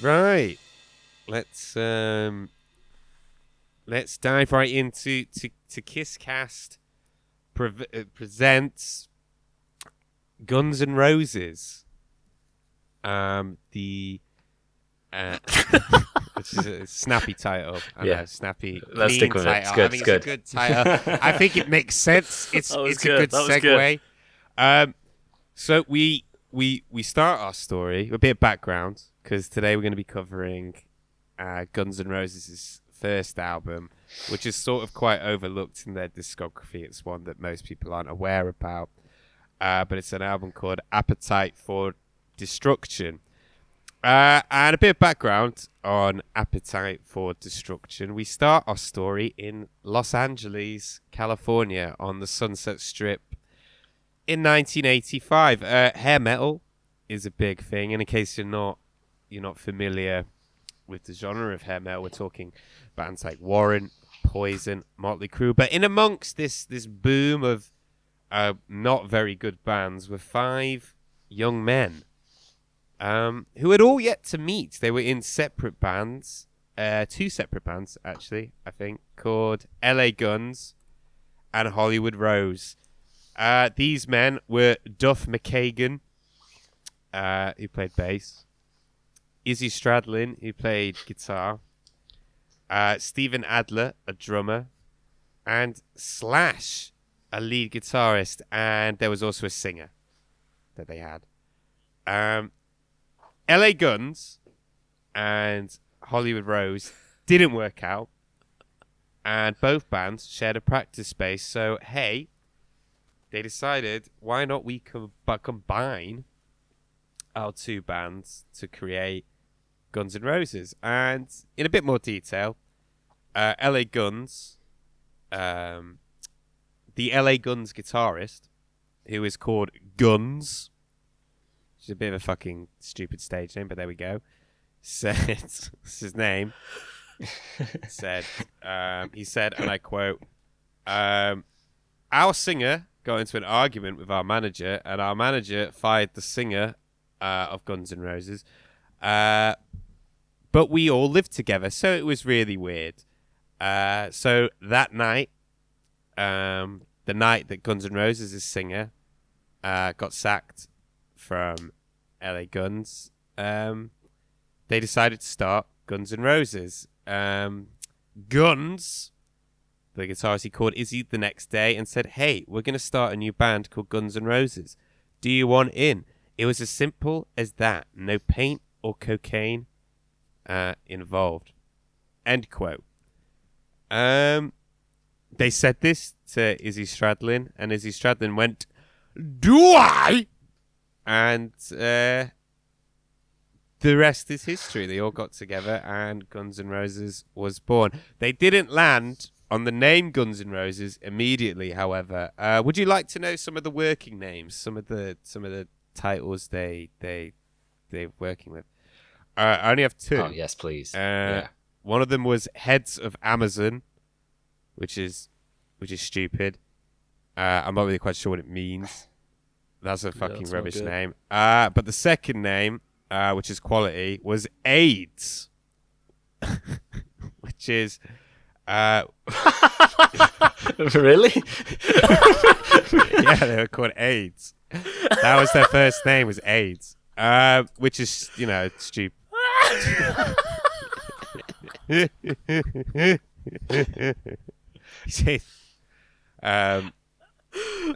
Right. Let's dive right into to KissKast presents Guns N' Roses. The which is a snappy title. I know, snappy, Let's clean stick with title. it. It's good. I think it's a good title. I think it makes sense. It's a good segue. So we start our story, a bit of background, because today we're going to be covering Guns N' Roses' first album, which is sort of quite overlooked in their discography. It's one that most people aren't aware about, but it's an album called Appetite for Destruction. And a bit of background on Appetite for Destruction. We start our story in Los Angeles, California, on the Sunset Strip in 1985. Hair metal is a big thing, and in case you're not familiar with the genre of hair metal, we're talking bands like Warrant, Poison, Motley Crue. But in amongst this boom of not very good bands were 5 young men who had all yet to meet. They were in separate bands, 2 separate bands actually, I think, called LA Guns and Hollywood Rose. These men were Duff McKagan, who played bass, Izzy Stradlin, who played guitar, Steven Adler, a drummer, and Slash, a lead guitarist, and there was also a singer that they had. LA Guns and Hollywood Rose didn't work out, and both bands shared a practice space, so hey, they decided, why not we combine our 2 bands to create Guns N' Roses? And in a bit more detail, LA Guns, the LA Guns guitarist, who is called Guns, which is a bit of a fucking stupid stage name, but there we go, said, that's his name, he said, and I quote, our singer got into an argument with our manager, and our manager fired the singer of Guns N' Roses. But we all lived together, so it was really weird. So that night, the night that Guns N' Roses' singer got sacked from LA Guns, they decided to start Guns N' Roses. Guns, the guitarist, he called Izzy the next day and said, hey, we're going to start a new band called Guns N' Roses. Do you want in? It was as simple as that. No paint or cocaine involved. End quote. They said this to Izzy Stradlin, and Izzy Stradlin went, do I? And the rest is history. They all got together and Guns N' Roses was born. They didn't land on the name Guns N' Roses immediately, however. Would you like to know some of the working names, some of the titles they're working with? I only have 2. Oh yes, please. Yeah. One of them was Heads of Amazon, which is stupid. I'm not really quite sure what it means. That's a fucking rubbish name. But the second name, which is quality, was AIDS, which is Really? yeah, they were called AIDS. That was their first name, was AIDS, which is stupid.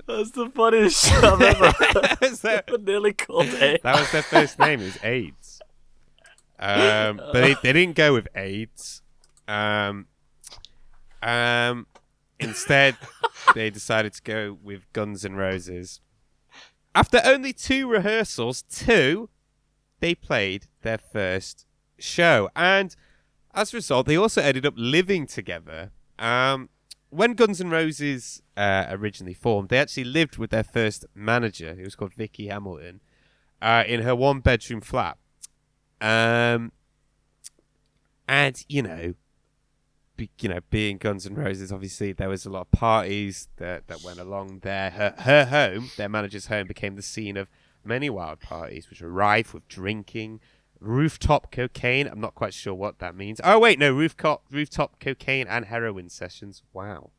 That's the funniest shit I've ever heard. Nearly called AIDS. That was their first name, is AIDS. But they didn't go with AIDS. Instead, they decided to go with Guns N' Roses. After only 2 rehearsals, they played their first show. And as a result, they also ended up living together. When Guns N' Roses originally formed, they actually lived with their first manager, who was called Vicky Hamilton, in her 1-bedroom flat. And, being Guns N' Roses, obviously there was a lot of parties that went along there. Her home, their manager's home, became the scene of many wild parties, which were rife with drinking, rooftop cocaine. I'm not quite sure what that means. Oh, wait, no, rooftop cocaine and heroin sessions. Wow.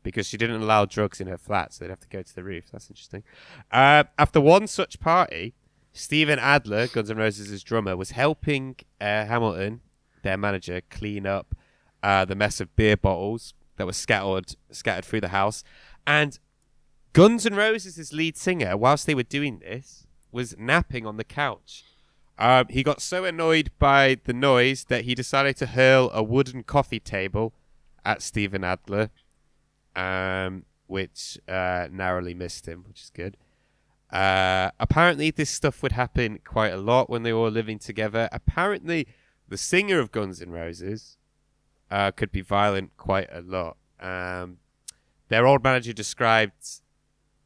Because she didn't allow drugs in her flat, so they'd have to go to the roof. That's interesting. After one such party, Steven Adler, Guns N' Roses' drummer, was helping Hamilton, their manager, clean up the mess of beer bottles that were scattered through the house. And Guns N' Roses' lead singer, whilst they were doing this, was napping on the couch. He got so annoyed by the noise that he decided to hurl a wooden coffee table at Steven Adler, which narrowly missed him, which is good. Apparently, this stuff would happen quite a lot when they were all living together. Apparently, the singer of Guns N' Roses could be violent quite a lot. Their old manager described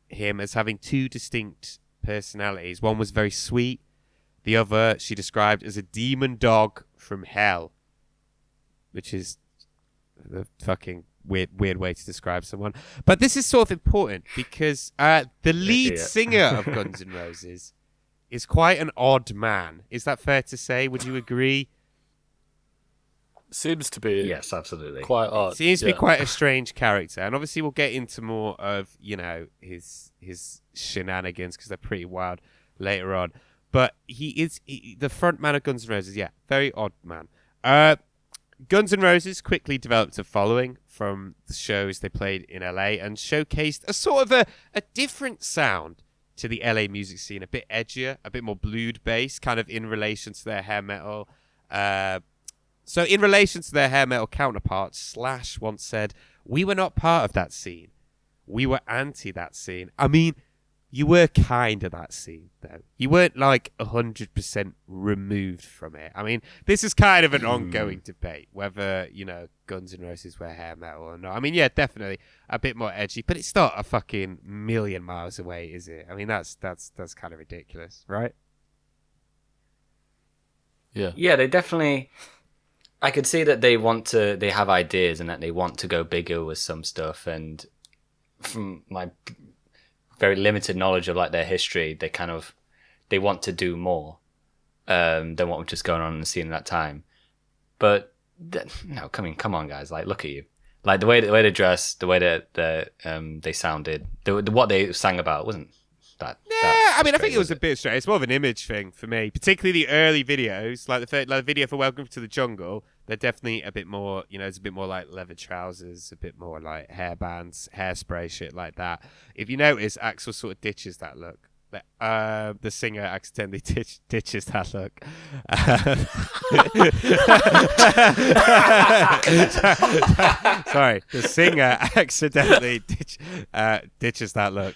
him as having two distinct personalities. One was very sweet. The other she described as a demon dog from hell, which is the fucking weird way to describe someone. But this is sort of important because the lead singer of Guns N' Roses is quite an odd man. Is that fair to say? Would you agree? Seems to be. Yes, absolutely. Quite odd. Seems to be quite a strange character. And obviously we'll get into more of, his shenanigans because they're pretty wild later on. But he is the front man of Guns N' Roses. Yeah, very odd man. Guns N' Roses quickly developed a following from the shows they played in LA and showcased a sort of a different sound to the LA music scene, a bit edgier, a bit more blued bass, kind of in relation to their hair metal. So in relation to their hair metal counterparts, Slash once said, "We were not part of that scene. We were anti that scene." I mean, you were kind of that scene, though. You weren't like 100% removed from it. I mean, this is kind of an ongoing debate, whether, Guns N' Roses wear hair metal or not. I mean, yeah, definitely a bit more edgy, but it's not a fucking million miles away, is it? I mean, that's kind of ridiculous, right? Yeah. Yeah, they definitely... I could see that they have ideas and that they want to go bigger with some stuff, and from my very limited knowledge of like their history, they want to do more than what was just going on in the scene at that time. But no, come on, guys! Like, look at you! Like the way they dressed, the way that they sounded, what they sang about wasn't that. Yeah, I mean, I think it was a bit straight. It's more of an image thing for me, particularly the early videos, like the video for "Welcome to the Jungle." They're definitely a bit more, it's a bit more like leather trousers, a bit more like hairbands, hairspray, shit like that. If you notice, Axl sort of ditches that look. The singer accidentally ditches that look. Sorry, the singer accidentally ditches that look.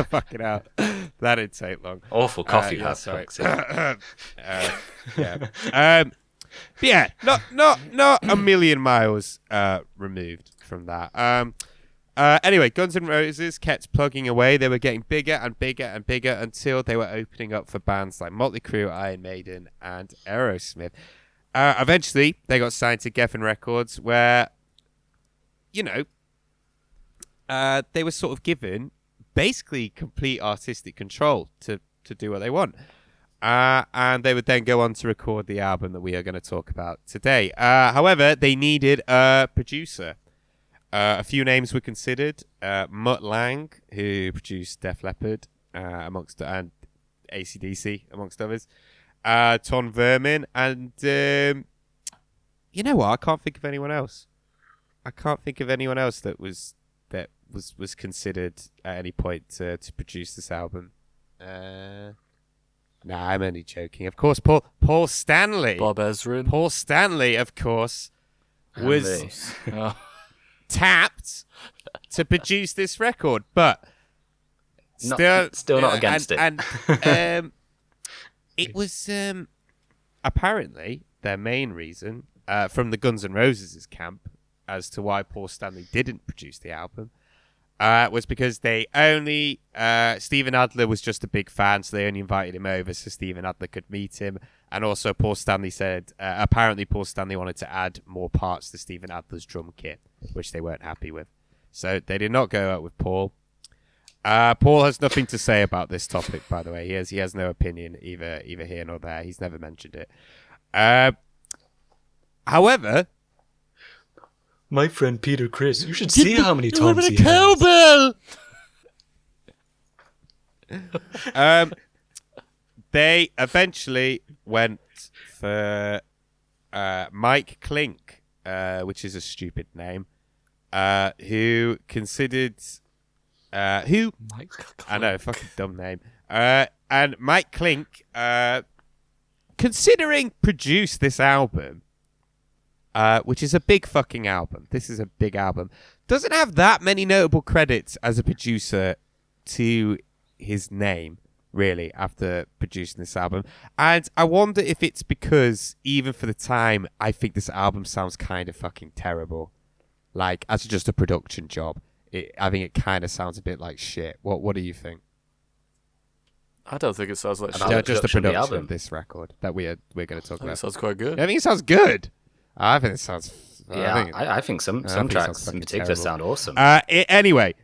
Fucking out. That didn't take long. Awful coffee. Sorry. Yeah. But yeah, not a million miles removed from that. Anyway, Guns N' Roses kept plugging away. They were getting bigger and bigger and bigger until they were opening up for bands like Motley Crue, Iron Maiden, and Aerosmith. Eventually, they got signed to Geffen Records, where, they were sort of given basically complete artistic control to do what they want. And they would then go on to record the album that we are going to talk about today. However, they needed a producer. A few names were considered. Mutt Lange, who produced Def Leppard, and AC/DC, amongst others. Ton Vermin, and you know what? I can't think of anyone else. I can't think of anyone else that was considered at any point to produce this album. Nah, I'm only joking. Of course, Paul Stanley. Bob Ezrin. Paul Stanley, of course, was tapped to produce this record, but still not against it. And it was apparently their main reason from the Guns N' Roses' camp as to why Paul Stanley didn't produce the album. Was because they only... Steven Adler was just a big fan, so they only invited him over so Steven Adler could meet him. And also Paul Stanley said... apparently Paul Stanley wanted to add more parts to Steven Adler's drum kit, which they weren't happy with. So they did not go out with Paul. Paul has nothing to say about this topic, by the way. He has no opinion either here nor there. He's never mentioned it. However, my friend Peter Chris, you should see how many times he has. Cowbell. They eventually went for Mike Klink, which is a stupid name, who considered who Mike Klink. I know, fucking dumb name. And Mike Klink, considering produced this album, which is a big fucking album. This is a big album. Doesn't have that many notable credits as a producer to his name, really, after producing this album. And I wonder if it's because, even for the time, I think this album sounds kind of fucking terrible. Like, as just a production job. I think it kind of sounds a bit like shit. What do you think? I don't think it sounds like shit. Just the production of this record that we're going to talk about. It sounds quite good. I think it sounds good. I think it sounds... Yeah, I think some tracks in particular sound awesome. Anyway...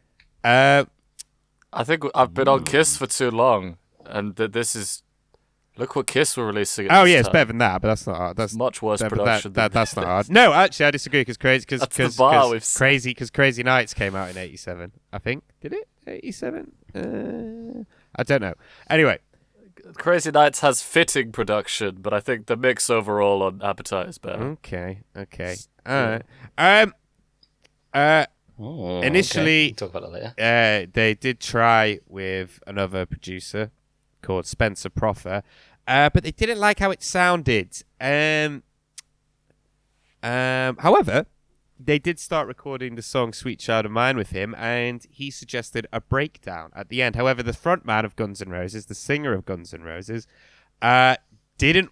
I think I've been on Kiss for too long, and this is... Look what Kiss were releasing at this it's time. better than that, but that's not hard. That's much worse production. That's not hard. No, actually, I disagree, because Crazy Nights came out in 87, I think. Did it? 87? I don't know. Anyway. Crazy Nights has fitting production, but I think the mix overall on Appetite is better. Okay. All right. Initially, okay. Talk about that later. They did try with another producer called Spencer Proffer, but they didn't like how it sounded. However, they did start recording the song Sweet Child of Mine with him, and he suggested a breakdown at the end. However, the frontman of Guns N' Roses, the singer of Guns N' Roses, didn't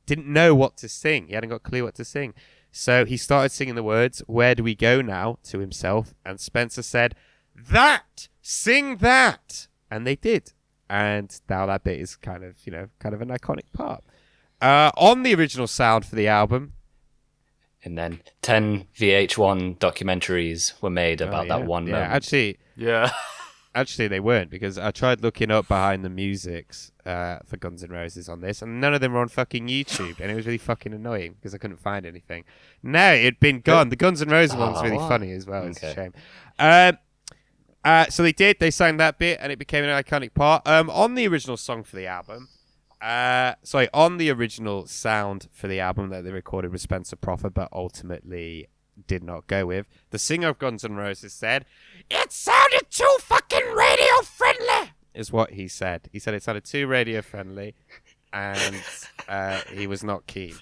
know what to sing. He hadn't got a clue what to sing. So he started singing the words, "Where do we go now?" to himself, and Spencer said, "That! Sing that!" And they did. And now that bit is kind of an iconic part. On the original sound for the album. And then 10 VH1 documentaries were made about that one moment. Actually, they weren't, because I tried looking up behind the musics for Guns N' Roses on this, and none of them were on fucking YouTube, and it was really fucking annoying because I couldn't find anything. No, it'd been gone. The Guns N' Roses one was really funny as well. It's a shame. So they sang that bit, and it became an iconic part. On the original song for the album, on the original sound for the album that they recorded with Spencer Proffer, but ultimately did not go with, the singer of Guns N' Roses said, "It sounded too fucking radio friendly," is what he said. He said it sounded too radio friendly, and he was not keen.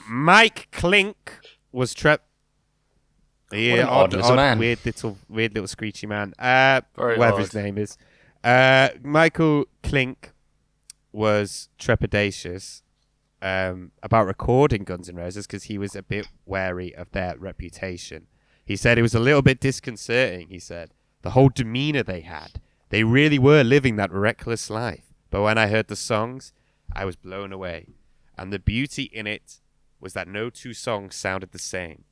Mike Klink was weird little screechy man. Whatever his name is. Michael Klink was trepidatious about recording Guns N' Roses because he was a bit wary of their reputation. He said it was a little bit disconcerting. He said the whole demeanor they had. They really were living that reckless life. But when I heard the songs, I was blown away. And the beauty in it was that no two songs sounded the same.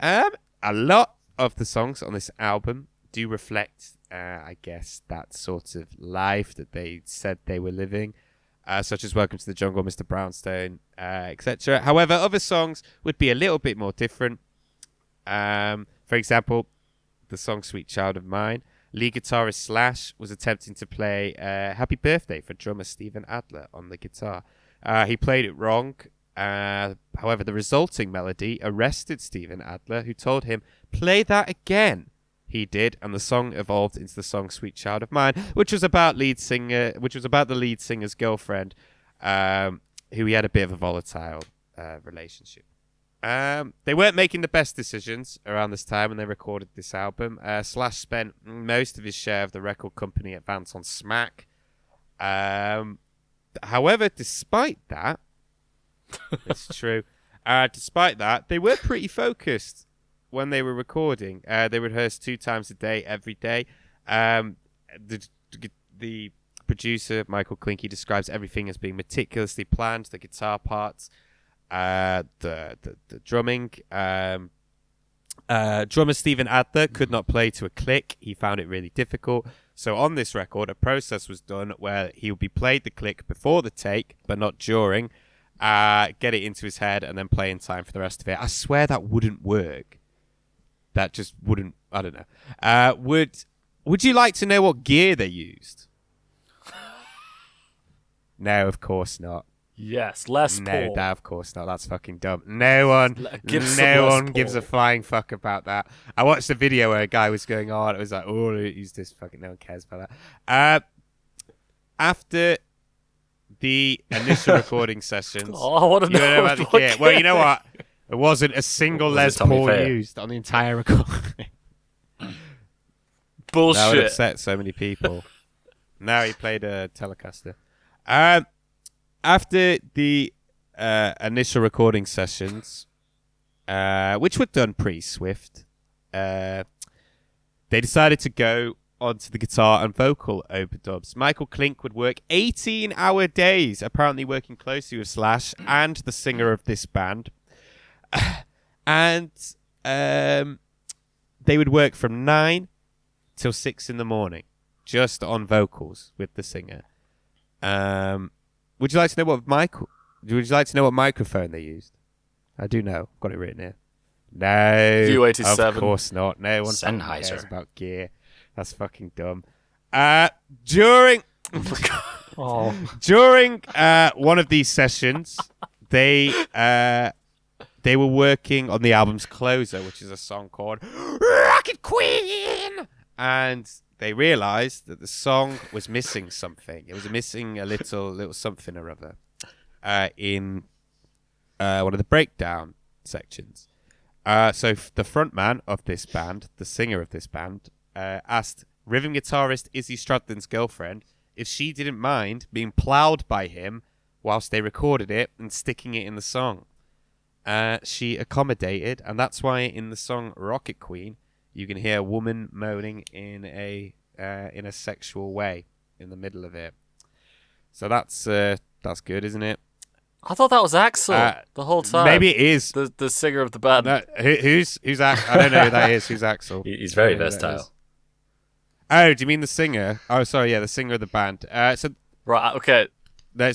A lot of the songs on this album do reflect, I guess, that sort of life that they said they were living, such as Welcome to the Jungle, Mr. Brownstone, etc. However, other songs would be a little bit more different. For example, the song Sweet Child of Mine, lead guitarist Slash was attempting to play Happy Birthday for drummer Steven Adler on the guitar. He played it wrong. However, the resulting melody arrested Steven Adler, who told him, "Play that again." He did, and the song evolved into the song "Sweet Child of Mine," which was about the lead singer's girlfriend, who he had a bit of a volatile relationship. They weren't making the best decisions around this time when they recorded this album. Slash spent most of his share of the record company advance on Smack. However, despite that, it's true. Despite that, they were pretty focused when they were recording. They rehearsed 2 times a day, every day. The producer, Michael Klinky, describes everything as being meticulously planned. The guitar parts, the drumming, Drummer Stephen Adler could not play to a click. He found it really difficult. So on this record, a process was done where he would be played the click before the take, but not during. Get it into his head and then play in time for the rest of it. I swear that wouldn't work. That just wouldn't. I don't know. Would you like to know what gear they used? No, of course not. Yes, Les Paul. No, of course not. That's fucking dumb. No one gives a flying fuck about that. I watched a video where a guy was going on. It was like, oh, use this fucking. No one cares about that. After the initial recording sessions, I want to know about the gear. Well, you know what? There wasn't a single Les Paul used on the entire recording. Bullshit. That would upset so many people. Now he played a Telecaster. After the initial recording sessions, which were done pretty swift, they decided to go onto the guitar and vocal overdubs. Michael Klink would work 18-hour days, apparently working closely with Slash and the singer of this band. And they would work from 9 till 6 in the morning, just on vocals with the singer. Would you like to know what microphone they used? I do know. I've got it written here. No, U87. Of course not. No one Sennheiser. cares about gear. That's fucking dumb. During one of these sessions, they were working on the album's closer, which is a song called Rocket Queen, and they realized that the song was missing something. It was missing a little something or other in one of the breakdown sections. So the frontman of this band, the singer of this band, asked rhythm guitarist Izzy Stradlin's girlfriend if she didn't mind being plowed by him whilst they recorded it and sticking it in the song. She accommodated, and that's why in the song Rocket Queen, you can hear a woman moaning in a sexual way in the middle of it. So that's good, isn't it? I thought that was Axel the whole time. Maybe it is the singer of the band. No, who's Axel? I don't know who that is. Who's Axel? He's very versatile. Oh, do you mean the singer? Oh, sorry, yeah, the singer of the band. Right, okay. The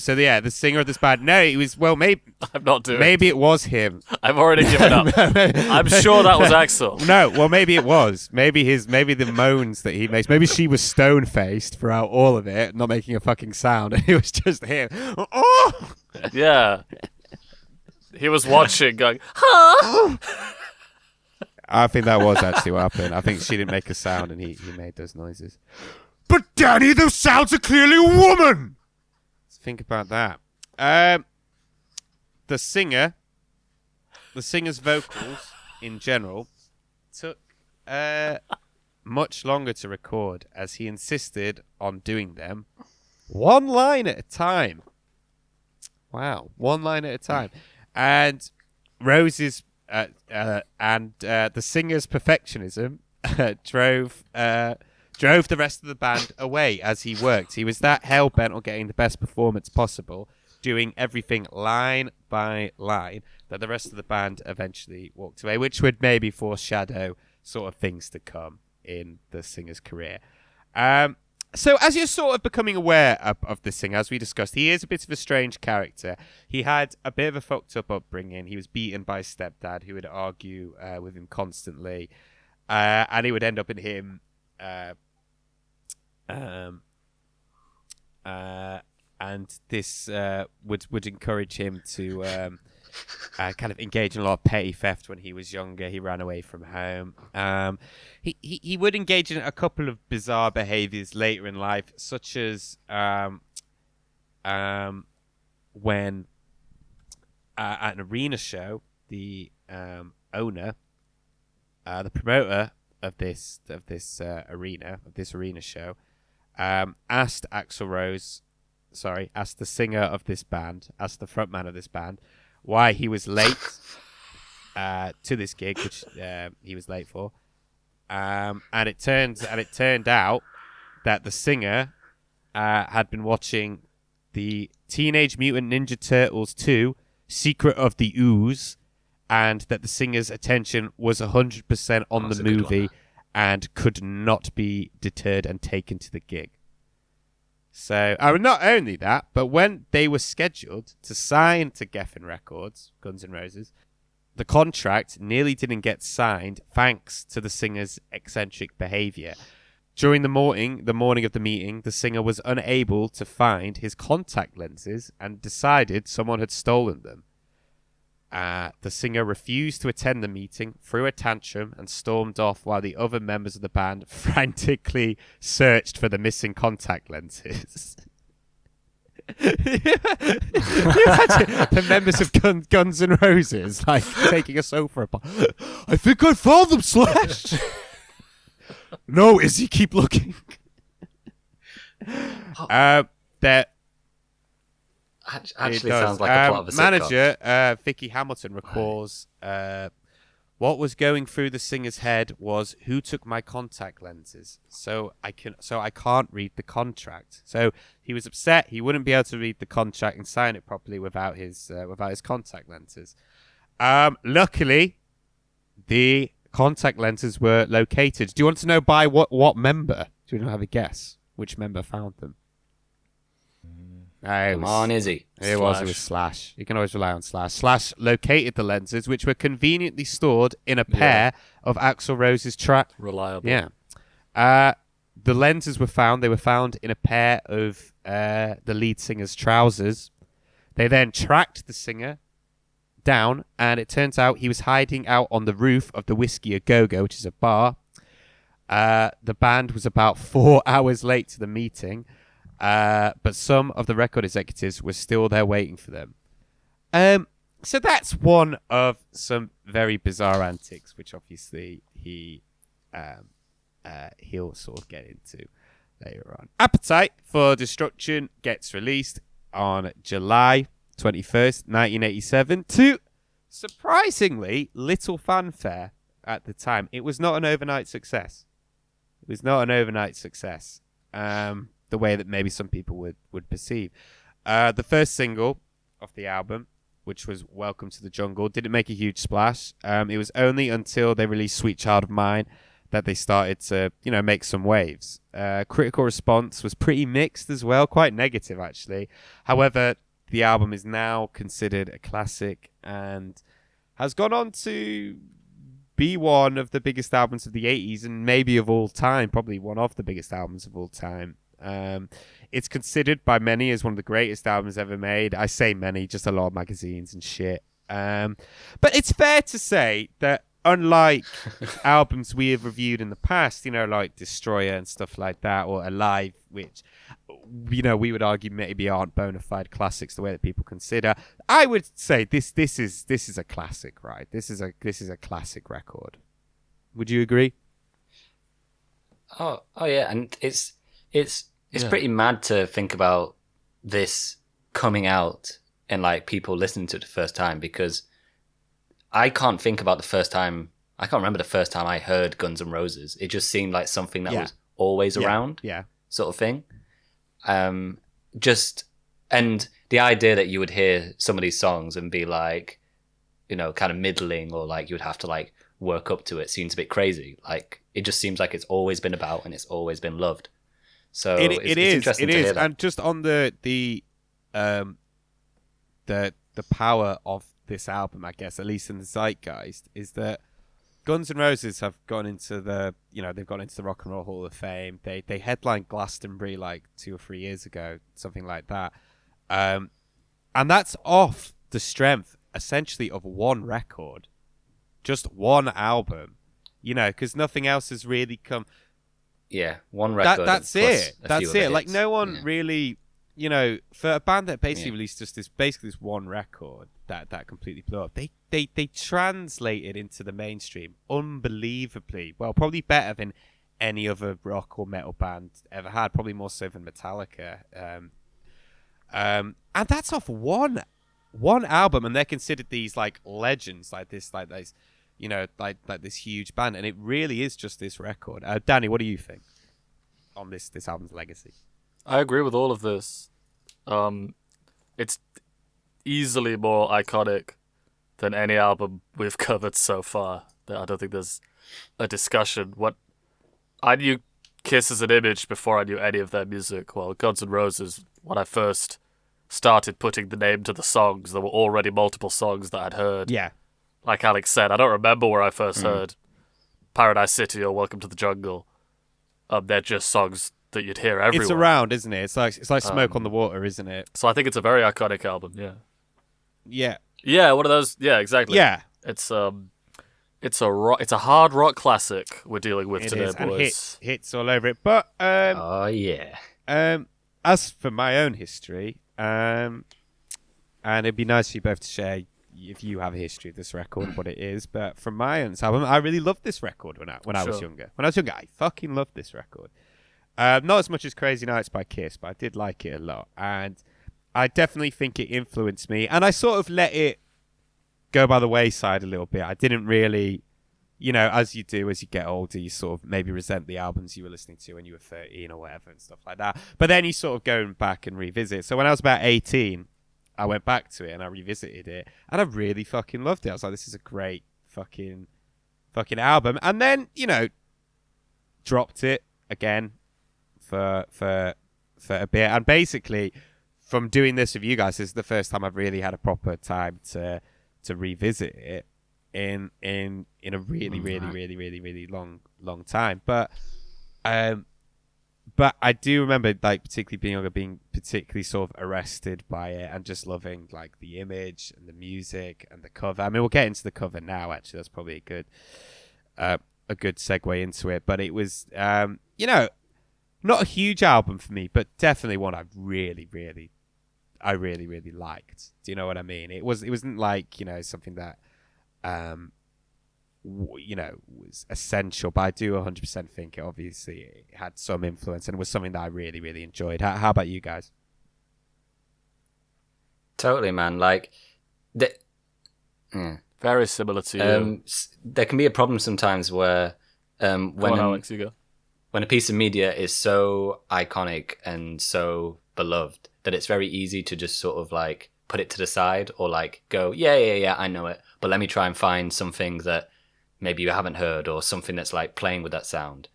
singer of this band. No, it was, well, maybe... I'm not doing Maybe it was him. I've already given up. I'm sure that was Axel. No, well, maybe it was. Maybe the moans that he makes. Maybe she was stone-faced throughout all of it, not making a fucking sound, and it was just him. Oh! Yeah. He was watching, going, huh? I think that was actually what happened. I think she didn't make a sound, and he made those noises. But Danny, those sounds are clearly a woman! Think about that. The singer's vocals in general took much longer to record, as he insisted on doing them one line at a time. Wow, one line at a time. And Rose's and the singer's perfectionism drove the rest of the band away as he worked. He was that hell-bent on getting the best performance possible, doing everything line by line, that the rest of the band eventually walked away, which would maybe foreshadow sort of things to come in the singer's career. So as you're sort of becoming aware of the singer, as we discussed, he is a bit of a strange character. He had a bit of a fucked up upbringing. He was beaten by his stepdad, who would argue with him constantly, and he would end up in him... and this would encourage him to kind of engage in a lot of petty theft when he was younger. He ran away from home. He would engage in a couple of bizarre behaviors later in life, such as when at an arena show, the owner, the promoter of this arena show, asked the singer of this band, asked the frontman of this band, why he was late to this gig, which he was late for, and it turned out that the singer had been watching the Teenage Mutant Ninja Turtles 2: Secret of the Ooze and that the singer's attention was 100% on the movie and could not be deterred and taken to the gig. So, not only that, but when they were scheduled to sign to Geffen Records, Guns N' Roses, the contract nearly didn't get signed thanks to the singer's eccentric behavior. During the morning of the meeting, the singer was unable to find his contact lenses and decided someone had stolen them. The singer refused to attend the meeting, threw a tantrum, and stormed off while the other members of the band frantically searched for the missing contact lenses. The members of Guns N' Roses like taking a sofa apart. I think I found them, Slash. No, Izzy, keep looking. That actually sounds like a plot of a sitcom. Manager Vicky Hamilton recalls what was going through the singer's head was, who took my contact lenses? So I can't read the contract. So he was upset he wouldn't be able to read the contract and sign it properly without his contact lenses. Luckily, the contact lenses were located. Do you want to know by what member? Do you have a guess which member found them? Come on, Izzy. It was Slash. You can always rely on Slash. Slash located the lenses, which were conveniently stored in a pair of Axl Rose's track. Reliable. Yeah. The lenses were found. They were found in a pair of the lead singer's trousers. They then tracked the singer down, and it turns out he was hiding out on the roof of the Whiskey A Go-Go, which is a bar. The band was about 4 hours late to the meeting. But some of the record executives were still there waiting for them. So that's one of some very bizarre antics, which obviously he'll sort of get into later on. Appetite for Destruction gets released on July 21st, 1987, to surprisingly little fanfare at the time. It was not an overnight success. The way that maybe some people would perceive. The first single of the album, which was Welcome to the Jungle, didn't make a huge splash. It was only until they released Sweet Child of Mine that they started to, make some waves. Critical response was pretty mixed as well, quite negative actually. However, the album is now considered a classic and has gone on to be one of the biggest albums of the 80s and maybe of all time, probably one of the biggest albums of all time. It's considered by many as one of the greatest albums ever made. I say many, just a lot of magazines and shit. But it's fair to say that unlike albums we have reviewed in the past, like Destroyer and stuff like that, or Alive, which we would argue maybe aren't bona fide classics the way that people consider, I would say this is a classic, right? This is a classic record. Would you agree? Oh yeah, and it's pretty mad to think about this coming out and like people listening to it the first time, because I can't remember the first time I heard Guns N' Roses. It just seemed like something that was always around, sort of thing. And the idea that you would hear some of these songs and be like, kind of middling, or like you would have to like work up to it, seems a bit crazy. Like it just seems like it's always been about and it's always been loved. So it's interesting to hear that. And just on the power of this album, I guess, at least in the zeitgeist, is that Guns N' Roses have gone into the Rock and Roll Hall of Fame. They headlined Glastonbury like 2 or 3 years ago, something like that, and that's off the strength essentially of one record, just one album, because nothing else has really come. Yeah, one record. That's it. Like no one really, for a band that basically released just this one record that completely blew up. They translated into the mainstream unbelievably well, probably better than any other rock or metal band ever had. Probably more so than Metallica. And that's off one album, and they're considered these like legends, like this huge band, and it really is just this record. Danny, what do you think on this album's legacy? I agree with all of this. It's easily more iconic than any album we've covered so far. I don't think there's a discussion. I knew Kiss as an image before I knew any of their music. Well, Guns N' Roses, when I first started putting the name to the songs, there were already multiple songs that I'd heard. Yeah. Like Alex said, I don't remember where I first heard Paradise City or Welcome to the Jungle. They're just songs that you'd hear everywhere. It's around, isn't it? It's like Smoke on the Water, isn't it? So I think it's a very iconic album, yeah. Yeah. Yeah, one of those. Yeah, exactly. Yeah. It's a hard rock classic we're dealing with today, is, and boys. hits all over it. But oh yeah. As for my own history, and it'd be nice for you both to share if you have a history of this record, what it is. But from my own album, I really loved this record when I was younger. When I was younger, I fucking loved this record. Not as much as Crazy Nights by Kiss, but I did like it a lot, and I definitely think it influenced me. And I sort of let it go by the wayside a little bit. I didn't really, as you do as you get older, you sort of maybe resent the albums you were listening to when you were 13 or whatever and stuff like that. But then you sort of go back and revisit. So when I was about 18, I went back to it and I revisited it, and I really fucking loved it. I was like, this is a great fucking album. And then, dropped it again for a bit. And basically, from doing this with you guys, this is the first time I've really had a proper time to revisit it in a really long time. But I do remember, like, particularly being particularly sort of arrested by it and just loving, like, the image and the music and the cover. I mean, we'll get into the cover now. Actually, that's probably a good segue into it. But it was, not a huge album for me, but definitely one I really liked. Do you know what I mean? It wasn't like, something that was essential, but I do 100% think it obviously had some influence and was something that I really enjoyed. How about you guys? Totally, man. Like, very similar to you. There can be a problem sometimes where Alex, you go. When a piece of media is so iconic and so beloved that it's very easy to just sort of like put it to the side or like go, yeah, I know it, but let me try and find something that maybe you haven't heard or something that's like playing with that sound.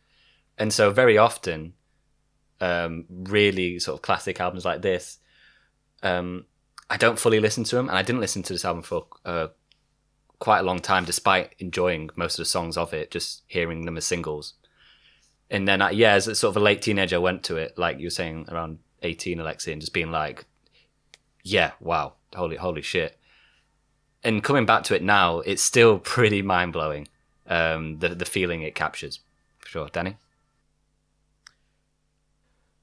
And so very often, really sort of classic albums like this, I don't fully listen to them, and I didn't listen to this album for quite a long time, despite enjoying most of the songs of it, just hearing them as singles. And then, as a sort of a late teenager, I went to it, like you were saying, around 18, Alexei, and just being like, yeah, wow, holy shit. And coming back to it now, it's still pretty mind-blowing, the feeling it captures. For sure. Danny?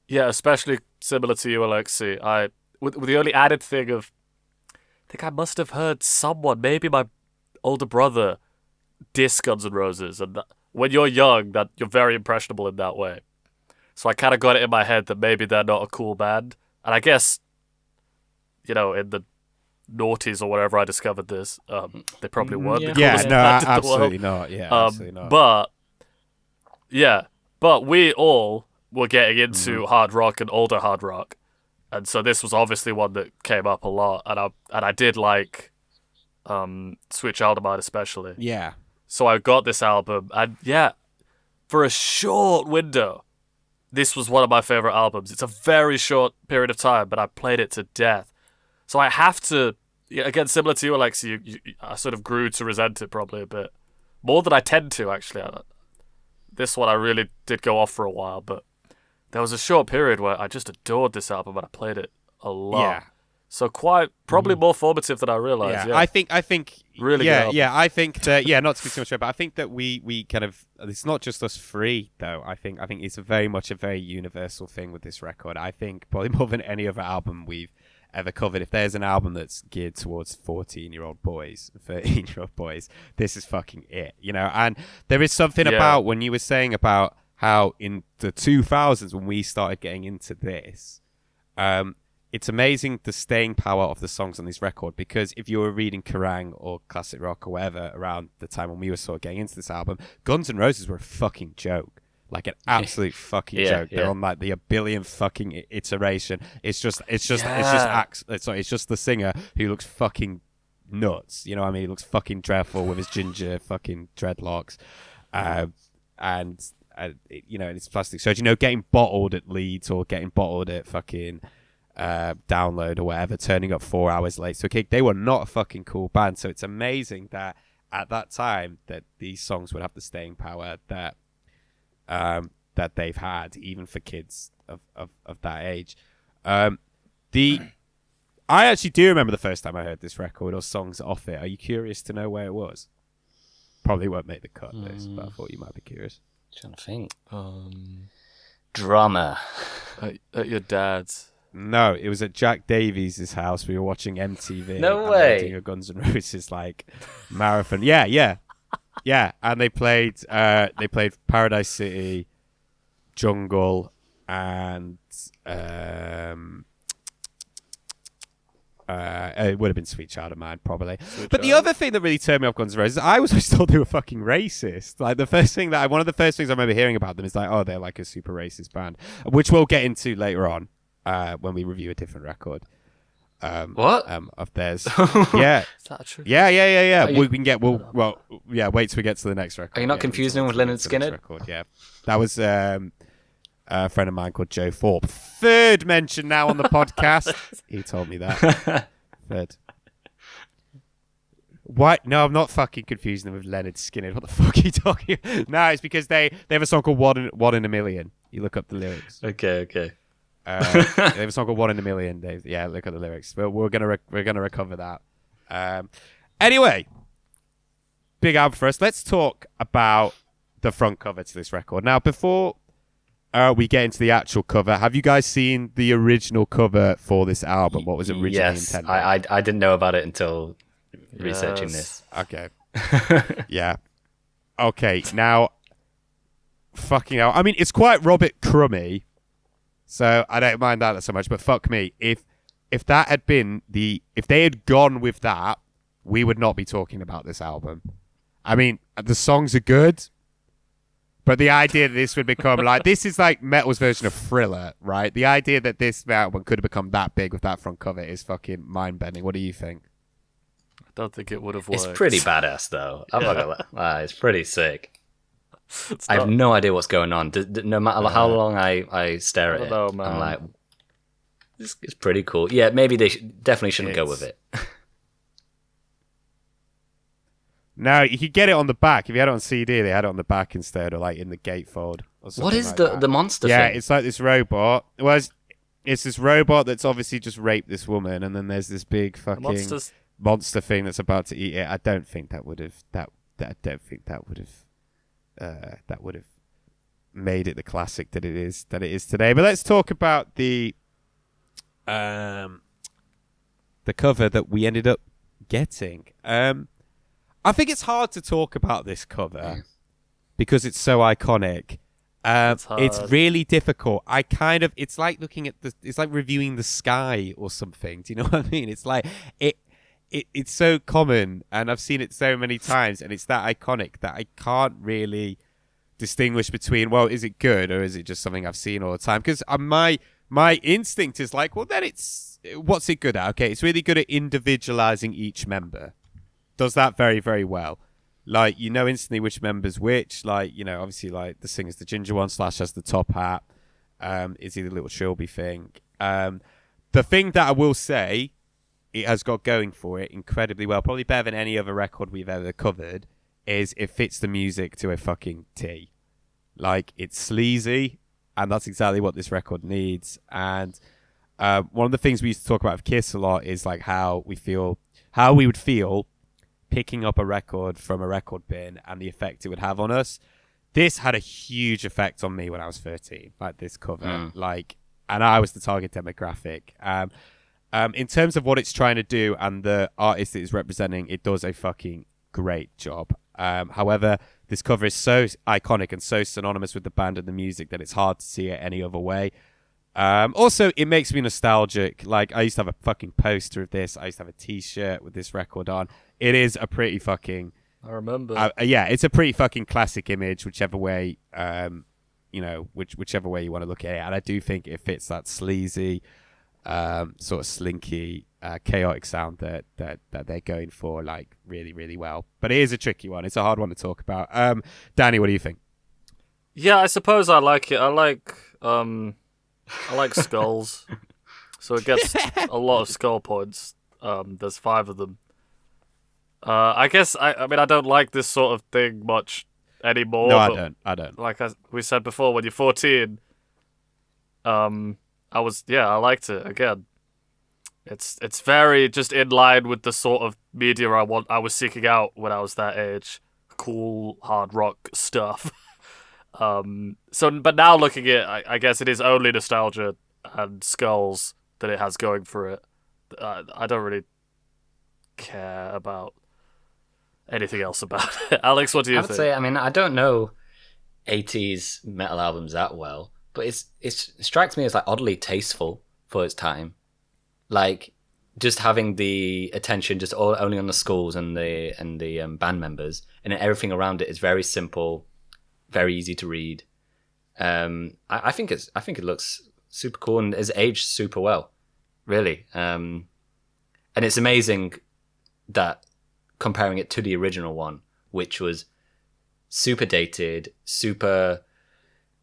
Yeah, especially similar to you, Alexei. With the only added thing of, I think I must have heard someone, maybe my older brother, diss Guns N' Roses, and when you're young, that you're very impressionable in that way. So I kind of got it in my head that maybe they're not a cool band. And I guess, in the noughties or whatever I discovered this, they probably weren't the coolest band in the absolutely world. not. Yeah, absolutely not. But we all were getting into hard rock and older hard rock. And so this was obviously one that came up a lot. And I did like Sweet Child of Mine especially. Yeah. So I got this album, and for a short window, this was one of my favorite albums. It's a very short period of time, but I played it to death. So I have to, again, similar to you, Alexei, I sort of grew to resent it probably a bit. More than I tend to, actually. This one I really did go off for a while, but there was a short period where I just adored this album, and I played it a lot. Yeah. So probably more formative than I realized. Yeah. I think really. I think that not to be too much, but I think that we kind of, it's not just us three though. I think it's very much a very universal thing with this record. I think probably more than any other album we've ever covered. If there's an album that's geared towards 14-year-old boys, 13-year-old boys, this is fucking it. And there is something about when you were saying about how in the 2000s when we started getting into this, it's amazing the staying power of the songs on this record, because if you were reading Kerrang or classic rock or whatever around the time when we were sort of getting into this album, Guns N' Roses were a fucking joke. Like an absolute fucking joke. They're on like the a billion fucking iteration. It's just the singer who looks fucking nuts. You know what I mean? He looks fucking dreadful with his ginger fucking dreadlocks. And you know, and it's plastic surgery. You know, getting bottled at Leeds or getting bottled at fucking Download or whatever, turning up 4 hours late. So they were not a fucking cool band. So it's amazing that at that time that these songs would have the staying power that that they've had, even for kids of that age. I actually do remember the first time I heard this record or songs off it. Are you curious to know where it was? Probably won't make the cut, this, but I thought you might be curious. Trying to think. Drama. At your dad's. No, it was at Jack Davies' house. We were watching MTV. No and way. Doing a Guns N' Roses like marathon. Yeah. And they played Paradise City, Jungle, and it would have been Sweet Child of Mine, probably. The other thing that really turned me off Guns N' Roses, I was always told they were fucking racist. Like one of the first things I remember hearing about them is like, oh, they're like a super racist band, which we'll get into later on when we review a different record. What? Of theirs. Yeah. Is that true? Yeah. We can get. Wait till we get to the next record. Are you not confusing them with Leonard Skinner? Yeah, that was a friend of mine called Joe Thorpe. Third mention now on the podcast. He told me that. Third. What? No, I'm not fucking confusing them with Leonard Skinner. What the fuck are you talking about? No, it's because they have a song called One in a Million. You look up the lyrics. Okay. They have a song called One in a Million. Look at the lyrics. But we're gonna recover that. Anyway, big album for us. Let's talk about the front cover to this record. Now, before we get into the actual cover, have you guys seen the original cover for this album? What was originally intended? Yes, I didn't know about it until researching this. Okay. Yeah. Okay. Now, fucking hell. I mean, it's quite Robert Crummy. So I don't mind that so much, but fuck me. If that had been if they had gone with that, we would not be talking about this album. I mean, the songs are good, but the idea that this would become like, this is like metal's version of Thriller, right? The idea that this album could have become that big with that front cover is fucking mind-bending. What do you think? I don't think it would have worked. It's pretty badass, though. I'm not gonna lie. It's pretty sick. I have no idea what's going on. No matter how long I stare at it, I'm like, it's pretty cool. Yeah, maybe they definitely shouldn't go with it. No, you could get it on the back. If you had it on CD, they had it on the back instead, or like in the gatefold. What is like the monster thing? Yeah, it's like this robot. Well, it's this robot that's obviously just raped this woman, and then there's this big fucking monster thing that's about to eat it. I don't think that would have made it the classic that it is today. But let's talk about the cover that we ended up getting. I think it's hard to talk about this cover because it's so iconic. It's really difficult. It's like looking at it's like reviewing the sky or something. Do you know what I mean? It's like it's so common, and I've seen it so many times, and it's that iconic that I can't really distinguish between, well, is it good or is it just something I've seen all the time? Because my instinct is like, well, then what's it good at? Okay, it's really good at individualizing each member. Does that very, very well. Like, you know instantly which member's which. Like, you know, obviously, like, the singer's the ginger one, Slash has the top hat. Is he the little Trilby thing? The thing that I will say it has got going for it incredibly well, probably better than any other record we've ever covered, is it fits the music to a fucking T. Like, it's sleazy, and that's exactly what this record needs. And one of the things we used to talk about with Kiss a lot is like how we would feel picking up a record from a record bin and the effect it would have on us. This had a huge effect on me when I was 13, like this cover, and I was the target demographic. In terms of what it's trying to do and the artist it is representing, it does a fucking great job. However, this cover is so iconic and so synonymous with the band and the music that it's hard to see it any other way. Also, it makes me nostalgic. Like, I used to have a fucking poster of this. I used to have a t-shirt with this record on. It is a pretty fucking... I remember. It's a pretty fucking classic image, whichever way, whichever way you want to look at it. And I do think it fits that sleazy, sort of slinky chaotic sound that they're going for like really, really well. But it is a tricky one. It's a hard one to talk about. Danny, what do you think? Yeah, I suppose I like it. I like skulls, so it gets a lot of skull points. There's 5 of them. I guess I mean I don't like this sort of thing much anymore. No, but I don't. Like we said before, when you're 14, I liked it again. It's very just in line with the sort of media I was seeking out when I was that age. Cool hard rock stuff. But now looking at it, I guess it is only nostalgia and skulls that it has going for it. I don't really care about anything else about it. Alex, what do you think? I would say, I mean, I don't know 80s metal albums that well, but it strikes me as like oddly tasteful for its time. Like just having the attention just only on the skulls and the band members, and then everything around it is very simple, very easy to read. I think it looks super cool and has aged super well, really. And it's amazing that comparing it to the original one, which was super dated, super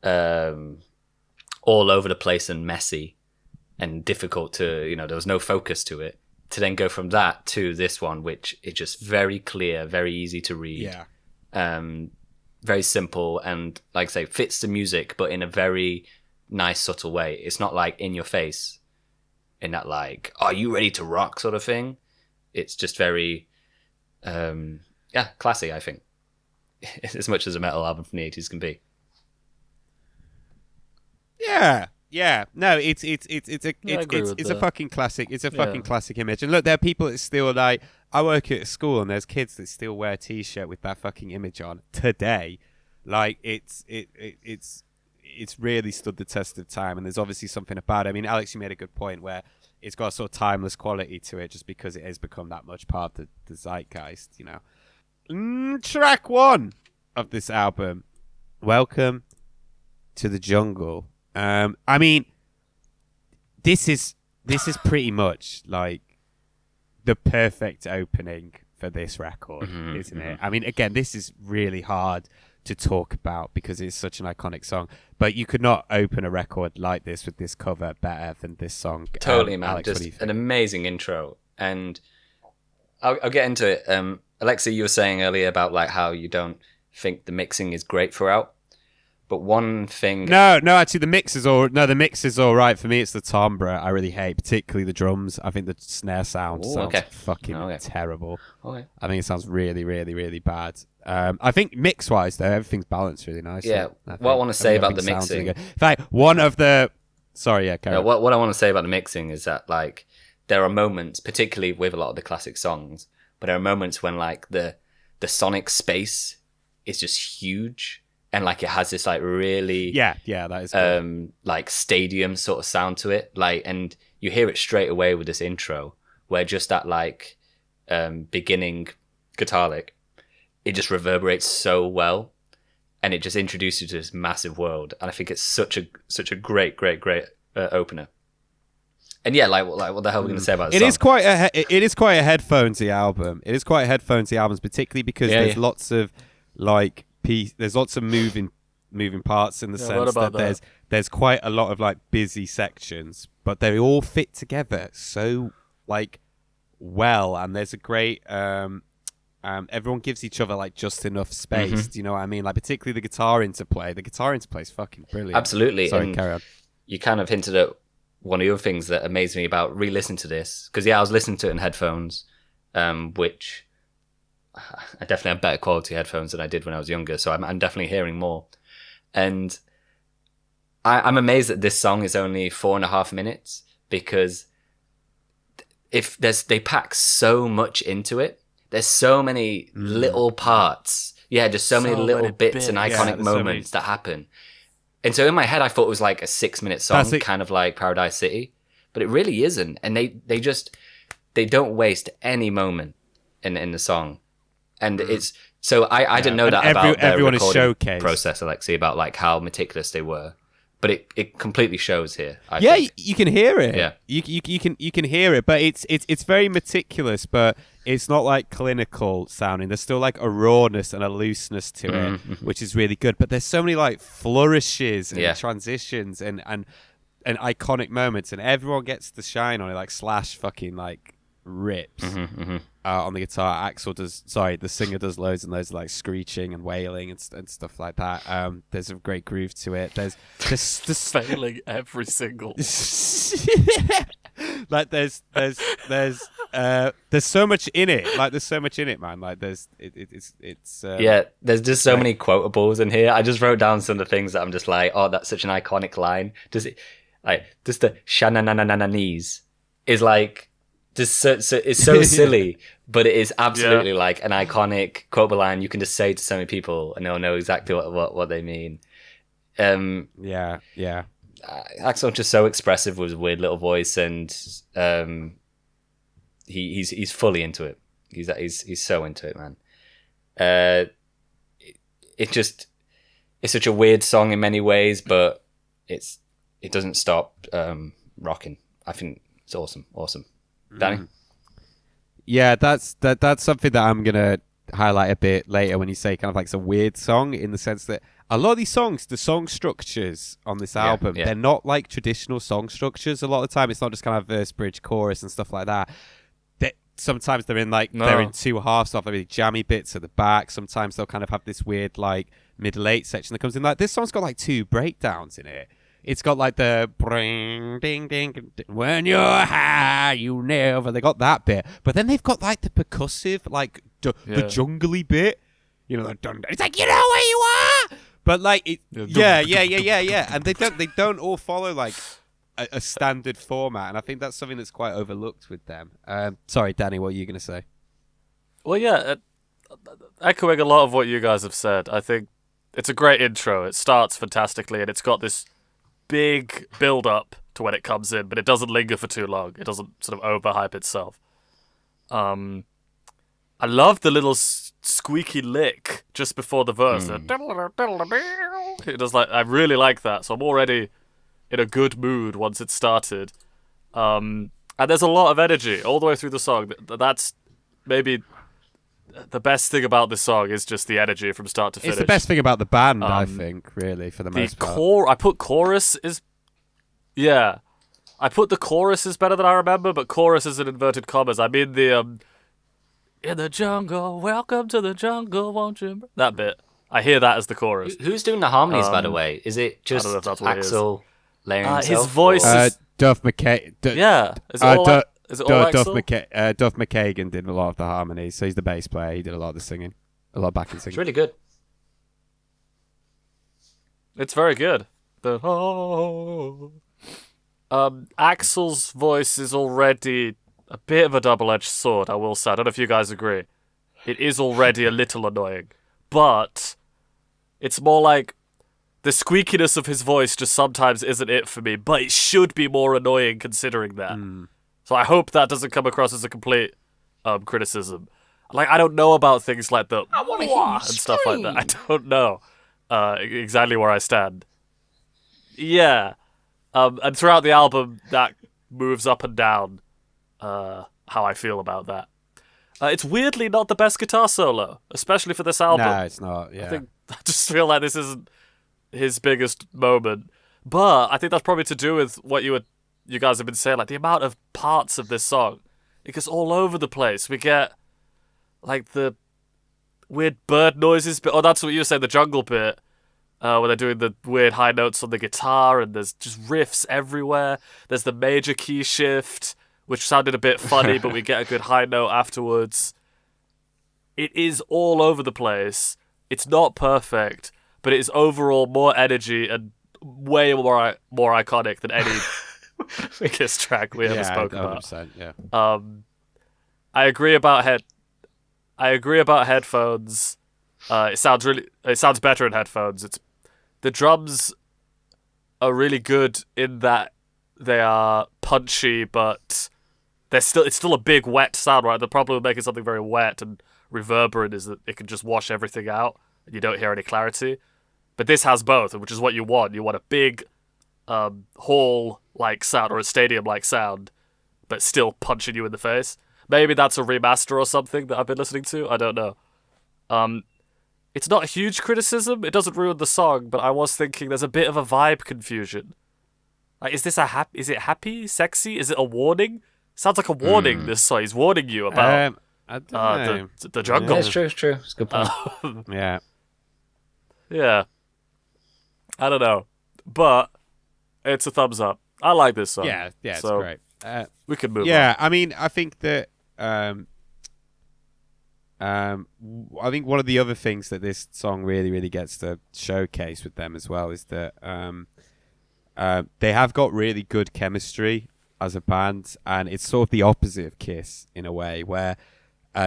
all over the place and messy and difficult to, there was no focus to it, to then go from that to this one, which is just very clear, very easy to read. Yeah. Very simple and, like I say, fits the music, but in a very nice, subtle way. It's not like in your face in that like, are you ready to rock sort of thing. It's just very, classy, I think. As much as a metal album from the 80s can be. Yeah. No, it's a fucking classic. It's a fucking classic image. And look, there are people that still like. I work at a school, and there's kids that still wear a T-shirt with that fucking image on today. Like it's really stood the test of time, and there's obviously something about it. I mean, Alex, you made a good point where it's got a sort of timeless quality to it, just because it has become that much part of the zeitgeist. Track 1 of this album, "Welcome to the Jungle." I mean, this is pretty much like the perfect opening for this record, isn't it? I mean, again, this is really hard to talk about because it's such an iconic song, but you could not open a record like this with this cover better than this song. Totally, man. Alex, just an amazing intro, and I'll get into it. Alexei, you were saying earlier about like how you don't think the mixing is great throughout. But one thing... No, actually, the mix is all right. For me, it's the timbre I really hate, particularly the drums. I think the snare sound sounds fucking terrible. Okay. I think it sounds really, really, really bad. I think mix-wise, though, everything's balanced really nicely. Yeah, what I want to say about the mixing... Really, in fact, one of the... Sorry, yeah, carry on. What I want to say about the mixing is that, like, there are moments, particularly with a lot of the classic songs, but there are moments when, like, the sonic space is just huge. And like it has this like really that is cool. Like stadium sort of sound to it, like, and you hear it straight away with this intro where just that like beginning guitar lick, it just reverberates so well, and it just introduces you to this massive world. And I think it's such a great opener. And yeah, like what the hell are we going to say about this? It is quite a headphonesy album. It is quite a headphonesy album, particularly because there's lots of like. There's lots of moving parts in the sense that there's quite a lot of like busy sections, but they all fit together so like well, and there's a great everyone gives each other like just enough space. Do you know what I mean? Like particularly the guitar interplay. The guitar interplay is fucking brilliant. Absolutely. Sorry, carry on. You kind of hinted at one of the other things that amazed me about re-listening to this, because I was listening to it in headphones, which. I definitely have better quality headphones than I did when I was younger, so I'm definitely hearing more. And I'm amazed that this song is only 4.5 minutes, because they pack so much into it. There's so many little parts. Yeah, just so many little bits and iconic moments that happen. And so in my head, I thought it was like a 6-minute song, kind of like Paradise City, but it really isn't. And they don't waste any moment in the song. And it's so I didn't know that about their recording process, Alexei, about like how meticulous they were. but it completely shows here. I yeah, think. you can hear it. Yeah, you can hear it, but it's very meticulous, but it's not like clinical sounding. There's still like a rawness and a looseness to it, which is really good. But there's so many like flourishes and transitions and iconic moments, and everyone gets to shine on it. Like Slash fucking like rips on the guitar. The singer does loads and loads of like screeching and wailing and stuff like that. There's a great groove to it. There's failing every single. Like there's so much in it. Like there's so much in it, man. Like there's there's just so many quotables in here. I just wrote down some of the things that I'm just like, oh, that's such an iconic line. Just the shanananananese is like. It's so silly, but it is absolutely like an iconic quotable line you can just say to so many people and they'll know exactly what they mean. Axel's just so expressive with his weird little voice, and he's fully into it. He's so into it, man. It's such a weird song in many ways, but it doesn't stop rocking. I think it's awesome. Danny? Yeah, that's something that I'm gonna highlight a bit later when you say kind of like it's a weird song, in the sense that a lot of these songs, the song structures on this album, they're not like traditional song structures. A lot of the time, it's not just kind of verse, bridge, chorus, and stuff like that. Sometimes they're in they're in two halves, of really jammy bits at the back. Sometimes they'll kind of have this weird like middle eight section that comes in. Like this song's got like two breakdowns in it. It's got like the bring ding ding when you're high you never. They got that bit, but then they've got like the percussive like the jungly bit. You know, it's like, you know where you are, but like it, and they don't all follow like a standard format, and I think that's something that's quite overlooked with them. Sorry, Danny, what are you gonna say? Well, echoing a lot of what you guys have said, I think it's a great intro. It starts fantastically, and it's got this big build up to when it comes in, but it doesn't linger for too long. It doesn't sort of overhype itself. I love the little squeaky lick just before the verse. It does I really like that. So I'm already in a good mood once it started. And there's a lot of energy all the way through the song. That's maybe the best thing about this song is just the energy from start to finish. It's the best thing about the band, I think, really, for the most part. I put chorus is... Yeah. I put the chorus is better than I remember, but chorus is in inverted commas. I mean the... in the jungle, welcome to the jungle, won't you... That bit. I hear that as the chorus. Who's doing the harmonies, by the way? Is it just Axel layering himself? His voice is... Duff McKagan. Is it all Duff McKagan did a lot of the harmonies, so he's the bass player. He did a lot of the singing, a lot of backing singing. It's really good. It's very good. Axel's voice is already a bit of a double-edged sword, I will say. I don't know if you guys agree. It is already a little annoying, but it's more like the squeakiness of his voice just sometimes isn't it for me, but it should be more annoying considering that. So I hope that doesn't come across as a complete criticism. Like, I don't know about things like the I want to hear you and stuff like that. I don't know exactly where I stand. Yeah. And throughout the album, that moves up and down how I feel about that. It's weirdly not the best guitar solo, especially for this album. No, it's not, yeah. I just feel like this isn't his biggest moment. But I think that's probably to do with what you guys have been saying, like the amount of parts of this song. It goes all over the place. We get like the weird bird noises bit. Oh, that's what you were saying, the jungle bit. Where they're doing the weird high notes on the guitar, and there's just riffs everywhere. There's the major key shift, which sounded a bit funny, but we get a good high note afterwards. It is all over the place. It's not perfect, but it is overall more energy and way more iconic than any Kiss track we ever spoke about. Yeah. I agree about headphones. It sounds better in headphones. The drums are really good in that they are punchy, but it's still a big wet sound, right? The problem with making something very wet and reverberant is that it can just wash everything out and you don't hear any clarity. But this has both, which is what you want. You want a big, hall-like sound or a stadium-like sound, but still punching you in the face. Maybe that's a remaster or something that I've been listening to. I don't know. It's not a huge criticism. It doesn't ruin the song, but I was thinking there's a bit of a vibe confusion. Like, is it happy, sexy? Is it a warning? Sounds like a warning. This song, he's warning you about I don't know. the jungle. Yeah, it's true. It's a good point. Yeah. Yeah. I don't know, but it's a thumbs up. I like this song. Yeah, it's so great. We can move on. Yeah, I mean, I think that I think one of the other things that this song really, really gets to showcase with them as well is that they have got really good chemistry as a band, and it's sort of the opposite of Kiss in a way, where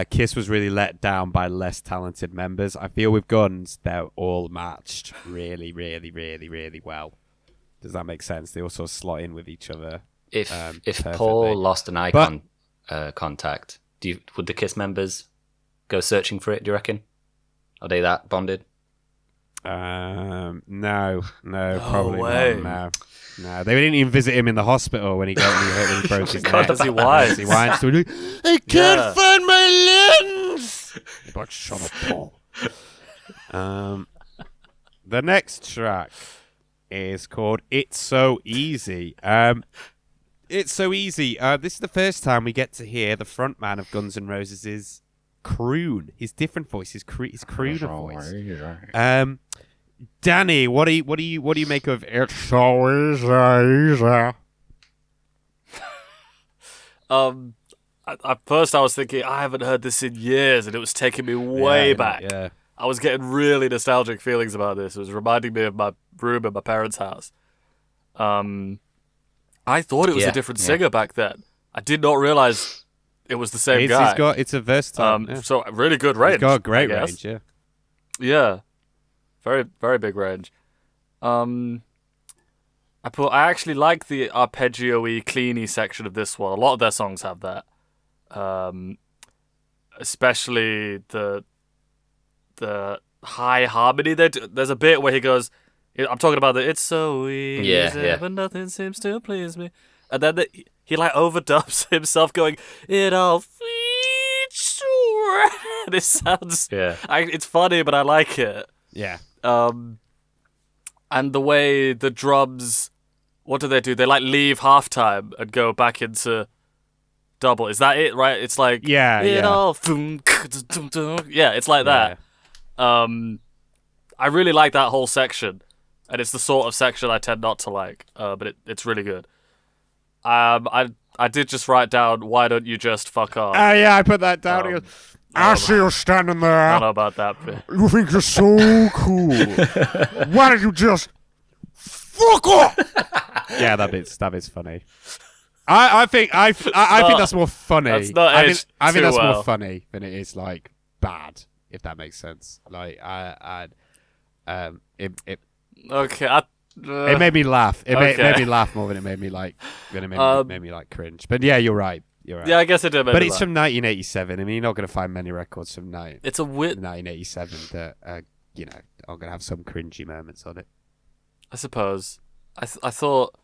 Kiss was really let down by less talented members. I feel with Guns, they're all matched really, really, really, really well. Does that make sense? They all sort of slot in with each other. If perfectly. Paul lost an eye contact, would the Kiss members go searching for it? Do you reckon? Are they that bonded? No, probably way. not. No, they didn't even visit him in the hospital when he broke his neck. Does he whine? He whines to him, I can't find my lens. But shut up, Paul. The next track is called "It's So Easy." It's so easy. This is the first time we get to hear the frontman of Guns N' Roses' croon. His different voice, his crooner voice. Danny, what do you make of "It's So Easy"? At first I was thinking I haven't heard this in years, and it was taking me way back. Yeah. I was getting really nostalgic feelings about this. It was reminding me of my room at my parents' house. I thought it was a different singer back then. I did not realize it was the same guy. It's a versatile. So really good range. He's got a great range, yeah. Yeah. Very, very big range. I actually like the arpeggio-y, cleany section of this one. A lot of their songs have that. Especially the high harmony. There's a bit where he goes, I'm talking about the "It's so easy, but nothing seems to please me," and then he like overdubs himself going, "It all feeds to," and it sounds it's funny, but I like it. Yeah. And the way the drums, what do? They like leave halftime and go back into double. Is that it? Right? It's like all it's like that. I really like that whole section. And it's the sort of section I tend not to like, but it's really good. I did just write down, "Why don't you just fuck off?" Yeah, I put that down. He goes, I see you standing there. I don't know about that bit. You think you're so cool. Why don't you just fuck off? Yeah, that bit's funny. I think that's more funny. That's not I think that's well. more funny than it is like bad, if that makes sense. Like Okay, it made me laugh. It made me laugh more than it made me like made me like cringe. But yeah, you're right. Yeah, I guess it did. But it's from 1987. I mean, you're not going to find many records from 1987 that are going to have some cringy moments on it. I suppose. I thought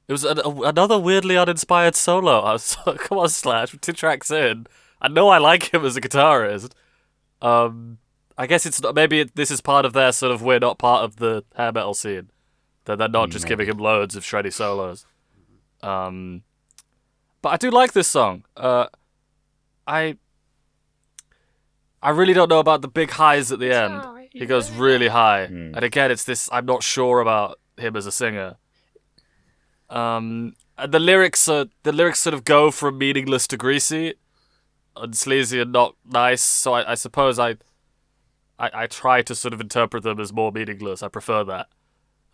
it was another weirdly uninspired solo. I was come on, Slash. 2 tracks in, I know I like him as a guitarist. I guess it's not, maybe this is part of their sort of we're not part of the hair metal scene. That they're not just giving him loads of shreddy solos. But I do like this song. I really don't know about the big highs at the end. He goes really high. And again, it's this, I'm not sure about him as a singer. And the lyrics sort of go from meaningless to greasy and sleazy and not nice. So I suppose I try to sort of interpret them as more meaningless. I prefer that.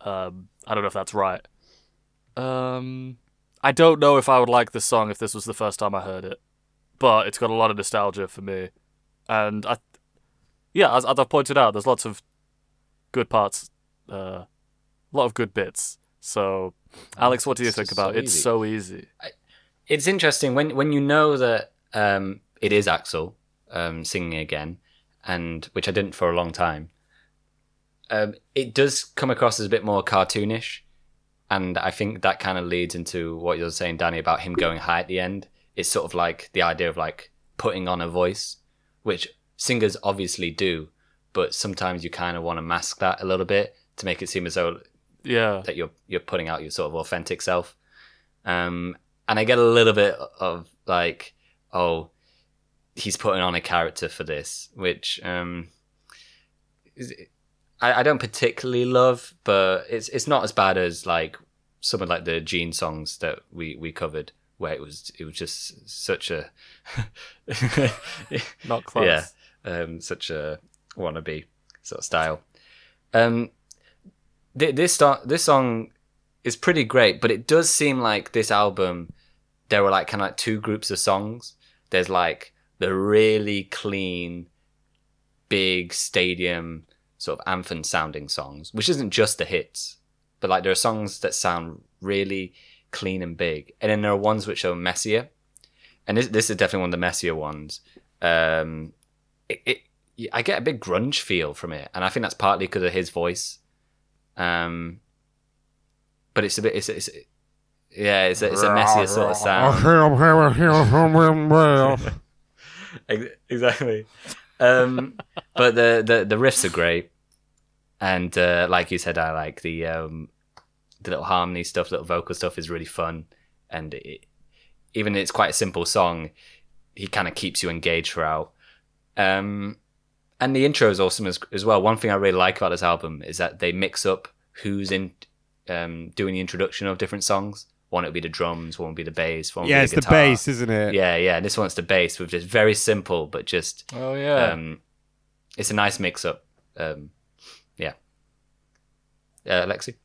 I don't know if that's right. I don't know if I would like this song if this was the first time I heard it, but it's got a lot of nostalgia for me, and as I've pointed out, there's lots of good parts, a lot of good bits. So, Alex, what do you think about "It's So Easy"? It's interesting when you know that it is Axl singing again, and which I didn't for a long time. It does come across as a bit more cartoonish. And I think that kind of leads into what you're saying, Danny, about him going high at the end. It's sort of like the idea of like putting on a voice, which singers obviously do, but sometimes you kind of want to mask that a little bit to make it seem as though that you're putting out your sort of authentic self. And I get a little bit of like, oh, he's putting on a character for this, which I don't particularly love, but it's not as bad as like some of like the Gene songs that we covered, where it was just such a not close. Yeah, such a wannabe sort of style. This song is pretty great, but it does seem like this album there were like kind of like two groups of songs. There's like the really clean, big stadium sort of anthem sounding songs, which isn't just the hits, but like there are songs that sound really clean and big, and then there are ones which are messier, and this is definitely one of the messier ones. I get a big grunge feel from it, and I think that's partly because of his voice, but it's a bit it's a messier sort of sound. Exactly. But the riffs are great, and like you said, I like the little harmony stuff, little vocal stuff is really fun, and even it's quite a simple song, he kind of keeps you engaged throughout. And the intro is awesome as well. One thing I really like about this album is that they mix up who's in doing the introduction of different songs. One would be the drums, one would be the bass, one would be the guitar. It's the bass, isn't it? Yeah. This one's the bass with just very simple, but just it's a nice mix-up. Alexei?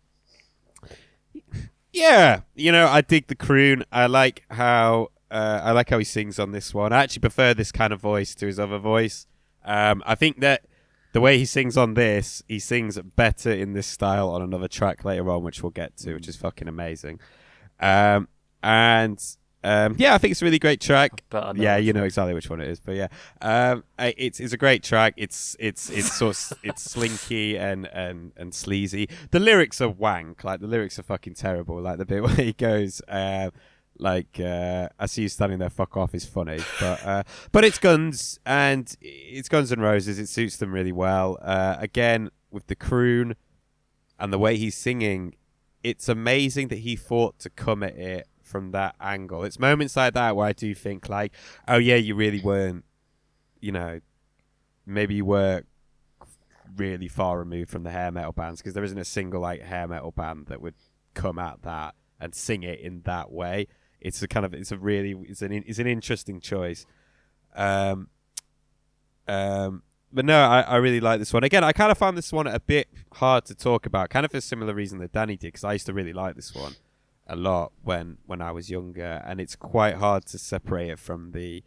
Yeah, I dig the croon. I like how he sings on this one. I actually prefer this kind of voice to his other voice. I think that the way he sings on this, he sings better in this style on another track later on, which we'll get to, which is fucking amazing. I think it's a really great track. Yeah, you know exactly which one it is, but yeah, it's a great track. It's sort of, it's slinky and sleazy. The lyrics are wank. Like the lyrics are fucking terrible. Like the bit where he goes, I see you standing there, fuck off, is funny. But it's Guns and it's Guns N' Roses. It suits them really well. Again with the croon and the way he's singing. It's amazing that he thought to come at it from that angle. It's moments like that where I do think like, oh yeah, you really weren't, maybe you were really far removed from the hair metal bands, because there isn't a single like hair metal band that would come at that and sing it in that way. It's an interesting choice. But no, I really like this one. Again, I kind of found this one a bit hard to talk about, kind of for a similar reason that Danny did, because I used to really like this one a lot when I was younger, and it's quite hard to separate it from the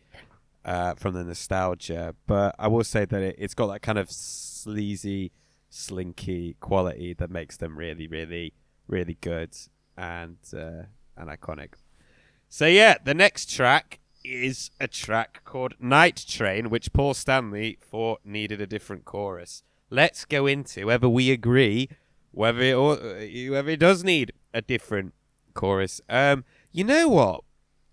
nostalgia. But I will say that it's got that kind of sleazy, slinky quality that makes them really, really, really good and iconic. So yeah, the next track is a track called Night Train, which Paul Stanley thought needed a different chorus. Let's go into whether we agree whether it does need a different chorus. You know what?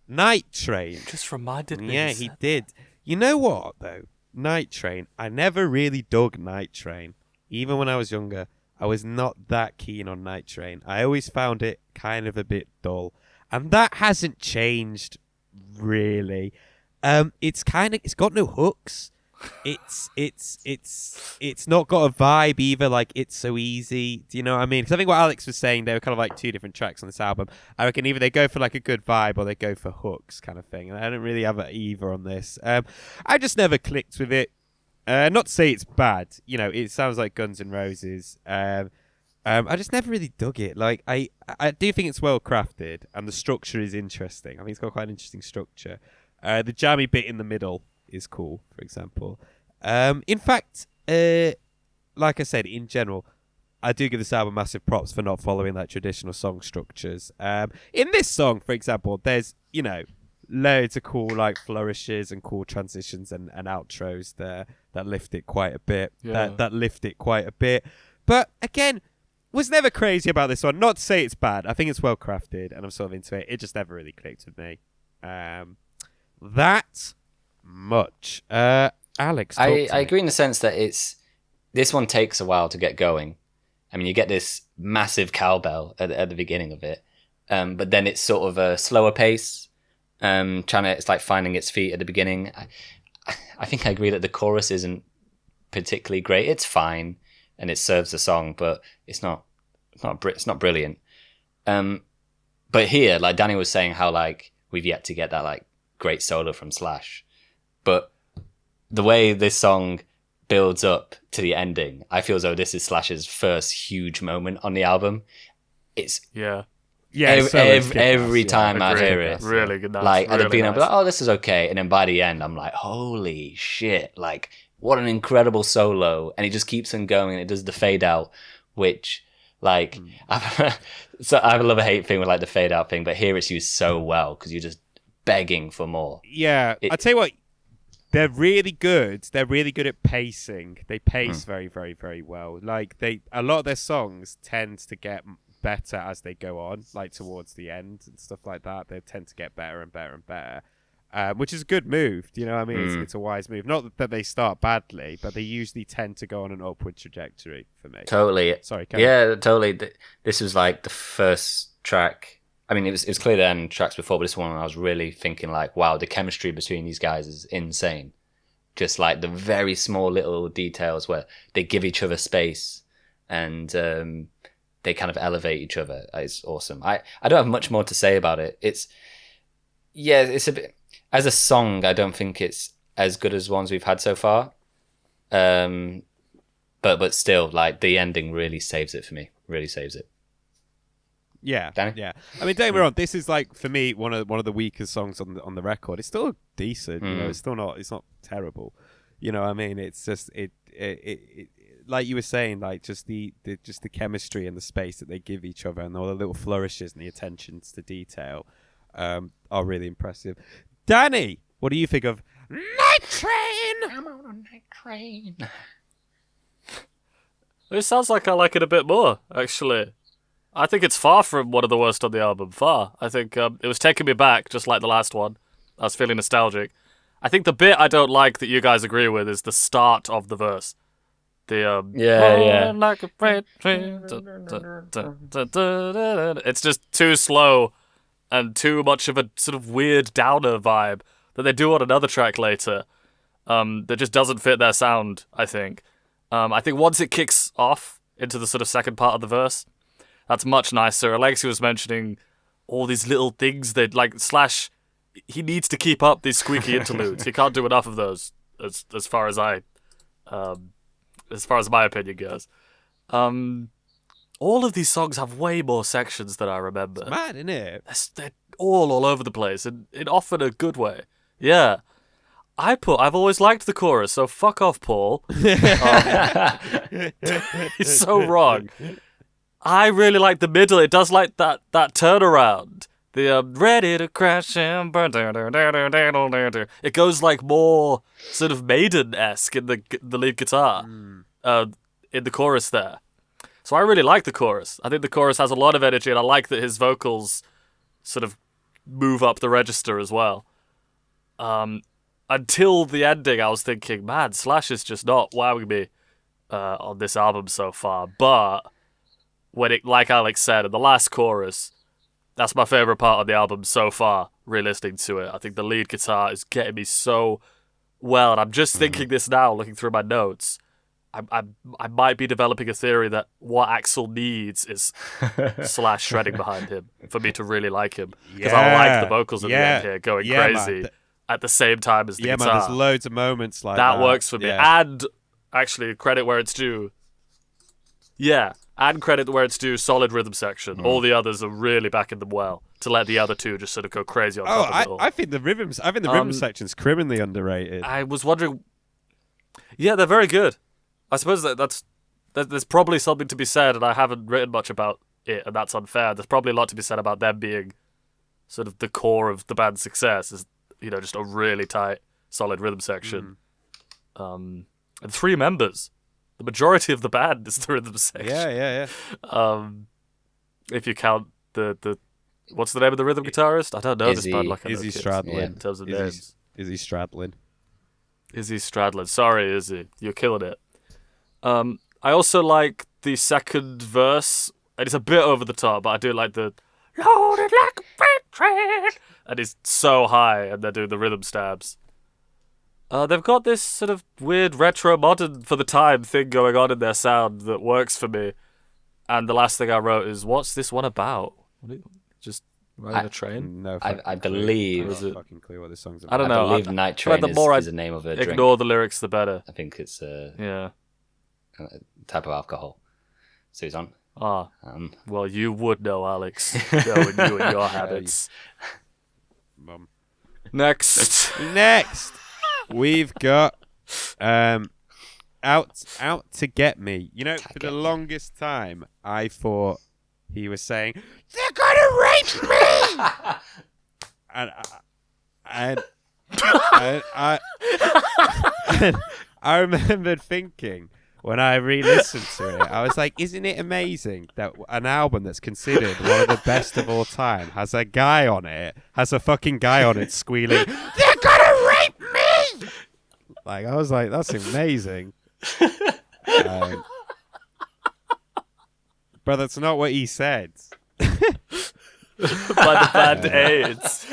Night Train just reminded me. Yeah, he did. You know what though? Night Train. I never really dug Night Train. Even when I was younger, I was not that keen on Night Train. I always found it kind of a bit dull, and that hasn't changed. Really, it's got no hooks. It's not got a vibe either. Like It's So Easy. Do you know what I mean? Because I think what Alex was saying, they were kind of like two different tracks on this album. I reckon either they go for like a good vibe or they go for hooks, kind of thing. And I don't really have either on this. I just never clicked with it. Not to say it's bad. It sounds like Guns N' Roses. I just never really dug it. Like I do think it's well crafted and the structure is interesting. I think it's got quite an interesting structure. The jammy bit in the middle is cool, for example. In fact, like I said, in general, I do give this album massive props for not following like traditional song structures. In this song, for example, there's loads of cool like flourishes and cool transitions and outros there that lift it quite a bit. Yeah. That lift it quite a bit. But again, was never crazy about this one. Not to say it's bad. I think it's well crafted, and I'm sort of into it. It just never really clicked with me. That much. Alex, I agree in the sense that this one takes a while to get going. I mean, you get this massive cowbell at the beginning of it, but then it's sort of a slower pace. It's like finding its feet at the beginning. I think I agree that the chorus isn't particularly great. It's fine, and it serves the song, but it's not brilliant. But here, like Danny was saying, how like we've yet to get that like great solo from Slash, but the way this song builds up to the ending, I feel as though this is Slash's first huge moment on the album. It's every time I hear it, really good. Like really at the beginning, nice. I'm like, oh, this is okay, and then by the end, I'm like, holy shit! Like, what an incredible solo, and it just keeps on going. And it does the fade out, which, like, so I have a love and hate thing with like the fade out thing, but here it's used so well because you're just begging for more. Yeah, I tell you what, they're really good. They're really good at pacing. They pace very, very, very well. Like a lot of their songs tend to get better as they go on, like towards the end and stuff like that. They tend to get better and better and better, which is a good move. You know what I mean? It's a wise move. Not that they start badly, but they usually tend to go on an upward trajectory for me. Totally. Sorry, yeah, totally. This was like the first track. I mean, it was clear there in tracks before, but this one I was really thinking like, wow, the chemistry between these guys is insane. Just like the very small little details where they give each other space and they kind of elevate each other. It's awesome. I don't have much more to say about it. It's a bit, as a song, I don't think it's as good as ones we've had so far. But still, like the ending really saves it for me. Really saves it. Yeah, Danny? yeah. I mean, don't get me wrong. This is like for me one of the weaker songs on the record. It's still decent. You know, it's not terrible. You know what I mean? It's just it like you were saying, like just the chemistry and the space that they give each other, and all the little flourishes and the attentions to detail are really impressive. Danny, what do you think of Night Train? I'm on a night train. It sounds like I like it a bit more, actually. I think it's far from one of the worst on the album. Far. I think it was taking me back, just like the last one. I was feeling nostalgic. I think the bit I don't like that you guys agree with is the start of the verse. The like a freight train. It's just too slow and too much of a sort of weird downer vibe that they do on another track later. That just doesn't fit their sound, I think. I think once it kicks off into the sort of second part of the verse, that's much nicer. Alexei was mentioning all these little things that, like, Slash, he needs to keep up these squeaky interludes. He can't do enough of those, as far as my opinion goes. All of these songs have way more sections than I remember. It's mad, isn't it? They're all over the place, and in often a good way. Yeah. I've always liked the chorus, so fuck off, Paul. He's so wrong. I really like the middle. It does like that turnaround. The ready to crash and burn. It goes like more sort of Maiden-esque in the lead guitar in the chorus there. So I really like the chorus. I think the chorus has a lot of energy, and I like that his vocals sort of move up the register as well. Until the ending, I was thinking, man, Slash is just not wowing me on this album so far. But when it, like Alex said, in the last chorus, that's my favorite part of the album so far, re-listening to it. I think the lead guitar is getting me so well, and I'm just thinking this now, looking through my notes. I might be developing a theory that what Axl needs is Slash shredding behind him for me to really like him. Because I like the vocals at the end here going crazy at the same time as the guitar. Yeah, man, there's loads of moments like that. That works for me. And actually, credit where it's due. Yeah, and credit where it's due, solid rhythm section. All the others are really backing them well to let the other two just sort of go crazy on top of it all. I think the rhythm section's criminally underrated. I was wondering. Yeah, they're very good. I suppose there's probably something to be said, and I haven't written much about it, and that's unfair. There's probably a lot to be said about them being sort of the core of the band's success, is, you know, just a really tight, solid rhythm section. And 3 members. The majority of the band is the rhythm section. Yeah. If you count the what's the name of the rhythm guitarist? I don't know this band like I know Izzy Kiss Stradlin. in terms of names. Izzy Stradlin. Izzy Stradlin. Sorry, Izzy. You're killing it. I also like the second verse. And it's a bit over the top, but I do like the loaded like a freight train. And it's so high, and they're doing the rhythm stabs. They've got this sort of weird retro modern for the time thing going on in their sound that works for me. And the last thing I wrote is, what's this one about? Just riding a train? No, I believe. I have no fucking clue what this song's about. I don't know. I believe Night Train the more is the name of a drink. Ignore the lyrics, the better. I think it's Yeah. a type of alcohol. Susan. Ah. Well, you would know, Alex. Knowing you and your habits. Mum. Next. We've got out to get me. You know, for the longest time, I thought he was saying, "They're gonna rape me," and I remembered thinking when I re-listened to it, I was like, "Isn't it amazing that an album that's considered one of the best of all time has a fucking guy on it squealing, 'They're gonna rape me!'" Like, I was like, "That's amazing." But that's not what he said. By the band AIDS.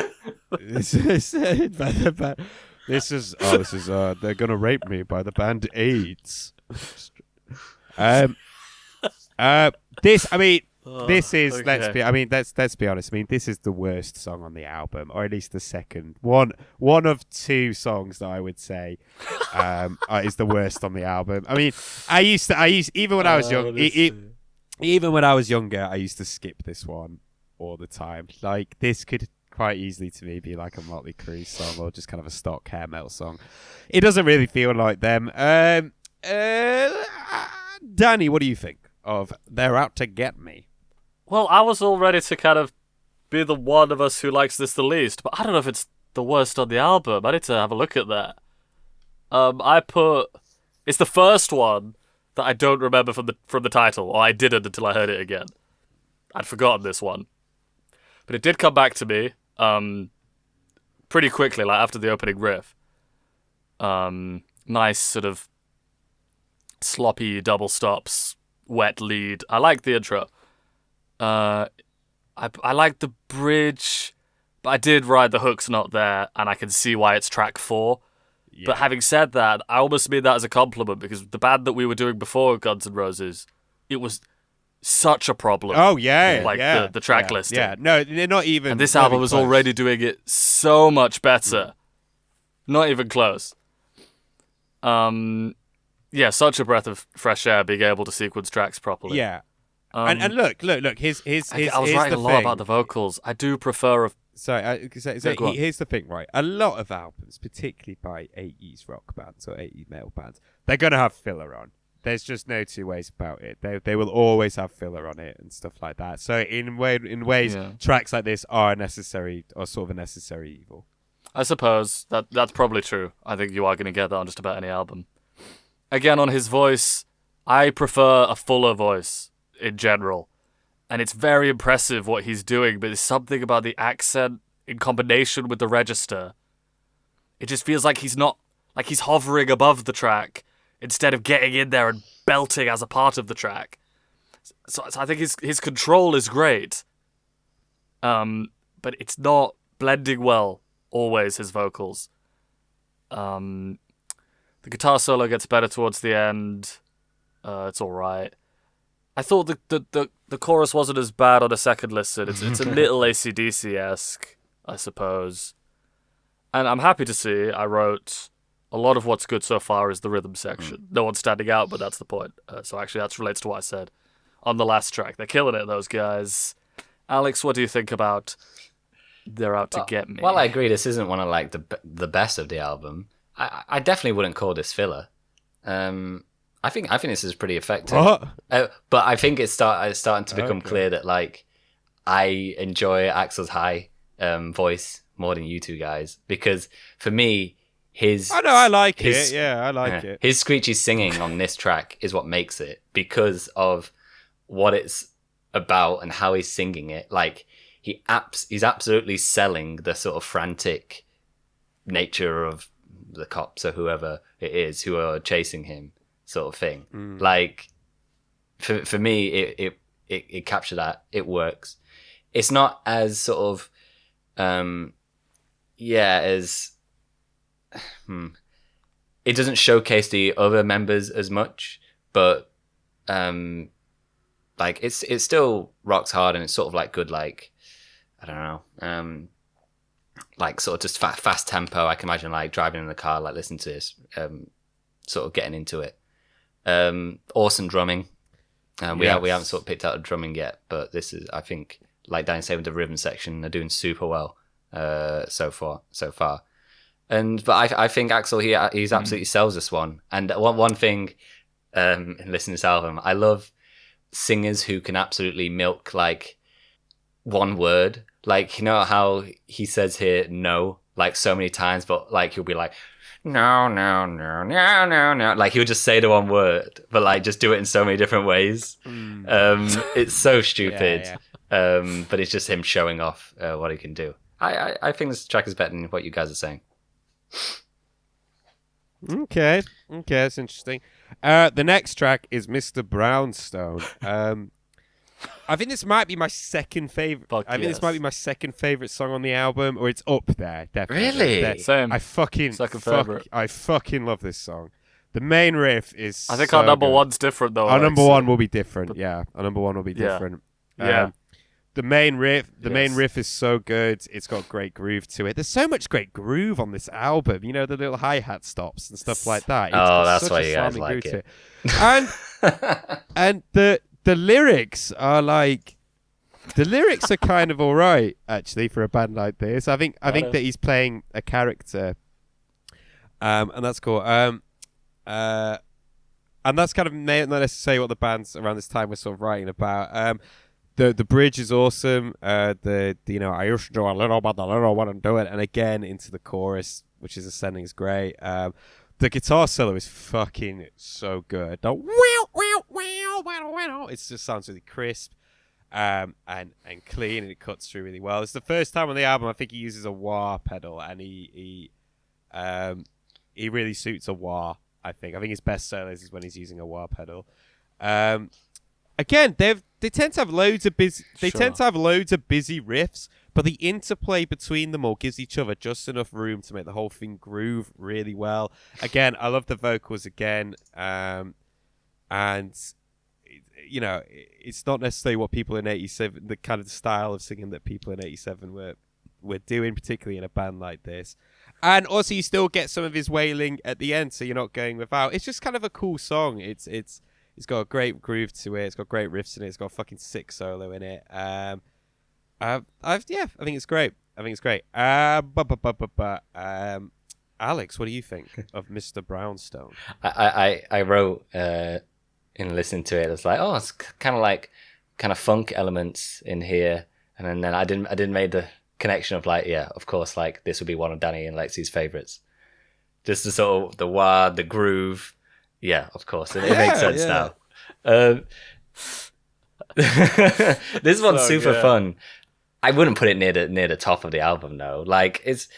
This is they're gonna rape me by the band AIDS. This is okay. let's be honest. I mean, this is the worst song on the album, or at least the second one of two songs that I would say is the worst on the album. I mean, I used even when I was young, even when I was younger, I used to skip this one all the time. Like, this could quite easily to me be like a Motley Crue song or just kind of a stock hair metal song. It doesn't really feel like them. Danny, what do you think of "They're Out to Get Me"? Well, I was all ready to kind of be the one of us who likes this the least, but I don't know if it's the worst on the album. I need to have a look at that. It's the first one that I don't remember from the title, or I didn't until I heard it again. I'd forgotten this one, but it did come back to me pretty quickly, like after the opening riff. Nice sort of sloppy double stops, wet lead. I like the intro. I like the bridge, but I did write the hook's not there, and I can see why it's track 4. Yeah. But having said that, I almost mean that as a compliment, because the band that we were doing before Guns N' Roses, it was such a problem. Oh, yeah. Like the track listing. Yeah, no, they're not even... And this album was already doing it so much better. Not even close. Yeah, such a breath of fresh air being able to sequence tracks properly. Yeah. And look. Here's I was writing a lot about the vocals. I do prefer... Here's the thing, right? A lot of albums, particularly by 80s rock bands or 80s metal bands, they're going to have filler on. There's just no two ways about it. They will always have filler on it and stuff like that. So in ways, tracks like this are necessary, or sort of a necessary evil. I suppose that's probably true. I think you are going to get that on just about any album. Again, on his voice, I prefer a fuller voice in general. And it's very impressive what he's doing, but there's something about the accent in combination with the register. It just feels like he's hovering above the track instead of getting in there and belting as a part of the track. So I think his control is great. But it's not blending well, always, his vocals. The guitar solo gets better towards the end. It's alright. I thought the chorus wasn't as bad on a second listen. It's a little AC/DC-esque, I suppose. And I'm happy to see I wrote a lot of what's good so far is the rhythm section. No one's standing out, but that's the point. So actually that relates to what I said on the last track. They're killing it, those guys. Alex, what do you think about They're Out to Get Me? Well, I agree. This isn't one of like the best of the album. I definitely wouldn't call this filler. I think this is pretty effective. But I think it's starting to become clear that like I enjoy Axel's high voice more than you two guys, because for me his. I know, I like it. Yeah, I like it. His screechy singing on this track is what makes it, because of what it's about and how he's singing it. Like he's absolutely selling the sort of frantic nature of the cops or whoever it is who are chasing him, sort of thing. Like for me, it captured that. It works. It's not as sort of as it doesn't showcase the other members as much, but like it still rocks hard, and it's sort of like good, like I don't know, like sort of just fast tempo. I can imagine like driving in the car, like listening to this, sort of getting into it. Awesome drumming. We haven't sort of picked out the drumming yet, but this is, I think, like Danny said with the rhythm section, they're doing super well so far. But I think Axel here, he's absolutely sells this one. And one thing in listening to this album, I love singers who can absolutely milk like one word. Like, you know how he says here no like so many times, but like he'll be like no, like he'll just say the one word, but like just do it in so many different ways. It's so stupid. But it's just him showing off what he can do. I think this track is better than what you guys are saying. Okay, that's interesting. The next track is Mr. Brownstone. I think this might be my second favorite. This might be my second favorite song on the album, or it's up there. Definitely. Really? Same. I fucking love this song. The main riff is. I think so our number good. one's different though. Our number one will be different. Yeah, our number one will be different. Yeah. The main riff is so good. It's got great groove to it. There's so much great groove on this album. You know, the little hi-hat stops and stuff like that. It's that's such why a you guys slamming like groove it. To it. And the lyrics are like, the lyrics are kind of all right actually for a band like this. I think that he's playing a character, and that's cool. And that's kind of not necessarily what the bands around this time were sort of writing about. The bridge is awesome. I used to do a little, but the little want to do it. And again into the chorus, which is ascending, is great. The guitar solo is fucking so good. It just sounds really crisp, and clean, and it cuts through really well. It's the first time on the album I think he uses a wah pedal, and he really suits a wah. I think his best solos is when he's using a wah pedal. Again, they tend to have loads of busy. They tend to have loads of busy riffs, but the interplay between them all gives each other just enough room to make the whole thing groove really well. Again, I love the vocals again, and you know, it's not necessarily what people in '87, the kind of style of singing that people in '87 were doing, particularly in a band like this. And also, you still get some of his wailing at the end, so you're not going without. It's just kind of a cool song. It's got a great groove to it. It's got great riffs in it. It's got a fucking sick solo in it. I think it's great. Alex, what do you think of Mr. Brownstone? I wrote in listening to it, it's like, oh, it's kind of funk elements in here, and then I didn't make the connection of like, yeah, of course, like this would be one of Danny and Lexi's favorites. Just the sort of the wah, the groove. Yeah, of course. It makes sense now. This one's so super fun. I wouldn't put it near the top of the album though. Like it's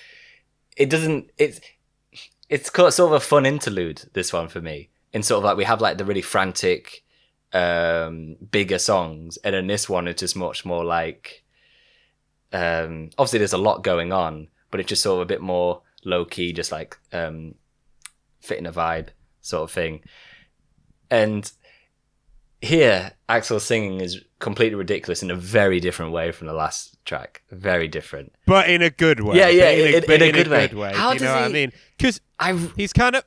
sort of a fun interlude, this one for me. And sort of like we have like the really frantic bigger songs, and then this one is just much more like obviously there's a lot going on, but it's just sort of a bit more low key, just like fitting a vibe sort of thing. And here Axel's singing is completely ridiculous in a very different way from the last track. Very different, but in a good way. Yeah, in a good way. How do you know what I mean? Because he's kind of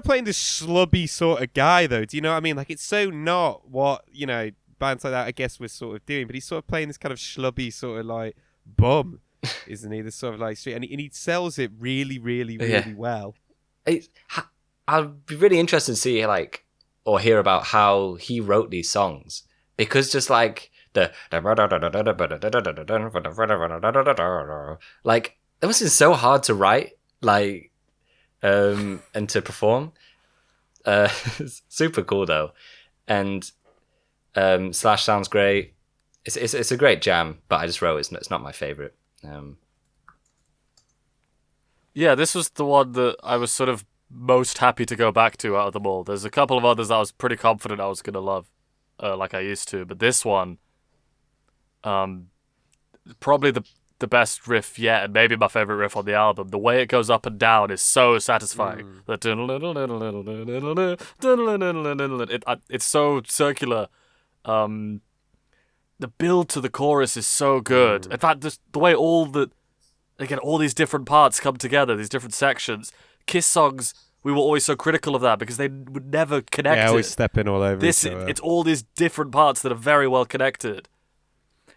playing this slubby sort of guy, though. Do you know what I mean? Like, it's so not what, you know, bands like that I guess was sort of doing, but he's sort of playing this kind of schlubby sort of like bum, isn't he? This sort of like street, and he sells it really, really, really well. I'd be really interested to see like, or hear about how he wrote these songs, because just like the like, it must be so hard to write. Like, and to perform. Super cool though, and Slash sounds great. It's a great jam, but I just wrote it's not my favorite. Yeah, this was the one that I was sort of most happy to go back to out of them all. There's a couple of others I was pretty confident I was gonna love, like I used to, but this one, probably the best riff yet, and maybe my favorite riff on the album. The way it goes up and down is so satisfying. It's so circular. The build to the chorus is so good. In fact, the way all these different parts come together, these different sections. Kiss songs, we were always so critical of that because they would never connect. Yeah, always stepping all over each other. It's all these different parts that are very well connected.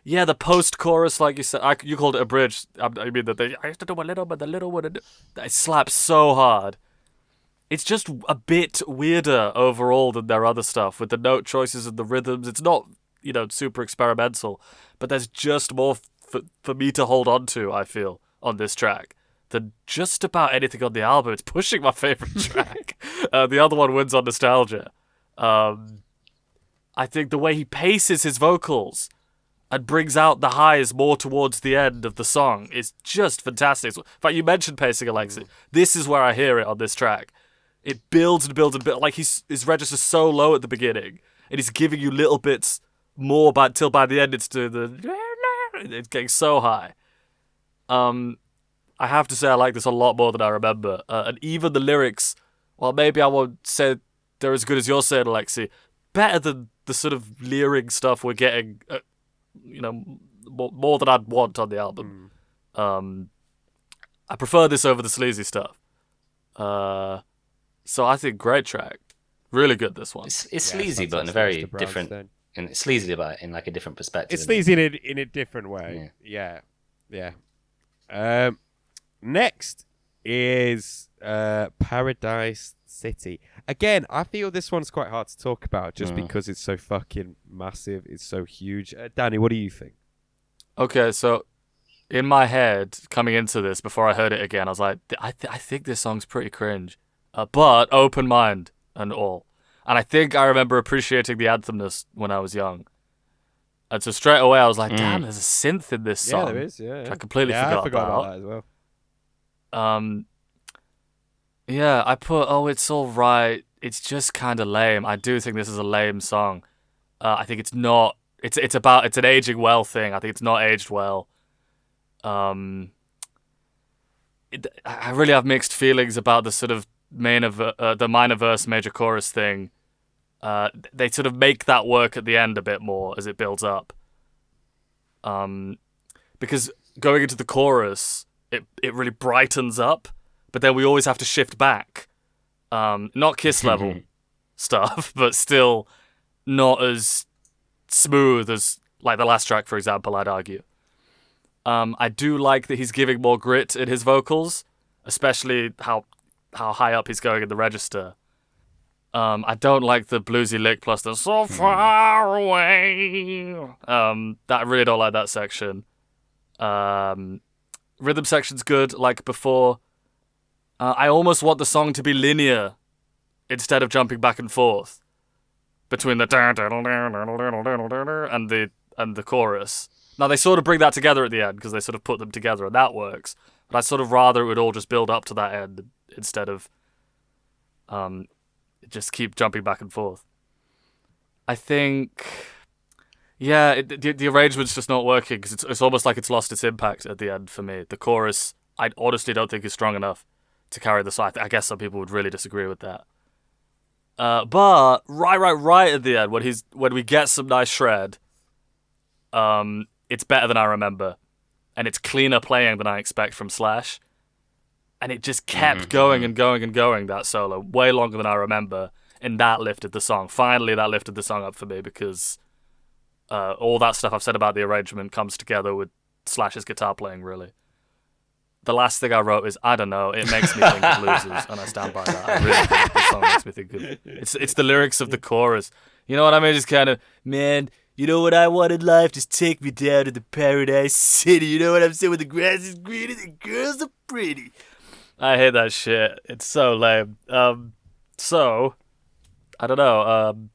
Yeah, the post-chorus, like you said, you called it a bridge. I mean, I have to do a little, but the little one, it slaps so hard. It's just a bit weirder overall than their other stuff with the note choices and the rhythms. It's not, super experimental, but there's just more for me to hold on to, I feel, on this track than just about anything on the album. It's pushing my favorite track. The other one wins on nostalgia. I think the way he paces his vocals and brings out the highs more towards the end of the song is just fantastic. In fact, you mentioned pacing, Alexei. This is where I hear it on this track. It builds and builds and builds. Like his register's so low at the beginning, and he's giving you little bits more, but till by the end it's getting so high. I have to say I like this a lot more than I remember. And even the lyrics, well, maybe I won't say they're as good as you're saying, Alexei, better than the sort of leering stuff we're getting, more than I'd want on the album. I prefer this over the sleazy stuff. So I think great track. Really good, this one. It's sleazy, but in a very different... And it's sleazy, but in like a different perspective. It's sleazy in a different way. Yeah. Next is Paradise City. Again, I feel this one's quite hard to talk about just because it's so fucking massive. It's so huge. Danny, what do you think? Okay, so in my head, coming into this, before I heard it again, I was like, I think this song's pretty cringe. But open mind and all. And I think I remember appreciating the anthemness when I was young. And so straight away I was like, damn, there's a synth in this song. Yeah, there is, yeah. I completely forgot about that as well. I put, it's all right. It's just kind of lame. I do think this is a lame song. I think it's not. It's an aging well thing. I think it's not aged well. I really have mixed feelings about the sort of the minor verse, major chorus thing. They sort of make that work at the end a bit more as it builds up. Because going into the chorus, it really brightens up, but then we always have to shift back. Not Kiss level stuff, but still not as smooth as like the last track, for example, I'd argue. I do like that he's giving more grit in his vocals, especially how high up he's going in the register. I don't like the bluesy lick plus the so far away. I really don't like that section. Rhythm section's good, like before. I almost want the song to be linear instead of jumping back and forth between the and the chorus. Now they sort of bring that together at the end because they sort of put them together and that works. But I'd sort of rather it would all just build up to that end instead of just keep jumping back and forth. I think, the arrangement's just not working because it's almost like it's lost its impact at the end for me. The chorus, I honestly don't think is strong enough to carry the song. I guess some people would really disagree with that. But right at the end, when we get some nice shred, it's better than I remember. And it's cleaner playing than I expect from Slash. And it just kept going and going and going, that solo, way longer than I remember. And that lifted the song. Finally, that lifted the song up for me because all that stuff I've said about the arrangement comes together with Slash's guitar playing, really. The last thing I wrote is, I don't know, it makes me think of losers, and I stand by that. I really think this song makes me think of... It's the lyrics of the chorus. You know what I mean? Just kind of, man... You know what I want in life? Just take me down to the Paradise City. You know what I'm saying? Where the grass is green and the girls are pretty. I hate that shit. It's so lame. So I don't know.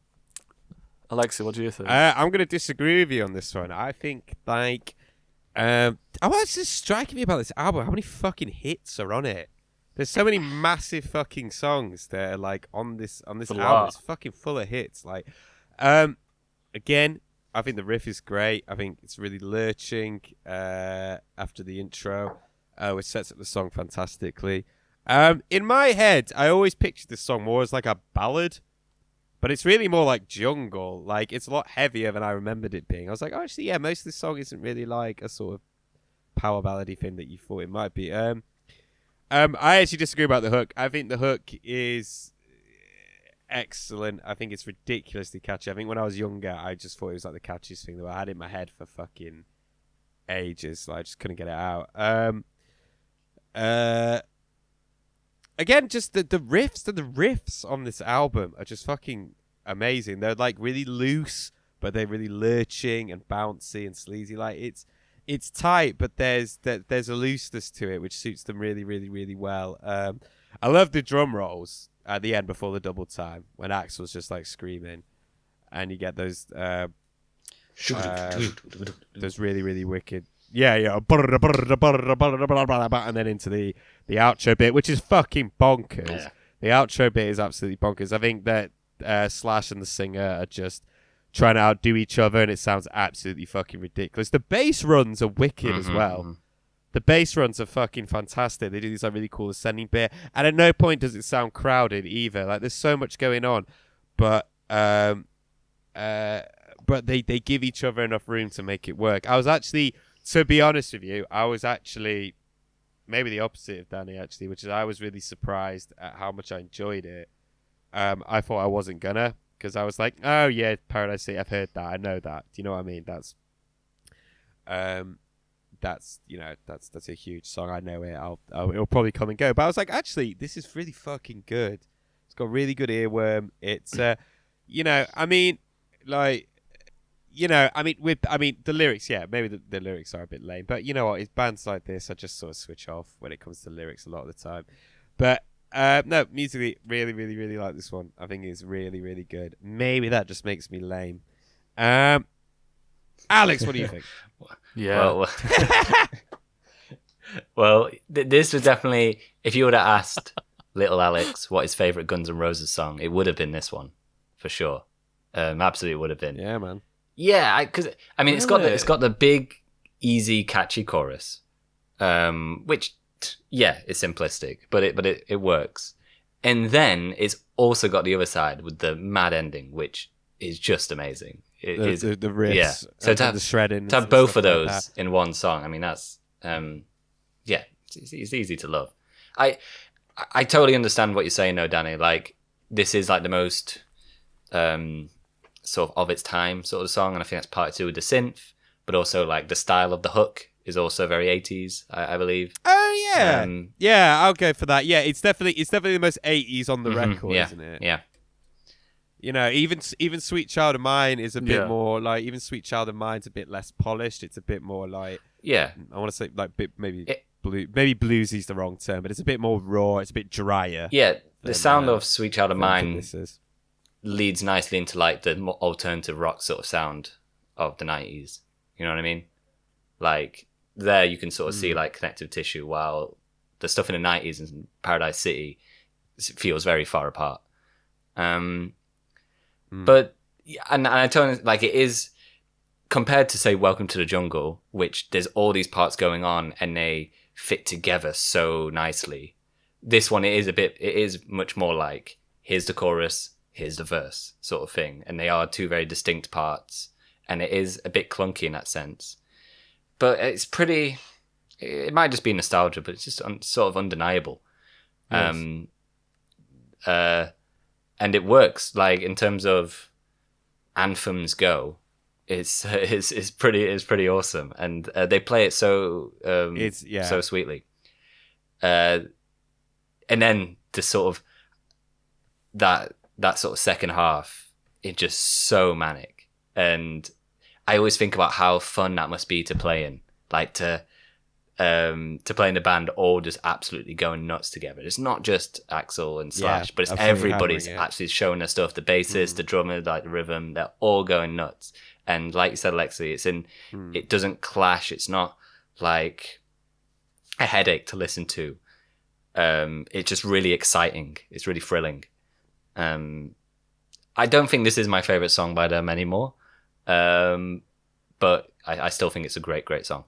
Alexei, what do you think? I'm going to disagree with you on this one. I think what's just striking me about this album? How many fucking hits are on it? There's so many massive fucking songs that are like on this album. It's fucking full of hits. Like, again, I think the riff is great. I think it's really lurching after the intro, which sets up the song fantastically. In my head, I always pictured this song more as like a ballad, but it's really more like jungle. Like, it's a lot heavier than I remembered it being. I was like, oh, actually, yeah, most of this song isn't really like a sort of power ballady thing that you thought it might be. I actually disagree about the hook. I think the hook is excellent. I think it's ridiculously catchy. I think when I was younger, I just thought it was like the catchiest thing that I had in my head for fucking ages. Like, I just couldn't get it out. Again, just the riffs on this album are just fucking amazing. They're like really loose, but they're really lurching and bouncy and sleazy. Like, it's tight, but there's a looseness to it which suits them really, really, really well. I love the drum rolls at the end before the double time when Axel's just like screaming, and you get those really, really wicked. Yeah, and then into the outro bit, which is fucking bonkers. Yeah. The outro bit is absolutely bonkers. I think that Slash and the singer are just trying to outdo each other, and it sounds absolutely fucking ridiculous. The bass runs are wicked as well. The bass runs are fucking fantastic. They do this like really cool ascending bit, and at no point does it sound crowded either. Like, there's so much going on, but they give each other enough room to make it work. I was actually, to be honest with you, I was actually maybe the opposite of Danny, actually, which is I was really surprised at how much I enjoyed it. I thought I wasn't gonna, because I was like, oh yeah, Paradise City, I've heard that, I know that. Do you know what I mean? That's a huge song. I know it. It'll probably come and go. But I was like, actually, this is really fucking good. It's got really good earworm. It's the lyrics, yeah, maybe the lyrics are a bit lame, but you know what? It's bands like this, I just sort of switch off when it comes to lyrics a lot of the time. But no, musically, really, really, really like this one. I think it's really, really good. Maybe that just makes me lame. Alex, what do you think? Yeah. Well, this was definitely, if you would have asked little Alex what his favourite Guns N' Roses song, it would have been this one, for sure. Absolutely would have been. Yeah, man. Yeah, because I mean, really? it's got the big, easy, catchy chorus, which, yeah, is simplistic, but it works. And then it's also got the other side with the mad ending, which is just amazing. The riffs, yeah. So to have the shredding, to have both of those like in one song, I mean, that's yeah, it's easy to love. I totally understand what you're saying, though, Danny. Like, this is like the most sort of its time sort of song, and I think that's part to do with the synth, but also like the style of the hook is also very 80s, I believe. Oh yeah, yeah, I'll go for that. Yeah, it's definitely the most 80s on the record, yeah, isn't it? Yeah. You know, even Sweet Child of Mine is a bit more like, even Sweet Child of Mine's a bit less polished. It's a bit more like, yeah, I want to say like maybe bluesy's the wrong term, but it's a bit more raw. It's a bit drier. Yeah, the sound of Sweet Child of Mine leads nicely into like the more alternative rock sort of sound of the 90s. You know what I mean? Like, there you can sort of see like connective tissue, while the stuff in the 90s and Paradise City feels very far apart. But and I totally, like, it is compared to, say, Welcome to the Jungle, which there's all these parts going on and they fit together so nicely. This one, it is much more like, here's the chorus, here's the verse sort of thing, and they are two very distinct parts, and it is a bit clunky in that sense. But it's pretty. It might just be nostalgia, but it's just sort of undeniable. Yes. And it works. Like, in terms of anthems go, it's pretty awesome, and they play it so so sweetly. And then the sort of that sort of second half, it's just so manic, and I always think about how fun that must be to play in, like to to play in the band all just absolutely going nuts together. It's not just Axel and Slash, but it's everybody's actually showing their stuff. The bassist, the drummer, like the rhythm, they're all going nuts. And like you said, Alexei, it doesn't clash. It's not like a headache to listen to. It's just really exciting. It's really thrilling. I don't think this is my favorite song by them anymore. But I still think it's a great, great song.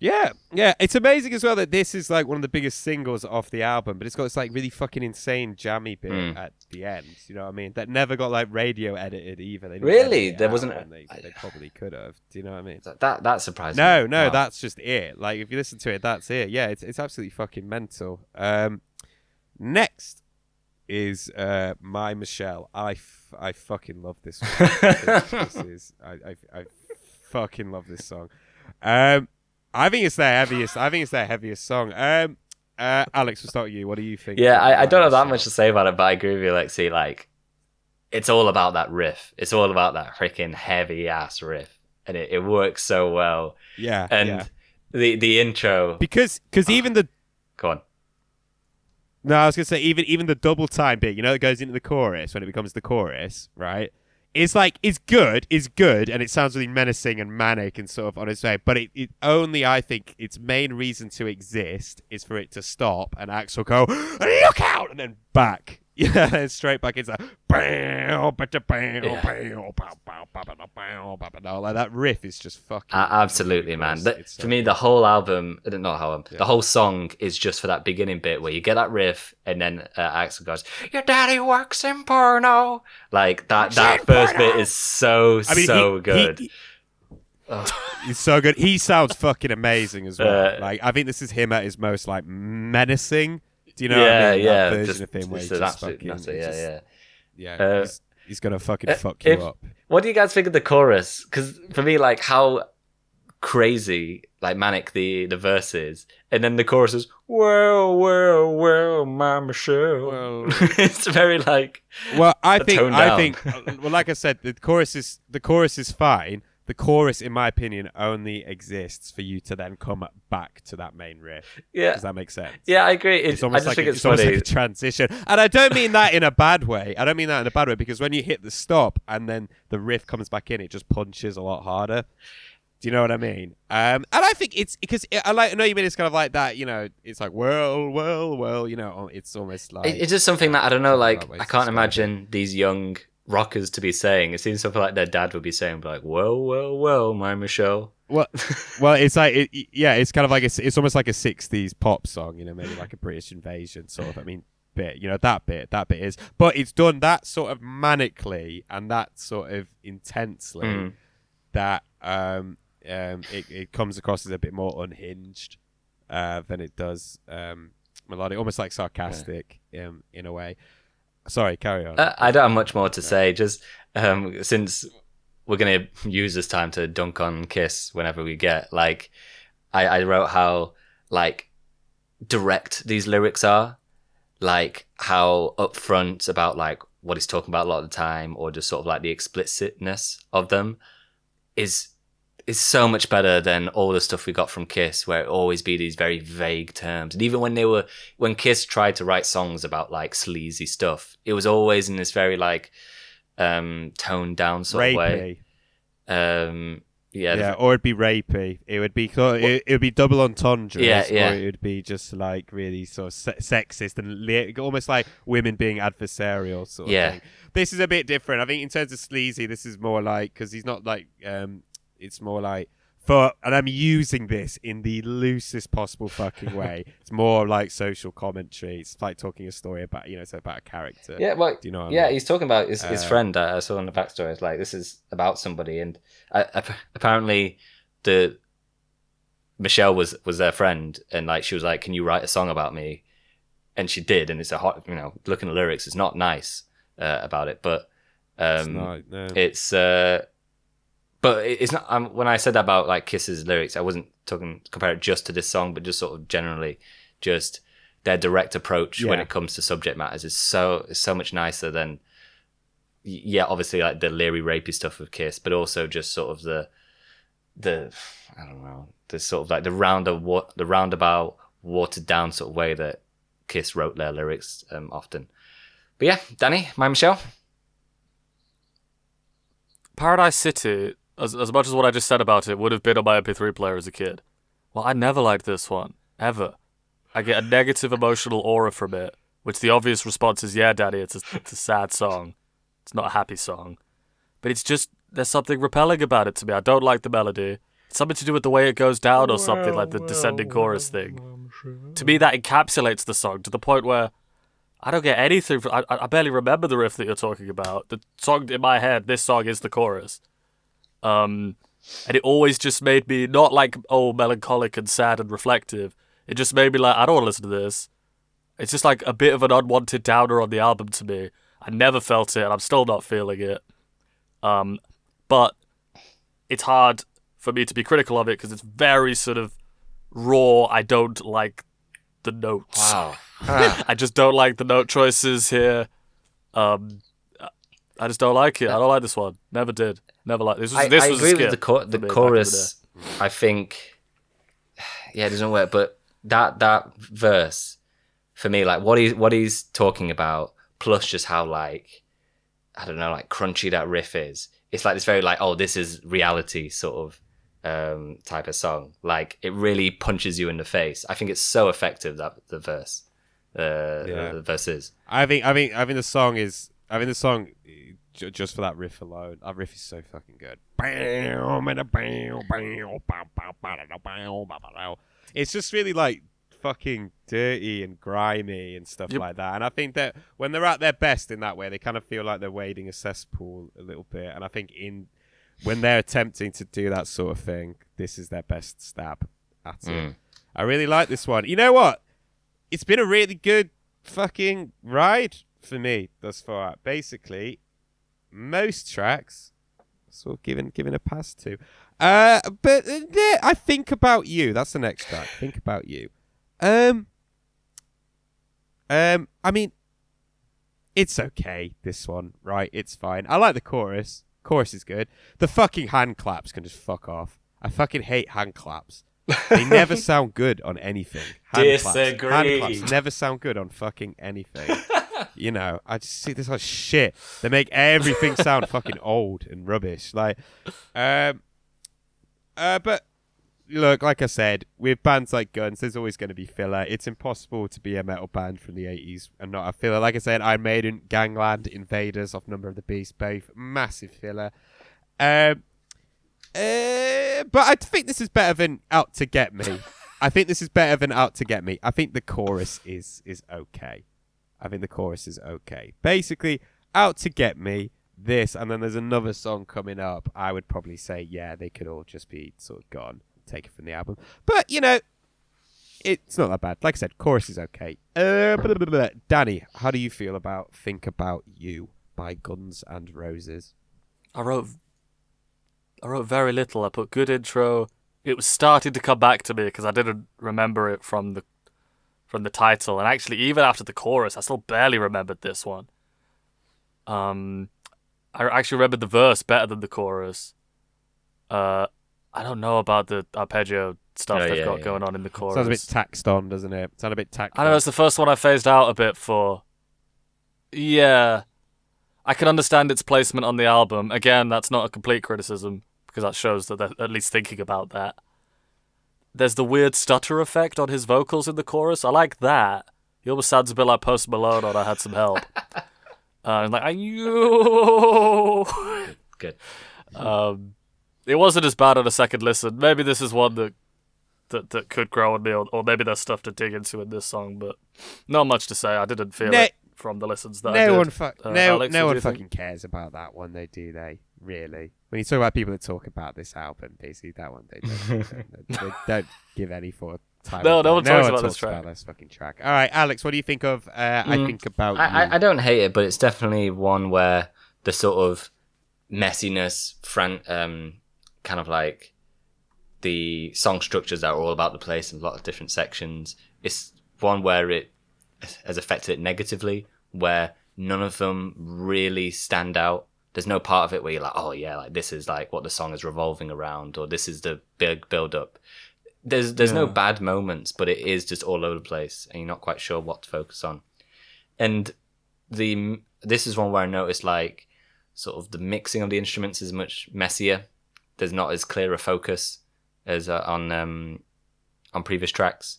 Yeah. It's amazing as well that this is like one of the biggest singles off the album, but it's got this like really fucking insane jammy bit at the end. You know what I mean? That never got like radio edited either. They really? There wasn't. They probably could have. Do you know what I mean? That surprised me. No, wow. That's just it. Like if you listen to it, that's it. Yeah, it's absolutely fucking mental. Next is My Michelle. I fucking love this one. I fucking love this song. I think it's their heaviest song. Alex, we'll start with you. What do you think? Yeah, I don't have that much to say about it, but I agree with you, Alexei. Like, it's all about that riff. It's all about that freaking heavy ass riff, and it works so well. Yeah, and the intro because even the go on. No, I was gonna say even the double time bit, you know, that goes into the chorus when it becomes the chorus, right? It's like it's good, and it sounds really menacing and manic and sort of on its way. But it only, I think, its main reason to exist is for it to stop and Axel go, look out, and then back. Yeah, and straight back into like that riff is just fucking absolutely, man. For me, the whole album, the whole song is just for that beginning bit where you get that riff and then Axel goes, "Your daddy works in porno." Like that first bit is so good. He's so good. He sounds fucking amazing as well. Like I think this is him at his most like menacing. Do you know what I mean? That version of him where he's just fucking... Yeah. He's going to fucking fuck you up. What do you guys think of the chorus? Because for me, like, how crazy, like, manic the verse is. And then the chorus is, well, my Michelle. Well, it's very, like, well, I think, well, like I said, the chorus is fine. The chorus, in my opinion, only exists for you to then come back to that main riff. Yeah. Does that make sense? Yeah, I agree. It's almost like it's almost like a transition. And I don't mean that in a bad way. Because when you hit the stop and then the riff comes back in, it just punches a lot harder. Do you know what I mean? And I think it's because I know you mean it's kind of like that, you know, it's like, well, you know, it's almost like... It's just something that, I don't know, like, I can't imagine these young... rockers to be saying. It seems something like their dad would be saying, like, well, my Michelle. Well, it's like, it's kind of like it's almost like a '60s pop song, you know, maybe like a British Invasion sort of. I mean, bit, you know, that bit is, but it's done that sort of manically and that sort of intensely that it comes across as a bit more unhinged than it does melodic, almost like sarcastic in a way. Sorry, carry on. I don't have much more to say. Just since we're going to use this time to dunk on Kiss whenever we get, like, I wrote how, like, direct these lyrics are. Like, how upfront about, like, what he's talking about a lot of the time, or just sort of, like, the explicitness of them is so much better than all the stuff we got from Kiss, where it always be these very vague terms. And even when Kiss tried to write songs about like sleazy stuff, it was always in this very like toned down sort of way. Or it'd be rapey. It would be it would be double entendres. Or it would be just like really sort of sexist and almost like women being adversarial sort of thing. This is a bit different. I think in terms of sleazy, this is more like, because he's not like it's more like and I'm using this in the loosest possible fucking way. It's more like social commentary. It's like talking a story about, you know, it's about a character. Yeah, well, do you know what I mean? He's talking about his friend. I saw in the backstory. It's like, this is about somebody, and apparently Michelle was their friend, and like she was like, "Can you write a song about me?" And she did, and it's a hot, you know, looking at lyrics, it's not nice about it, but it's not, no. But it's not. When I said that about like Kiss's lyrics, I wasn't talking compare it just to this song, but just sort of generally, just their direct approach when it comes to subject matters is so much nicer than, obviously like the leery rapey stuff of Kiss, but also just sort of I don't know, the sort of like the roundabout, watered down sort of way that Kiss wrote their lyrics often. But yeah, Danny, my Michelle. Paradise City, as much as what I just said about it would have been on my MP3 player as a kid. Well, I never liked this one ever. I get a negative emotional aura from it, which the obvious response is, yeah, Daddy, it's a sad song. It's not a happy song. But it's just, there's something repelling about it to me. I don't like the melody. It's something to do with the way it goes down or something, like the descending chorus thing. To me, that encapsulates the song to the point where I don't get anything. I barely remember the riff that you're talking about. The song in my head, this song is the chorus. And it always just made me not like, oh, melancholic and sad and reflective. It just made me like, I don't want to listen to this. It's just like a bit of an unwanted downer on the album to me. I never felt it, and I'm still not feeling it. But it's hard for me to be critical of it because it's very sort of raw. I don't like the notes. Wow. I just don't like the note choices here. I just don't like it. I don't like this one. Never did. Never liked this. I agree with the chorus. I think, yeah, it doesn't work. But that verse, for me, like what he's talking about, plus just how like, I don't know, like crunchy that riff is. It's like this very like, oh, this is reality sort of type of song. Like it really punches you in the face. I think it's so effective, that the verse, the verses. I think the song just for that riff alone. That riff is so fucking good. It's just really like fucking dirty and grimy and stuff like that. And I think that when they're at their best in that way, they kind of feel like they're wading a cesspool a little bit. And I think when they're attempting to do that sort of thing, this is their best stab at it. I really like this one. You know what? It's been a really good fucking ride for me thus far. Basically, most tracks sort of given a pass to. But I Think About You. That's the next track. Think About You. I mean, it's okay, this one, right? It's fine. I like the chorus. Chorus is good. The fucking hand claps can just fuck off. I fucking hate hand claps. They never sound good on anything. Hand claps never sound good on fucking anything. You know, I just see this like shit. They make everything sound fucking old and rubbish. Like, but look, like I said, with bands like Guns, there's always going to be filler. It's impossible to be a metal band from the 80s and not have filler. Like I said, Iron Maiden, Gangland, Invaders off Number of the Beast, both massive filler. But I think this is better than Out to Get Me. I think the chorus is okay. I think the chorus is okay. Basically, Out to Get Me, this, and then there's another song coming up. I would probably say, yeah, they could all just be sort of gone. Take it from the album. But, you know, it's not that bad. Like I said, chorus is okay. Danny, how do you feel about Think About You by Guns N' Roses? I wrote very little. I put good intro. It was starting to come back to me because I didn't remember it from the title. And actually, even after the chorus, I still barely remembered this one. I actually remembered the verse better than the chorus. I don't know about the arpeggio stuff they've got going on in the chorus. Sounds a bit taxed on, doesn't it? Sounds a bit taxed on. I know, it's the first one I phased out a bit for. Yeah. I can understand its placement on the album. Again, that's not a complete criticism, because that shows that they're at least thinking about that. There's the weird stutter effect on his vocals in the chorus. I like that. He almost sounds a bit like Post Malone on I Had Some Help. Like, you. Good. It wasn't as bad on a second listen. Maybe this is one that could grow on me, or maybe there's stuff to dig into in this song, but not much to say. I didn't feel it from the listens that I did. No one fucking cares about that one, do they? Really? When you talk about people that talk about this album, basically that one, they don't give any for time. No one talks about this track. About this fucking track. All right, Alex, what do you think of I Think About You? I don't hate it, but it's definitely one where the sort of messiness, kind of like the song structures that are all about the place and a lot of different sections. It's one where it has affected it negatively, where none of them really stand out There's no part of it where you're like, oh yeah, like this is like what the song is revolving around, or this is the big build up. There's no bad moments, but it is just all over the place, and you're not quite sure what to focus on. And this is one where I noticed like sort of the mixing of the instruments is much messier. There's not as clear a focus as on previous tracks.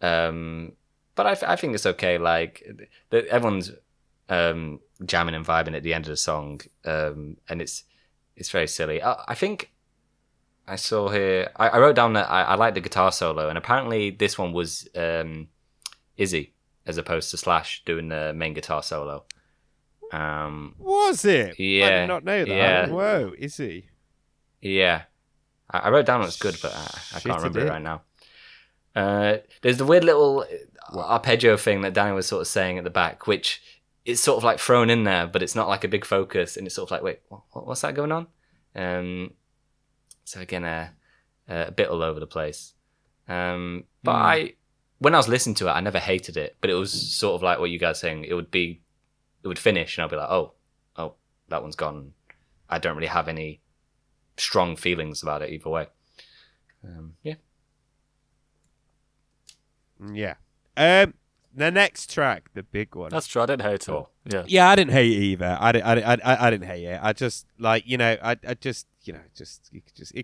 But I think it's okay. Like everyone's jamming and vibing at the end of the song, and it's very silly. I think I saw here. I wrote down that I like the guitar solo, and apparently this one was Izzy as opposed to Slash doing the main guitar solo. Was it? Yeah, I did not know that. Yeah. Whoa, Izzy. Yeah, I wrote down it was good, but I can't remember it right now. There's the weird little arpeggio thing that Danny was sort of saying at the back, which is sort of like thrown in there, but it's not like a big focus, and it's sort of like, wait, what's that going on? So again, a bit all over the place. But when I was listening to it, I never hated it, but it was sort of like what you guys are saying. It would finish, and I'll be like, oh, that one's gone. I don't really have any strong feelings about it either way. Yeah. Yeah. The next track, the big one. That's true. I didn't hate it. Yeah. Yeah, I didn't hate it either. I didn't hate it. I just like it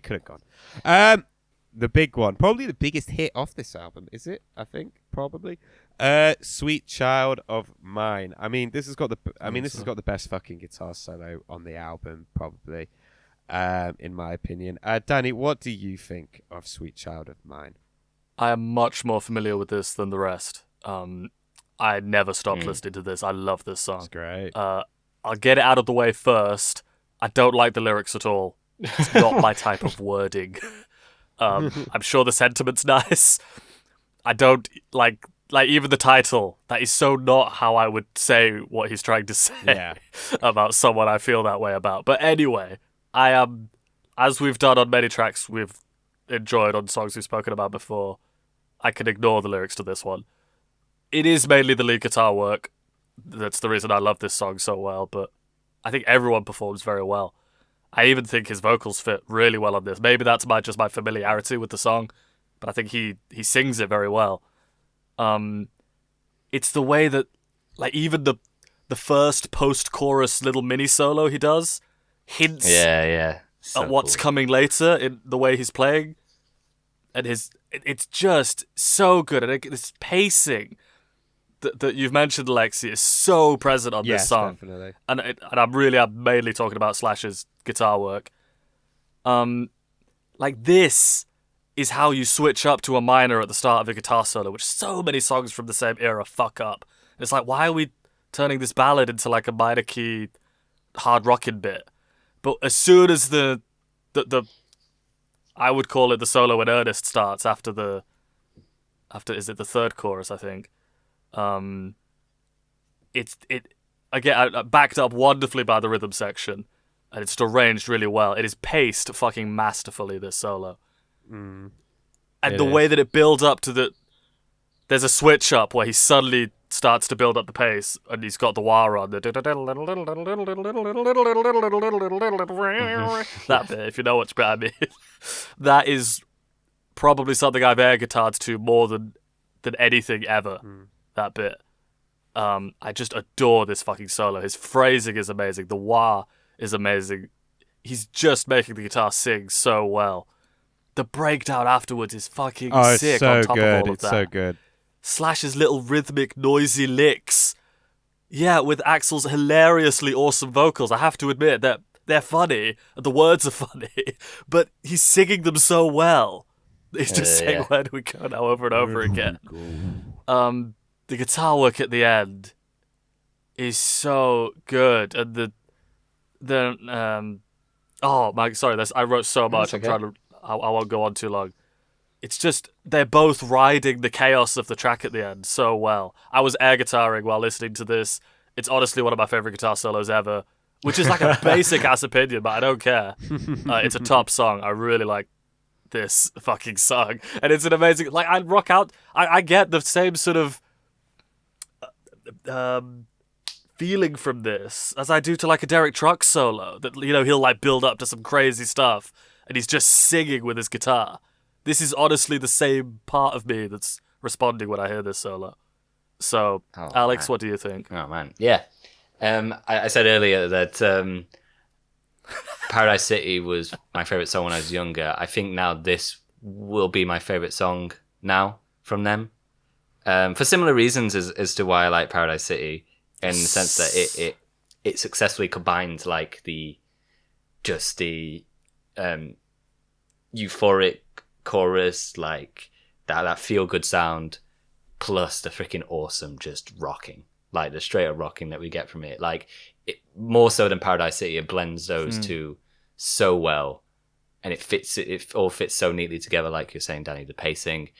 could have gone. The big one, probably the biggest hit off this album, is it? I think probably. Sweet Child of Mine. I mean, this has got the best fucking guitar solo on the album, probably. In my opinion. Danny, what do you think of Sweet Child of Mine? I am much more familiar with this than the rest. I never stopped listening to this. I love this song. It's great. I'll get it out of the way first. I don't like the lyrics at all. It's not my type of wording. I'm sure the sentiment's nice. I don't like even the title. That is so not how I would say what he's trying to say about someone I feel that way about. But anyway, I am, as we've done on many tracks we've enjoyed on songs we've spoken about before, I can ignore the lyrics to this one. It is mainly the lead guitar work. That's the reason I love this song so well, but I think everyone performs very well. I even think his vocals fit really well on this. Maybe that's just my familiarity with the song, but I think he sings it very well. It's the way that, like, even the first post-chorus little mini solo he does hints so at what's cool. coming later in the way he's playing, and it's just so good. And this pacing that you've mentioned, Alexei, is so present on this song. Definitely. And I'm mainly talking about Slash's guitar work. Like, this is how you switch up to a minor at the start of a guitar solo, which so many songs from the same era fuck up. And it's like, why are we turning this ballad into like a minor key hard rocking bit? But as soon as the I would call it the solo in earnest starts after is it the third chorus, I think. It again backed up wonderfully by the rhythm section, and it's arranged really well. It is paced fucking masterfully, this solo. And the way that it builds up to there's a switch up where he suddenly starts to build up the pace, and he's got the wah on that bit, if you know what I mean. That is probably something I've air guitared to more than anything ever. That bit. I just adore this fucking solo. His phrasing is amazing. The wah is amazing. He's just making the guitar sing so well. The breakdown afterwards is fucking sick. It's so on top good. of all of It's that. so good. Slash's little rhythmic, noisy licks. Yeah, with Axl's hilariously awesome vocals. I have to admit that they're funny. The words are funny. But he's singing them so well. He's just saying, where do we go now, over and over again. The guitar work at the end is so good. And I wrote so much. Okay. I won't go on too long. It's just, they're both riding the chaos of the track at the end so well. I was air guitaring while listening to this. It's honestly one of my favorite guitar solos ever, which is like a basic ass opinion, but I don't care. It's a top song. I really like this fucking song. And it's an amazing, like, I rock out. I get the same sort of feeling from this as I do to like a Derek Trucks solo. That, you know, he'll like build up to some crazy stuff and he's just singing with his guitar. This is honestly the same part of me that's responding when I hear this solo. So, Alex, what do you think? Oh man, yeah. I said earlier that Paradise City was my favorite song when I was younger. I think now this will be my favorite song now from them, for similar reasons as to why I like Paradise City, in the sense that it successfully combines like the euphoric chorus, like that feel good sound, plus the freaking awesome just rocking, like the straight up rocking that we get from it. Like more so than Paradise City, it blends those two so well, and it all fits so neatly together. Like you're saying, Danny, the pacing.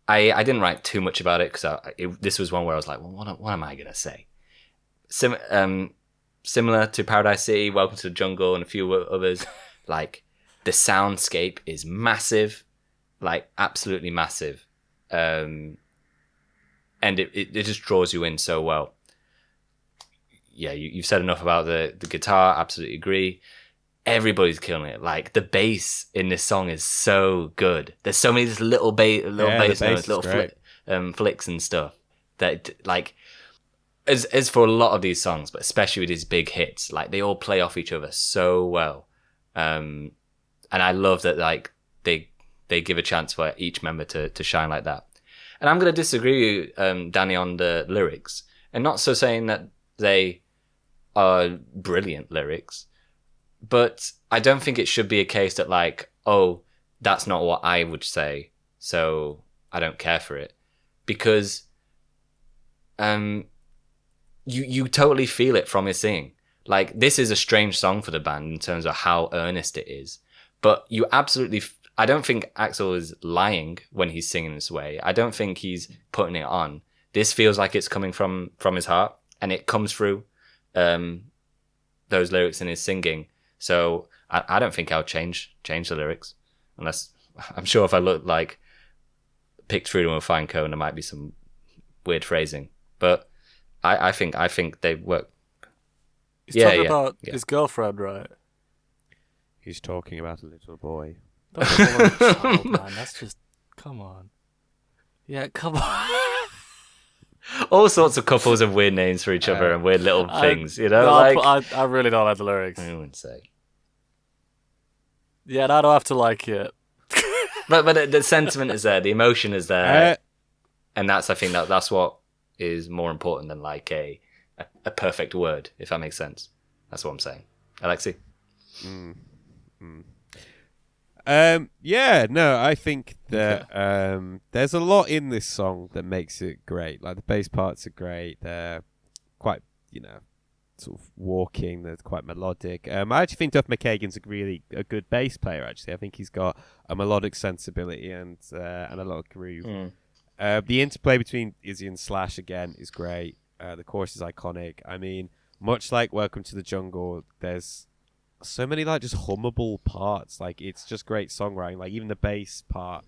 I didn't write too much about it because this was one where I was like, well, what am I gonna say? Similar to Paradise City, Welcome to the Jungle, and a few others. Like the soundscape is massive, like absolutely massive, and it just draws you in so well. Yeah, you've said enough about the guitar. Absolutely agree. Everybody's killing it. Like the bass in this song is so good. There's so many little bass notes, little flicks and stuff that like as for a lot of these songs, but especially with these big hits, like they all play off each other so well. And I love that like they give a chance for each member to shine like that. And I'm gonna disagree with you, Danny, on the lyrics, and not so saying that they are brilliant lyrics. But I don't think it should be a case that like, oh, that's not what I would say, so I don't care for it. Because you totally feel it from his singing. Like, this is a strange song for the band in terms of how earnest it is. But you absolutely... I don't think Axl is lying when he's singing this way. I don't think he's putting it on. This feels like it's coming from his heart, and it comes through those lyrics in his singing. So I don't think I'll change the lyrics, unless I'm sure if I look like picked through them with a fine comb, there might be some weird phrasing. But I think they work. He's talking about his girlfriend, right? He's talking about a little boy. Don't call him a child, man. That's just, come on. Yeah, come on. All sorts of couples have weird names for each other and weird little things, you know? I really don't like the lyrics. I wouldn't say. Yeah, and I don't have to like it. but the sentiment is there, the emotion is there, and I think that's what is more important than like a perfect word, if that makes sense. That's what I'm saying. Alexei? Yeah, no, I think that there's a lot in this song that makes it great. Like the bass parts are great. They're quite, sort of walking. They're quite melodic. I actually think Duff McKagan's a good bass player. Actually, I think he's got a melodic sensibility and a lot of groove. The interplay between Izzy and Slash again is great. The chorus is iconic. I mean, much like Welcome to the Jungle, there's so many like just hummable parts. Like it's just great songwriting. Like even the bass part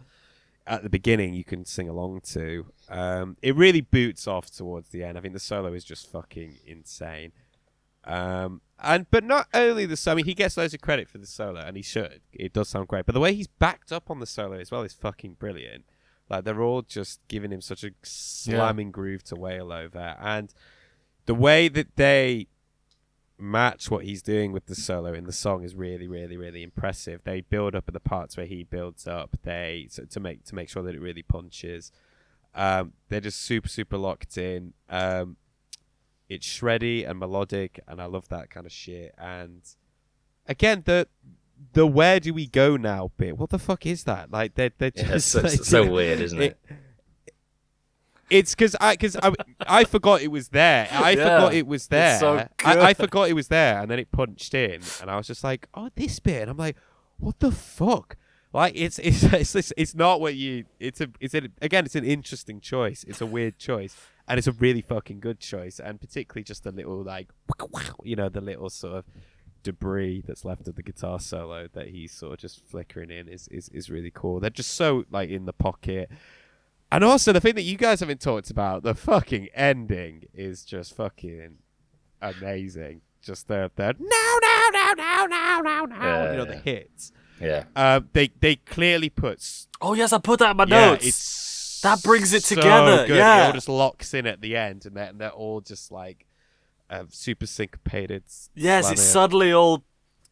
at the beginning you can sing along to. It really boots off towards the end. I think the solo is just fucking insane. But not only the solo, I mean, he gets loads of credit for the solo, and he should. It does sound great. But the way he's backed up on the solo as well is fucking brilliant. Like they're all just giving him such a slamming groove to wail over, and the way that they match what he's doing with the solo in the song is really, really, really impressive. They build up at the parts where he builds up. To make sure that it really punches. They're just super, super locked in. It's shreddy and melodic, and I love that kind of shit. And again, the where do we go now bit? What the fuck is that? Like they're just so weird, isn't it? It's because I forgot it was there. Forgot it was there. So I forgot it was there, and then it punched in, and I was just like, "Oh, this bit," and I'm like, "What the fuck?" Like it's not what you. It's an interesting choice. It's a weird choice, and it's a really fucking good choice, and particularly just the little like, the little sort of debris that's left of the guitar solo that he's sort of just flickering in is really cool. They're just so like in the pocket. And also, the thing that you guys haven't talked about, the fucking ending is just fucking amazing. Just the no, the hits. Yeah. They clearly put. Oh yes, I put that in my notes. That brings it together. Good. Yeah, It all just locks in at the end, and they're all just like super syncopated. Yes, it's suddenly all.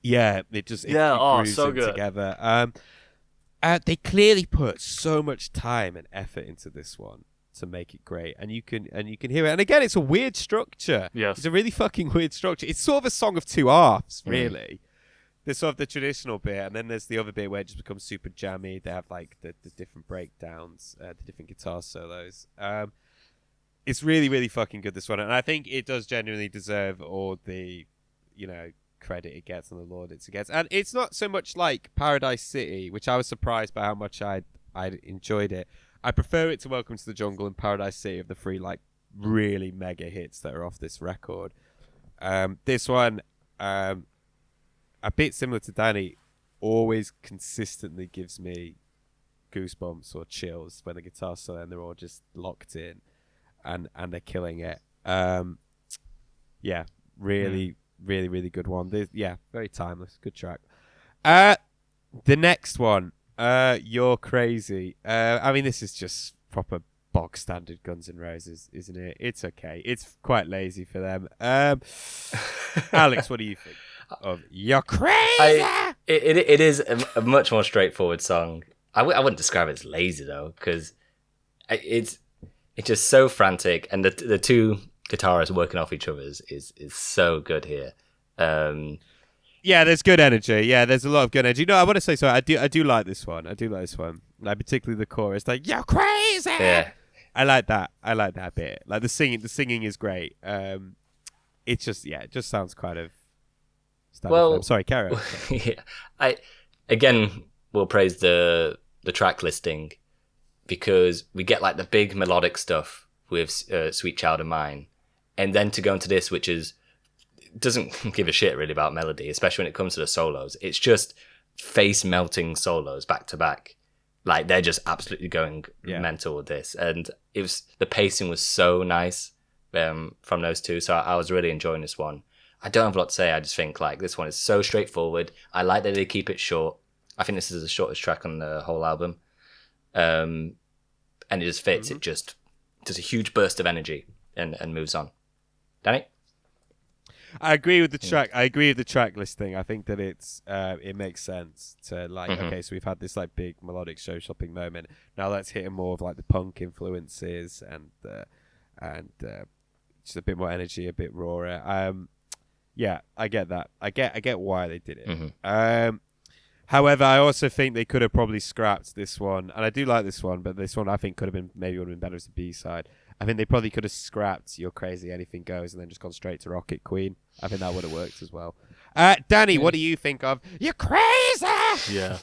Yeah, it grooves so them good together. They clearly put so much time and effort into this one to make it great, and you can hear it. And again, it's a weird structure. Yes, it's a really fucking weird structure. It's sort of a song of two halves, really. There's sort of the traditional bit, and then there's the other bit where it just becomes super jammy. They have like the different breakdowns, the different guitar solos. It's really, really fucking good, this one, and I think it does genuinely deserve all the, credit it gets and the laudits it gets. And it's not so much like Paradise City, which I was surprised by how much I enjoyed it. I prefer it to Welcome to the Jungle and Paradise City of the three like really mega hits that are off this record. This one, a bit similar to Danny, always consistently gives me goosebumps or chills when the guitar solo and they're all just locked in and they're killing it. Really, really good one. Very timeless. Good track. The next one, You're Crazy. I mean, this is just proper bog standard Guns N' Roses, isn't it? It's okay. It's quite lazy for them. Alex, what do you think of You're Crazy? It is a much more straightforward song. I wouldn't describe it as lazy though, because it's just so frantic, and the two guitarists working off each other is so good here. Yeah, there's good energy. Yeah, there's a lot of good energy. No, I want to say I do like this one. Like particularly the chorus, like "You're crazy." Yeah, I like that bit. Like the singing is great. It just sounds kind of. Well, sorry, Kara. Yeah, I will praise the track listing, because we get like the big melodic stuff with Sweet Child of Mine, and then to go into this, which doesn't give a shit really about melody, especially when it comes to the solos. It's just face melting solos back to back. Like they're just absolutely going mental with this, and the pacing was so nice from those two. So I was really enjoying this one. I don't have a lot to say. I just think like this one is so straightforward. I like that they keep it short. I think this is the shortest track on the whole album, and it just fits. It just does a huge burst of energy and moves on. Danny? I agree with the track. I agree with the track listing. I think that it makes sense to like. Okay, so we've had this like big melodic show shopping moment. Now let's hit more of like the punk influences and just a bit more energy, a bit rawer. Yeah, I get that. I get why they did it. However, I also think they could have probably scrapped this one, and I do like this one, but this one I think would have been better as a B-side. I think they probably could have scrapped You're Crazy, Anything Goes, and then just gone straight to Rocket Queen. I think that would have worked as well. Danny, what do you think of You're Crazy? Yeah.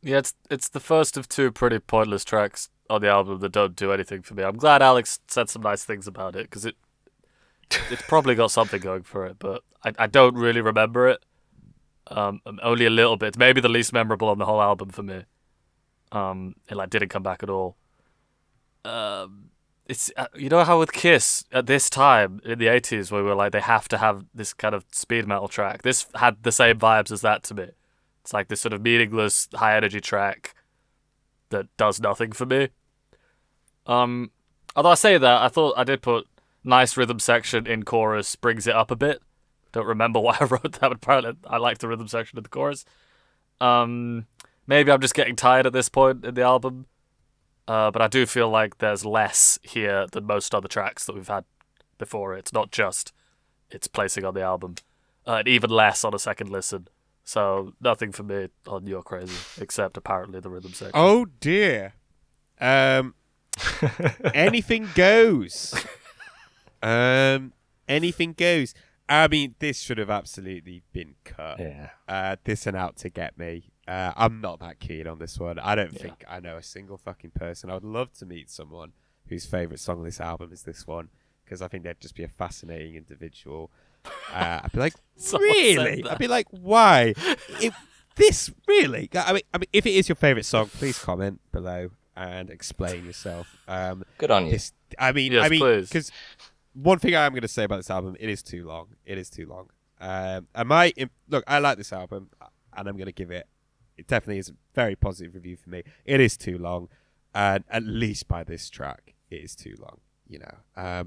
Yeah, it's the first of two pretty pointless tracks on the album that don't do anything for me. I'm glad Alex said some nice things about it, because it's probably got something going for it, but I don't really remember it. Only a little bit. Maybe the least memorable on the whole album for me. It like didn't come back at all. It's you know how with Kiss at this time in the 80s where we were like they have to have this kind of speed metal track. This had the same vibes as that to me. It's like this sort of meaningless high energy track that does nothing for me. Although I say that, I thought I did put nice rhythm section in chorus, brings it up a bit. Don't remember why I wrote that, but apparently I like the rhythm section of the chorus. Maybe I'm just getting tired at this point in the album. But I do feel like there's less here than most other tracks that we've had before. It's not just its placing on the album. And even less on a second listen. So nothing for me on You're Crazy, except apparently the rhythm section. Oh dear. Anything goes. Anything goes. I mean, this should have absolutely been cut. Yeah. This and Out to Get Me. I'm not that keen on this one. I don't think I know a single fucking person. I would love to meet someone whose favourite song on this album is this one, because I think they'd just be a fascinating individual. I'd be like, really? I'd be like, why? This really, I mean, if it is your favorite song, please comment below and explain yourself. Good on you. Yes, because one thing I am going to say about this album, it is too long. It is too long. Look, I like this album, and I'm going to give it. It definitely is a very positive review for me. It is too long, and at least by this track, it is too long. You know,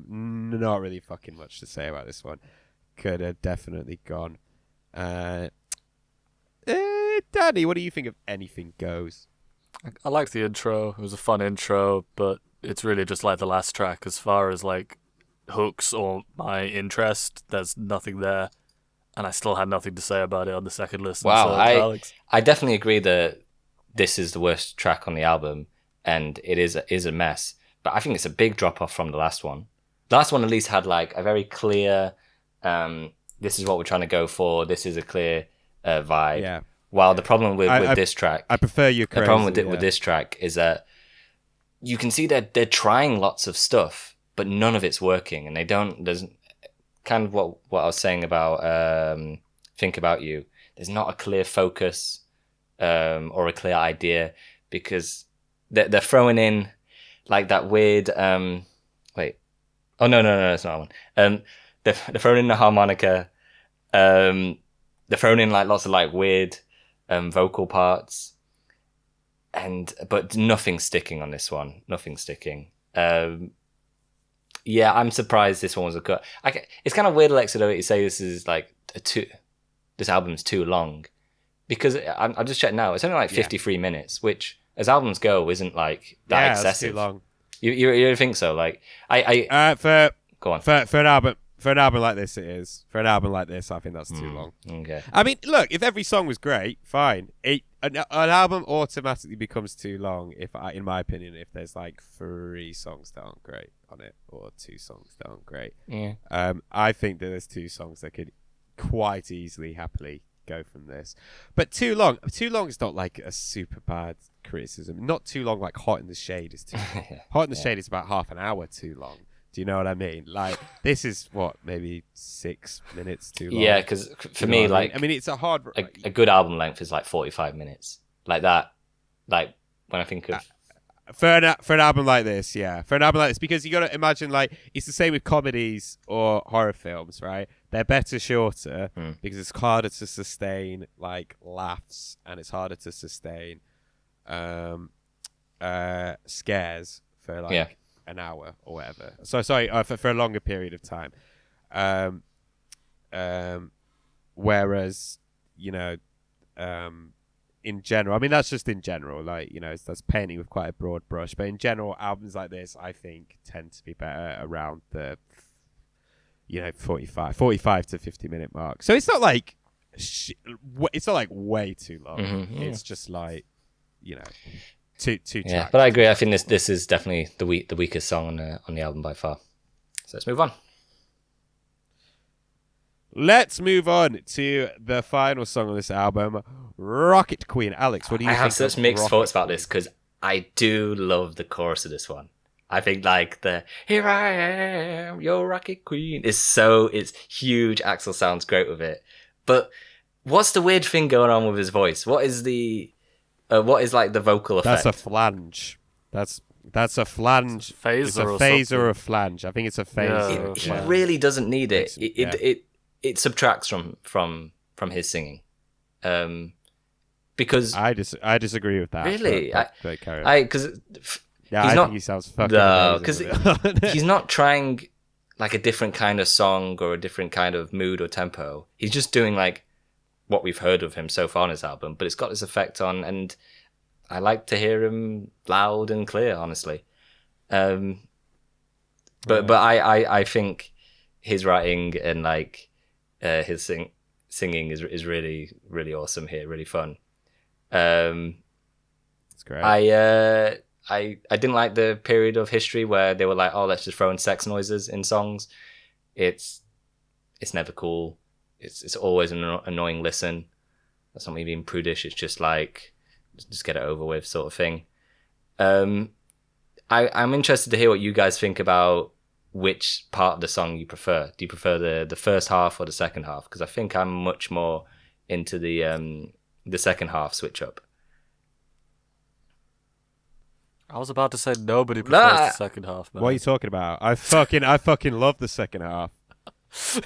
not really fucking much to say about this one. Could have definitely gone. Danny, what do you think of Anything Goes? I liked the intro. It was a fun intro, but it's really just like the last track. As far as like hooks or my interest, there's nothing there, and I still had nothing to say about it on the second listen. Wow, so, Alex. I definitely agree that this is the worst track on the album, and it is a mess. But I think it's a big drop off from the last one. The last one at least had like a very clear. This is what we're trying to go for. This is a clear vibe. Yeah. While the problem with this track, I prefer you. The problem with this track is that you can see that they're trying lots of stuff, but none of it's working, and they don't. There's kind of what I was saying about Think About You. There's not a clear focus or a clear idea because they're throwing in like that weird. Wait, oh no, it's not one. They're throwing in the harmonica. They're throwing in like lots of like weird vocal parts, but nothing's sticking on this one. Nothing's sticking. Yeah, I'm surprised this one was a cut. It's kind of weird, Alexei, though, you say this is like this album's too long, because I'm just checking now. It's only like 53 minutes, which as albums go isn't like that excessive. That's too long. You think so? Like go on. For an album like this, it is. For an album like this, I think that's too long. Okay. I mean, look, if every song was great, fine. An album automatically becomes too long, in my opinion, if there's like 3 songs that aren't great on it, or 2 songs that aren't great. Yeah. I think that there's 2 songs that could quite easily, happily go from this. But too long is not like a super bad criticism. Not too long, like Hot in the Shade is too long. Hot in the Shade is about half an hour too long. Do you know what I mean? Like, this is maybe 6 minutes too long. Yeah, because for me, like, I mean, it's a hard. A good album length is like 45 minutes, like that. Like when I think of for an album like this, because you got to imagine, like, it's the same with comedies or horror films, right? They're better shorter because it's harder to sustain like laughs, and it's harder to sustain scares for like. An hour or whatever. So sorry, for a longer period of time. Whereas, you know, in general, I mean, that's just in general, like, you know, that's painting with quite a broad brush. But in general, albums like this, I think, tend to be better around the, 45 to 50 minute mark. So it's not like, it's not like way too long. Mm-hmm, It's just like, two tracks. But I agree. I think this is definitely the weakest song on the album by far. So let's move on. Let's move on to the final song on this album, Rocket Queen. Alex, what do you think? I have such mixed thoughts about this because I do love the chorus of this one. I think like the "Here I am, your Rocket Queen" it's huge. Axl sounds great with it, but what's the weird thing going on with his voice? What is like the vocal effect? That's a flange. That's a flange. It's a phaser or a flange. I think it's a phaser. He really doesn't need it. It subtracts from his singing. Because I disagree with that. Really, I think he sounds fucking amazing. Because he's not trying like a different kind of song or a different kind of mood or tempo. He's just doing like what we've heard of him so far on his album, but it's got this effect on, and I like to hear him loud and clear, honestly. But I think his writing and like his singing is really, really awesome here, really fun. It's great. I didn't like the period of history where they were like, oh, let's just throw in sex noises in songs. It's never cool. It's always an annoying listen. That's not me being prudish. It's just like, just get it over with sort of thing. I'm interested to hear what you guys think about which part of the song you prefer. Do you prefer the first half or the second half? Because I think I'm much more into the the second half switch up. I was about to say nobody prefers the second half, man. What are you talking about? I fucking love the second half.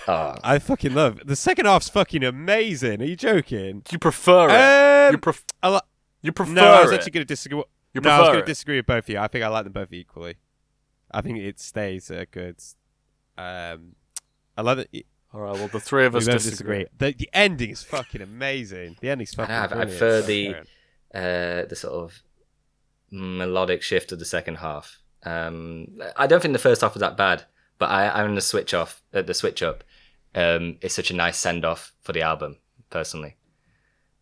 I fucking love it. The second half's fucking amazing. Are you joking? You prefer it? You prefer No, I was actually going to disagree. You I was prefer going it? to disagree with both of you. I think I like them both equally. I think it stays a good. I love it. All right. Well, the three of us disagree. The ending is fucking amazing. The ending's fucking. I prefer the sort of melodic shift of the second half. I don't think the first half was that bad, but I'm the switch up. It's such a nice send off for the album, personally.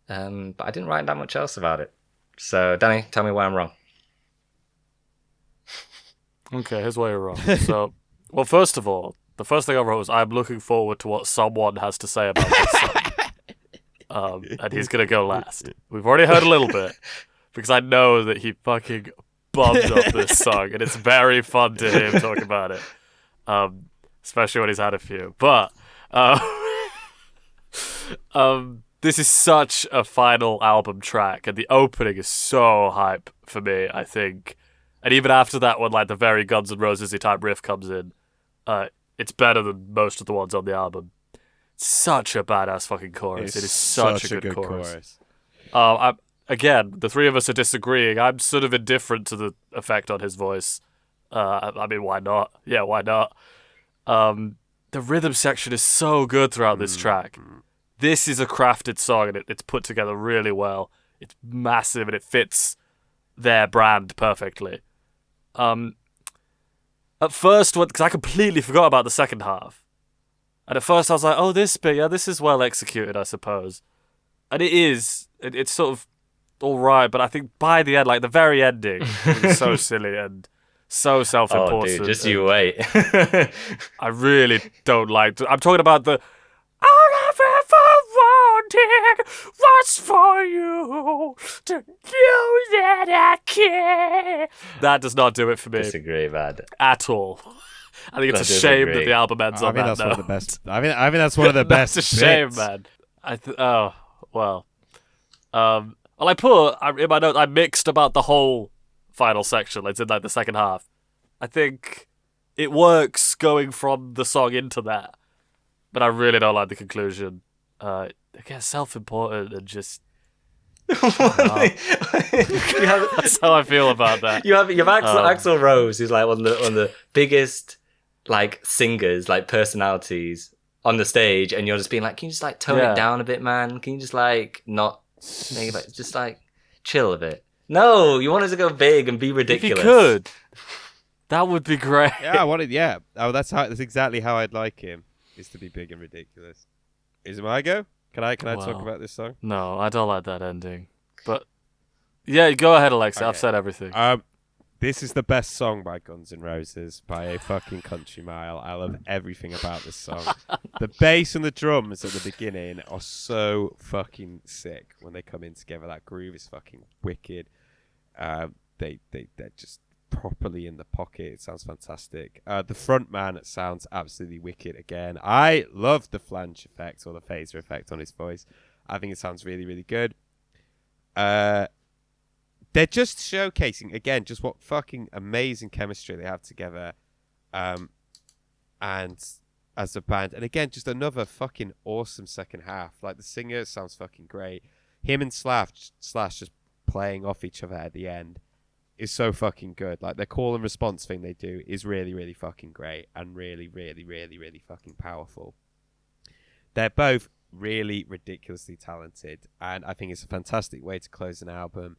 But I didn't write that much else about it. So, Danny, tell me why I'm wrong. Okay, here's why you're wrong. So, well, first of all, the first thing I wrote was I'm looking forward to what someone has to say about this song. And he's going to go last. We've already heard a little bit, because I know that he fucking bummed up this song, and it's very fun to hear him talk about it. Especially when he's had a few. But, this is such a final album track, and the opening is so hype for me, I think. And even after that, when like the very Guns N' Roses-y type riff comes in, it's better than most of the ones on the album. It's such a badass fucking chorus. It is such a good chorus. Again, the three of us are disagreeing. I'm sort of indifferent to the effect on his voice. I mean, why not? Yeah, why not? The rhythm section is so good throughout this track. This is a crafted song, and it's put together really well. It's massive, and it fits their brand perfectly. At first, because I completely forgot about the second half. And at first I was like, oh, this bit, yeah, this is well executed, I suppose. And it is. It's sort of alright, but I think by the end, like the very ending, is so silly and so self-important. Oh, dude, just you wait. I really don't like I'm talking about the all I've ever wanted was for you to know that I care. That does not do it for me. Disagree, man. At all. I think it's a shame that the album ends on that note. One of the best. I think that's one of the best. It's a shame, bits. man. Well, I put in my note I mixed about the whole final section. It's in like the second half. I think it works going from the song into that. But I really don't like the conclusion. Again, self-important and just... That's how I feel about that. You have Axl Rose, who's like one of the biggest like singers, like personalities on the stage, and you're just being like, can you just like tone it down a bit, man? Can you just like not make it, just like chill a bit? No, you want us to go big and be ridiculous. If you could, that would be great. Yeah, I wanted. Yeah, that's exactly how I'd like him. Is to be big and ridiculous. Is it my go? Can I talk about this song? No, I don't like that ending. But yeah, go ahead, Alexei. Okay. I've said everything. This is the best song by Guns N' Roses by a fucking country mile. I love everything about this song. The bass and the drums at the beginning are so fucking sick when they come in together. That groove is fucking wicked. They're just properly in the pocket. It sounds fantastic. The front man sounds absolutely wicked again. I love the flange effect or the phaser effect on his voice. I think it sounds really, really good. They're just showcasing again just what fucking amazing chemistry they have together, and as a band. And again, just another fucking awesome second half. Like the singer sounds fucking great. Him and Slash just playing off each other at the end is so fucking good. Like the call and response thing they do is really, really fucking great and really, really, really, really fucking powerful. They're both really ridiculously talented, and I think it's a fantastic way to close an album.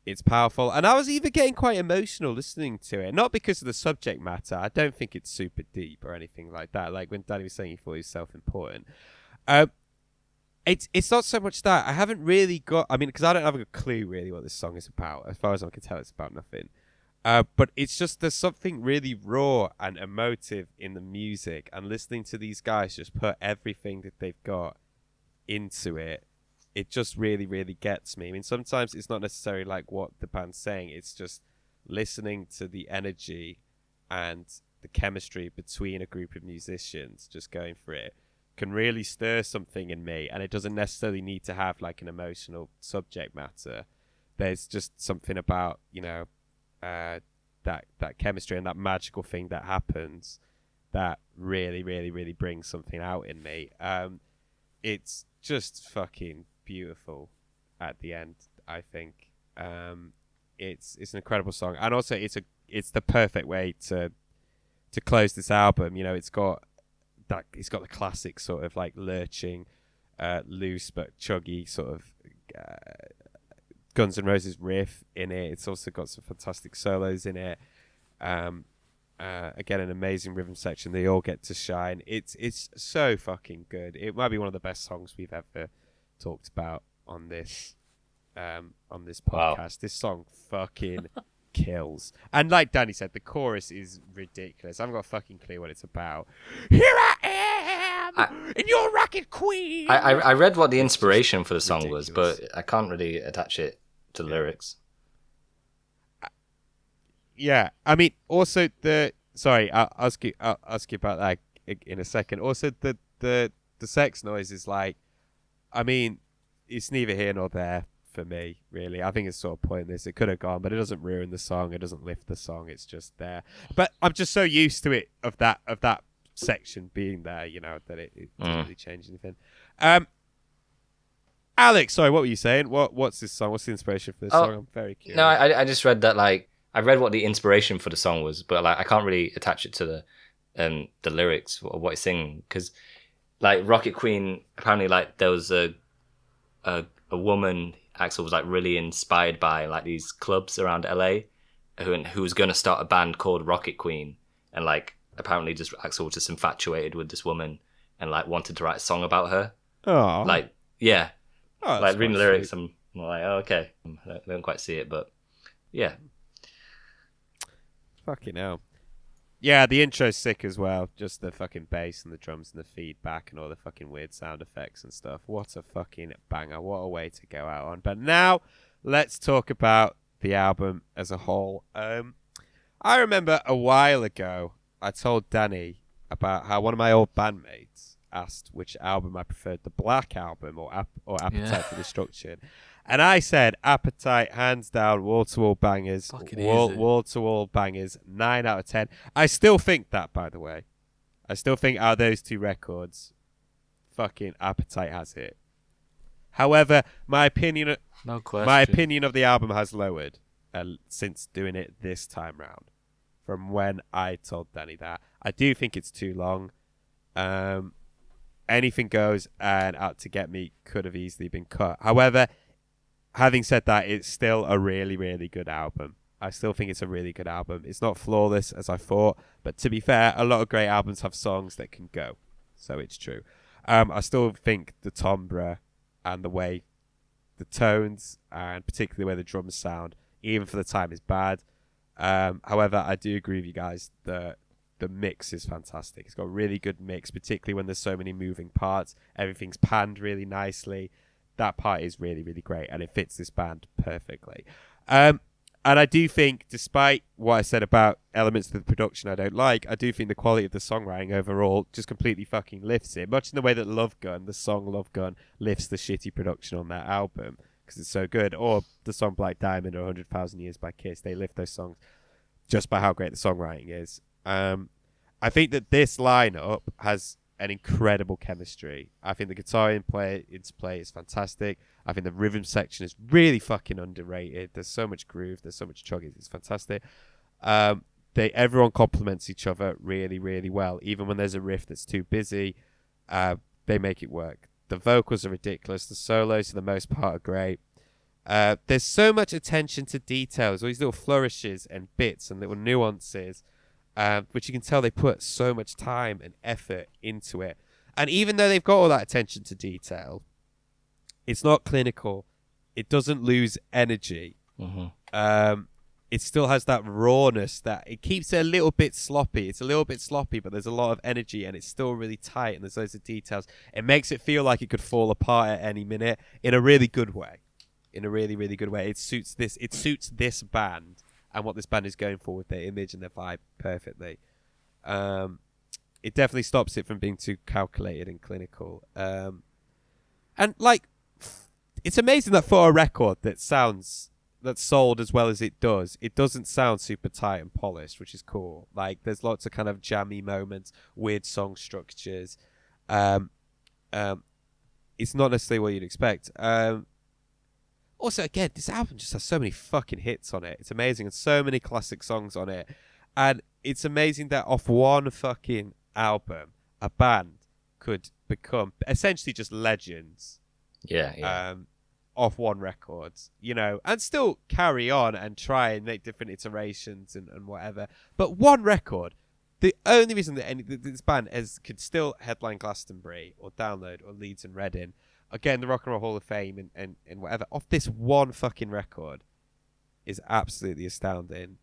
It's powerful, and I was even getting quite emotional listening to it. Not because of the subject matter. I don't think it's super deep or anything like that. Like when Danny was saying he thought he was self-important. It's not so much that. I haven't really got... I mean, because I don't have a clue really what this song is about. As far as I can tell, it's about nothing. But it's just there's something really raw and emotive in the music, and listening to these guys just put everything that they've got into it. It just really, really gets me. I mean, sometimes it's not necessarily like what the band's saying. It's just listening to the energy and the chemistry between a group of musicians just going for it. can really stir something in me, and it doesn't necessarily need to have like an emotional subject matter. There's just something about, you know, that chemistry and that magical thing that happens that really, really, really brings something out in me. It's just fucking beautiful at the end, I think. It's an incredible song, and also it's the perfect way to close this album. You know, it's got the classic sort of like lurching, loose but chuggy sort of Guns N' Roses riff in it. It's also got some fantastic solos in it. Again, an amazing rhythm section. They all get to shine. It's so fucking good. It might be one of the best songs we've ever talked about on this podcast. Wow. This song fucking kills. And like Danny said, the chorus is ridiculous. I haven't got a fucking clue what it's about. Here I am, and you're Rocket Queen. I read what the inspiration for the song was, but I can't really attach it to the lyrics. Yeah, I mean, also sorry, I'll ask you about that in a second. Also, the sex noise is like, I mean, it's neither here nor there for me, really. I think it's sort of pointless. It could have gone, but it doesn't ruin the song. It doesn't lift the song. It's just there. But I'm just so used to it of that section being there, you know, that it doesn't really change anything. Alex, sorry, what were you saying? What's this song? What's the inspiration for this song? I'm very curious. No, I just read that, like, I read what the inspiration for the song was, but like I can't really attach it to the lyrics or what it's singing, because like Rocket Queen, apparently like there was a woman Axl was like really inspired by, like these clubs around LA, who was going to start a band called Rocket Queen, and like apparently just Axl was just infatuated with this woman and like wanted to write a song about her. Oh, like yeah, like reading the lyrics, sweet. I'm like, oh, okay, I don't quite see it, but yeah. Fucking hell. Yeah, the intro's sick as well. Just the fucking bass and the drums and the feedback and all the fucking weird sound effects and stuff. What a fucking banger. What a way to go out on. But now, let's talk about the album as a whole. I remember a while ago, I told Danny about how one of my old bandmates asked which album I preferred, the Black Album or Appetite for Destruction. And I said, Appetite, hands down, wall-to-wall bangers, wall-to-wall bangers, 9 out of 10. I still think that, by the way. I still think out of those two records, fucking Appetite has it. However, my opinion of the album has lowered since doing it this time round. From when I told Danny that. I do think it's too long. Anything Goes and Out to Get Me could have easily been cut. However, having said that, it's still a really, really good album. I still think it's a really good album. It's not flawless, as I thought, but to be fair, a lot of great albums have songs that can go. So it's true. I still think the timbre and the way the tones, and particularly where the drums sound, even for the time, is bad. However, I do agree with you guys. The mix is fantastic. It's got a really good mix, particularly when there's so many moving parts. Everything's panned really nicely. That part is really, really great, and it fits this band perfectly. And I do think, despite what I said about elements of the production I don't like, I do think the quality of the songwriting overall just completely fucking lifts it, much in the way that the song Love Gun, lifts the shitty production on that album, because it's so good. Or the song Black Diamond or 100,000 Years by Kiss, they lift those songs just by how great the songwriting is. I think that this lineup has an incredible chemistry. I think the guitar interplay is fantastic. I think the rhythm section is really fucking underrated. There's so much groove. There's so much chugging. It's fantastic. Everyone complements each other really, really well. Even when there's a riff that's too busy, they make it work. The vocals are ridiculous. The solos, for the most part, are great. There's so much attention to details, all these little flourishes and bits and little nuances, which you can tell they put so much time and effort into it. And even though they've got all that attention to detail, it's not clinical. It doesn't lose energy. Mm-hmm. It still has that rawness that it keeps it a little bit sloppy. It's a little bit sloppy, but there's a lot of energy and it's still really tight and there's loads of details. It makes it feel like it could fall apart at any minute in a really good way. In a really, really good way. It suits this band and what this band is going for with their image and their vibe perfectly. it definitely stops it from being too calculated and clinical. And like, it's amazing that for a record that's sold as well as it doesn't sound super tight and polished, which is cool. Like, there's lots of kind of jammy moments, weird song structures. It's not necessarily what you'd expect. Also, again, this album just has so many fucking hits on it. It's amazing, and so many classic songs on it. And it's amazing that off one fucking album, a band could become essentially just legends. Yeah. Off one record, you know, and still carry on and try and make different iterations and whatever. But one record, the only reason that this band could still headline Glastonbury or Download or Leeds and Reading, again, the Rock and Roll Hall of Fame and whatever, off this one fucking record is absolutely astounding.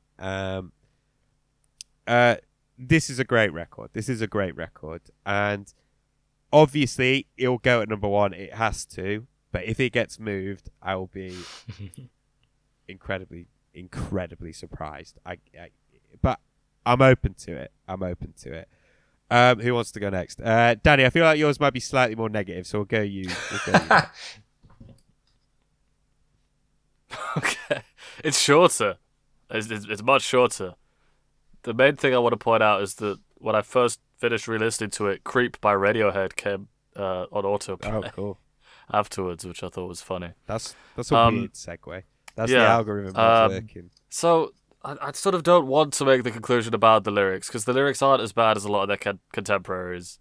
This is a great record. And obviously, it'll go at number one. It has to. But if it gets moved, I will be incredibly surprised. But I'm open to it. Who wants to go next? Danny, I feel like yours might be slightly more negative, so we'll go you. Okay. It's shorter. It's much shorter. The main thing I want to point out is that when I first finished re-listening to it, Creep by Radiohead came on autoplay. Oh, cool. Afterwards, which I thought was funny. That's a weird segue. That's the algorithm that's working. So I sort of don't want to make the conclusion about the lyrics, because the lyrics aren't as bad as a lot of their contemporaries.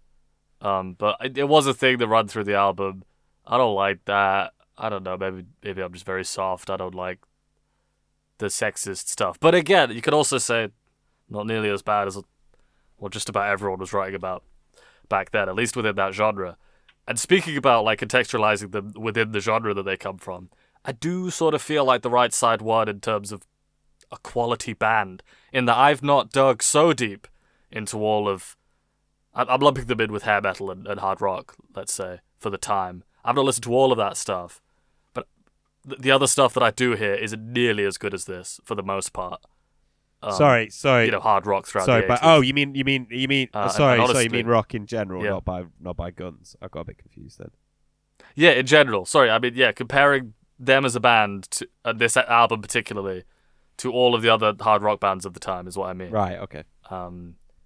But it was a thing that ran through the album. I don't like that. I don't know. Maybe I'm just very soft. I don't like the sexist stuff. But again, you could also say not nearly as bad as what just about everyone was writing about back then, at least within that genre. And speaking about like contextualizing them within the genre that they come from, I do sort of feel like the Right Side won in terms of a quality band, in that I've not dug so deep into all of... I'm lumping them in with hair metal and hard rock, let's say, for the time. I've not listened to all of that stuff, but the other stuff that I do hear isn't nearly as good as this, for the most part. Sorry. You know, hard rock throughout the 80s. But you mean honestly, you mean rock in general, yeah. not by Guns. I got a bit confused then. Yeah, in general. Sorry, I mean, yeah, comparing them as a band to this album particularly to all of the other hard rock bands of the time is what I mean. Right. Okay.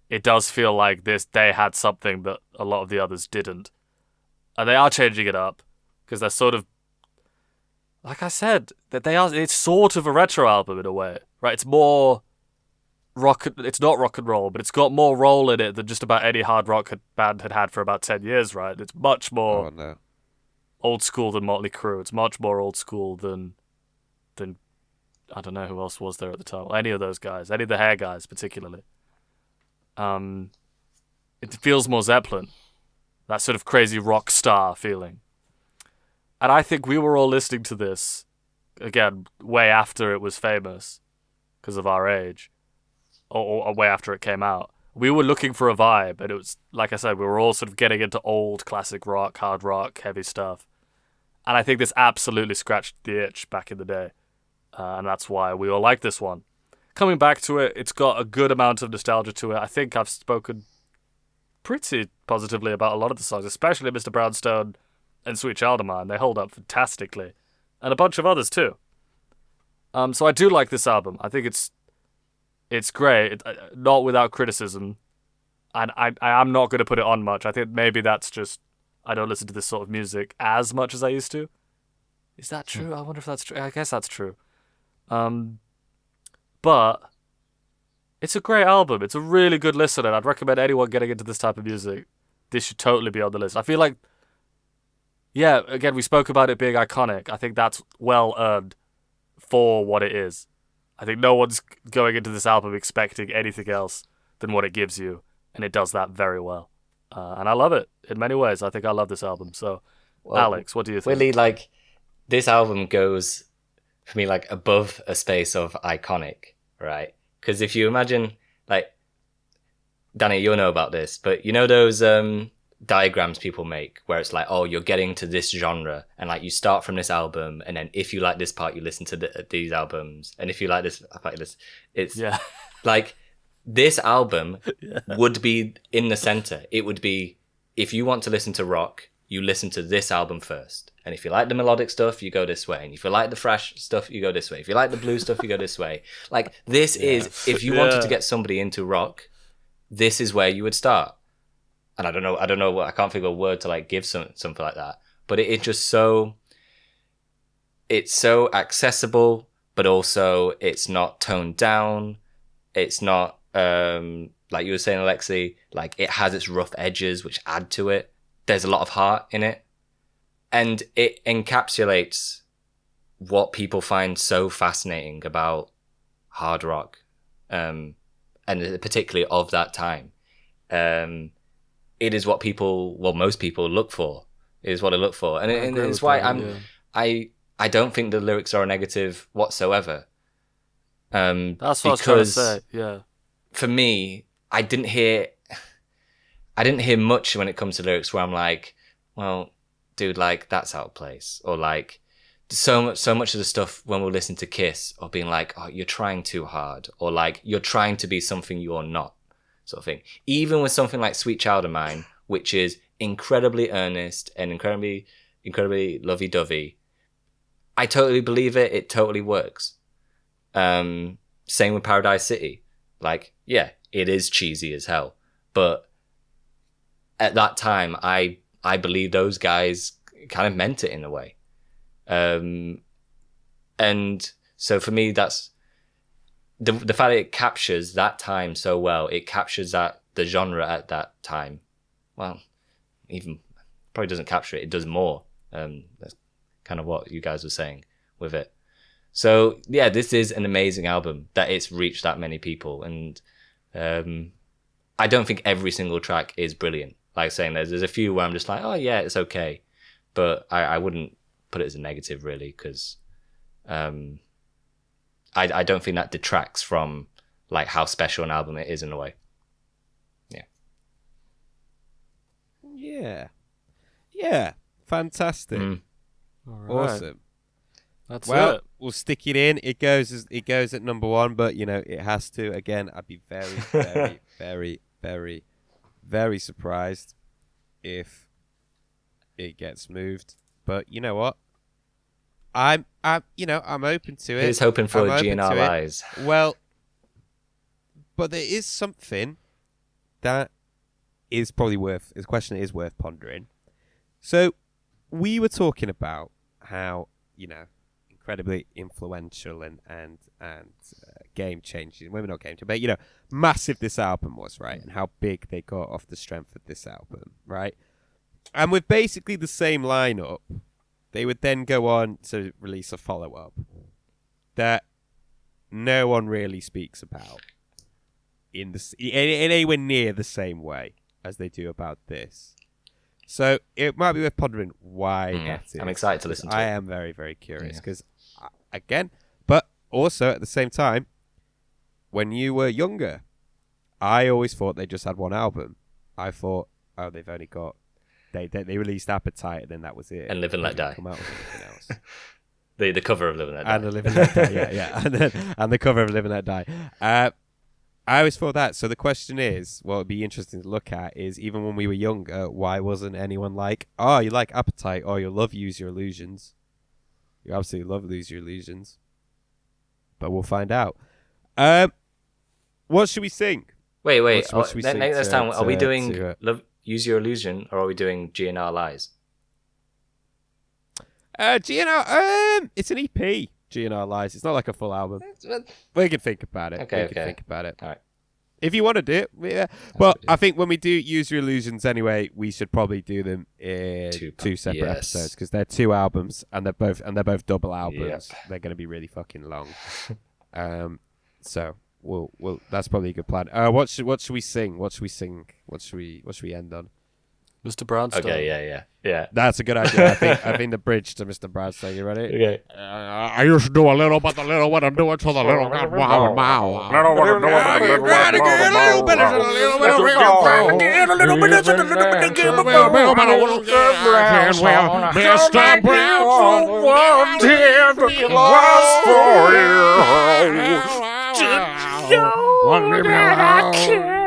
It does feel like they had something that a lot of the others didn't, and they are changing it up because they're sort of, like I said, that they are. It's sort of a retro album in a way, right? It's more rock. It's not rock and roll, but it's got more roll in it than just about any hard rock band had for about 10 years, right? It's much more old school than Motley Crue. It's much more old school than I don't know who else was there at the time. Any of those guys, any of the hair guys particularly. It feels more Zeppelin, that sort of crazy rock star feeling. And I think we were all listening to this, again, way after it was famous, because of our age, or way after it came out. We were looking for a vibe, and it was, like I said, we were all sort of getting into old classic rock, hard rock, heavy stuff. And I think this absolutely scratched the itch back in the day. And that's why we all like this one. Coming back to it, it's got a good amount of nostalgia to it. I think I've spoken pretty positively about a lot of the songs, especially Mr. Brownstone and Sweet Child of Mine. They hold up fantastically. And a bunch of others too. So I do like this album. I think it's great, not without criticism. And I am not going to put it on much. I think maybe that's just, I don't listen to this sort of music as much as I used to. Is that true? I wonder if that's true. I guess that's true. But it's a great album. It's a really good listen, and I'd recommend anyone getting into this type of music. This should totally be on the list. I feel like, yeah, again, we spoke about it being iconic. I think that's well earned for what it is. I think no one's going into this album expecting anything else than what it gives you, and it does that very well. And I love it in many ways. I think I love this album. So, well, Alex, what do you think? Really, like, this album goes, for me, like, above a space of iconic, right? Because if you imagine, like, Danny, you'll know about this, but you know those diagrams people make where it's like, oh, you're getting to this genre, and like you start from this album, and then if you like this part, you listen to these albums, and if you like this, it's like this. It's like this album would be in the center. It would be, if you want to listen to rock, you listen to this album first. And if you like the melodic stuff, you go this way. And if you like the thrash stuff, you go this way. If you like the blues stuff, you go this way. Like, this is, if you wanted to get somebody into rock, this is where you would start. And I don't know what, I can't think of a word to like give something like that. But it's so accessible, but also it's not toned down. It's not, like you were saying, Alexei, like it has its rough edges, which add to it. There's a lot of heart in it. And it encapsulates what people find so fascinating about hard rock, and particularly of that time. It is what most people look for. It is what they look for. And it's why I don't think the lyrics are a negative whatsoever. That's what I was trying to say, yeah. For me, I didn't hear much when it comes to lyrics where I'm like, well, dude, like, that's out of place. Or like, so much of the stuff when we're listening to Kiss, or being like, oh, you're trying too hard. Or like, you're trying to be something you're not, sort of thing. Even with something like Sweet Child of Mine, which is incredibly earnest and incredibly lovey-dovey, I totally believe it. It totally works. Same with Paradise City. Like, yeah, it is cheesy as hell. But at that time, I believe those guys kind of meant it in a way. And so for me, that's the fact that it captures that time so well. It captures the genre at that time. Well, even probably doesn't capture it. It does more. That's kind of what you guys were saying with it. So yeah, this is an amazing album that it's reached that many people. And I don't think every single track is brilliant. Like saying there's a few where I'm just like, oh yeah, it's okay. But I wouldn't put it as a negative really, because I don't think that detracts from like how special an album it is in a way. Yeah. Fantastic. Right. Awesome. That's it. We'll stick it in. It goes at number one, but you know it has to. Again, I'd be very, very, very, very, very surprised if it gets moved. But you know what? I'm open to it. Who's hoping for GNR Lies? Well, but there is something that is probably worth. This question is worth pondering. So, we were talking about how incredibly influential and game changing. Maybe not game changing, but massive this album was, right? And how big they got off the strength of this album, right? And with basically the same lineup, they would then go on to release a follow-up that no one really speaks about in anywhere near the same way as they do about this. So it might be worth pondering why that is. I'm excited to listen to it. I am very, very curious because, again, but also at the same time, when you were younger, I always thought they just had one album. I thought, oh, they've only got... They released Appetite and then that was it. And Live and Let Die. Come out with anything else. the cover of Live and Let Die. And the Live and Let Die, yeah. And the cover of Live and Let Die. I always thought that. So the question is, what would be interesting to look at is, even when we were younger, why wasn't anyone like, oh, you like Appetite, or you love Use Your Illusions. You absolutely love Use Your Illusions. But we'll find out. What should we sing? Wait. What should we sing next time, are we doing Use Your Illusion, or are we doing GNR Lies? GNR, it's an EP. GNR Lies. It's not like a full album. We can think about it. Okay. Think about it. All right. If you want to do it, yeah. Well, I think when we do Use Your Illusions anyway, we should probably do them in two separate episodes, because they're two albums and they're both double albums. Yep. They're going to be really fucking long. So we'll that's probably a good plan. What should we sing? What should we sing? What should we end on? Mr. Brownstone. Okay, yeah. That's a good idea. I think the bridge to Mr. Brownstone. You ready? Okay. I used to do a little, but the little what I'm doing to the little got wow. Little what I'm doing, a little bit, a little bit, Mr. Brownstone was for you. Leave me alone.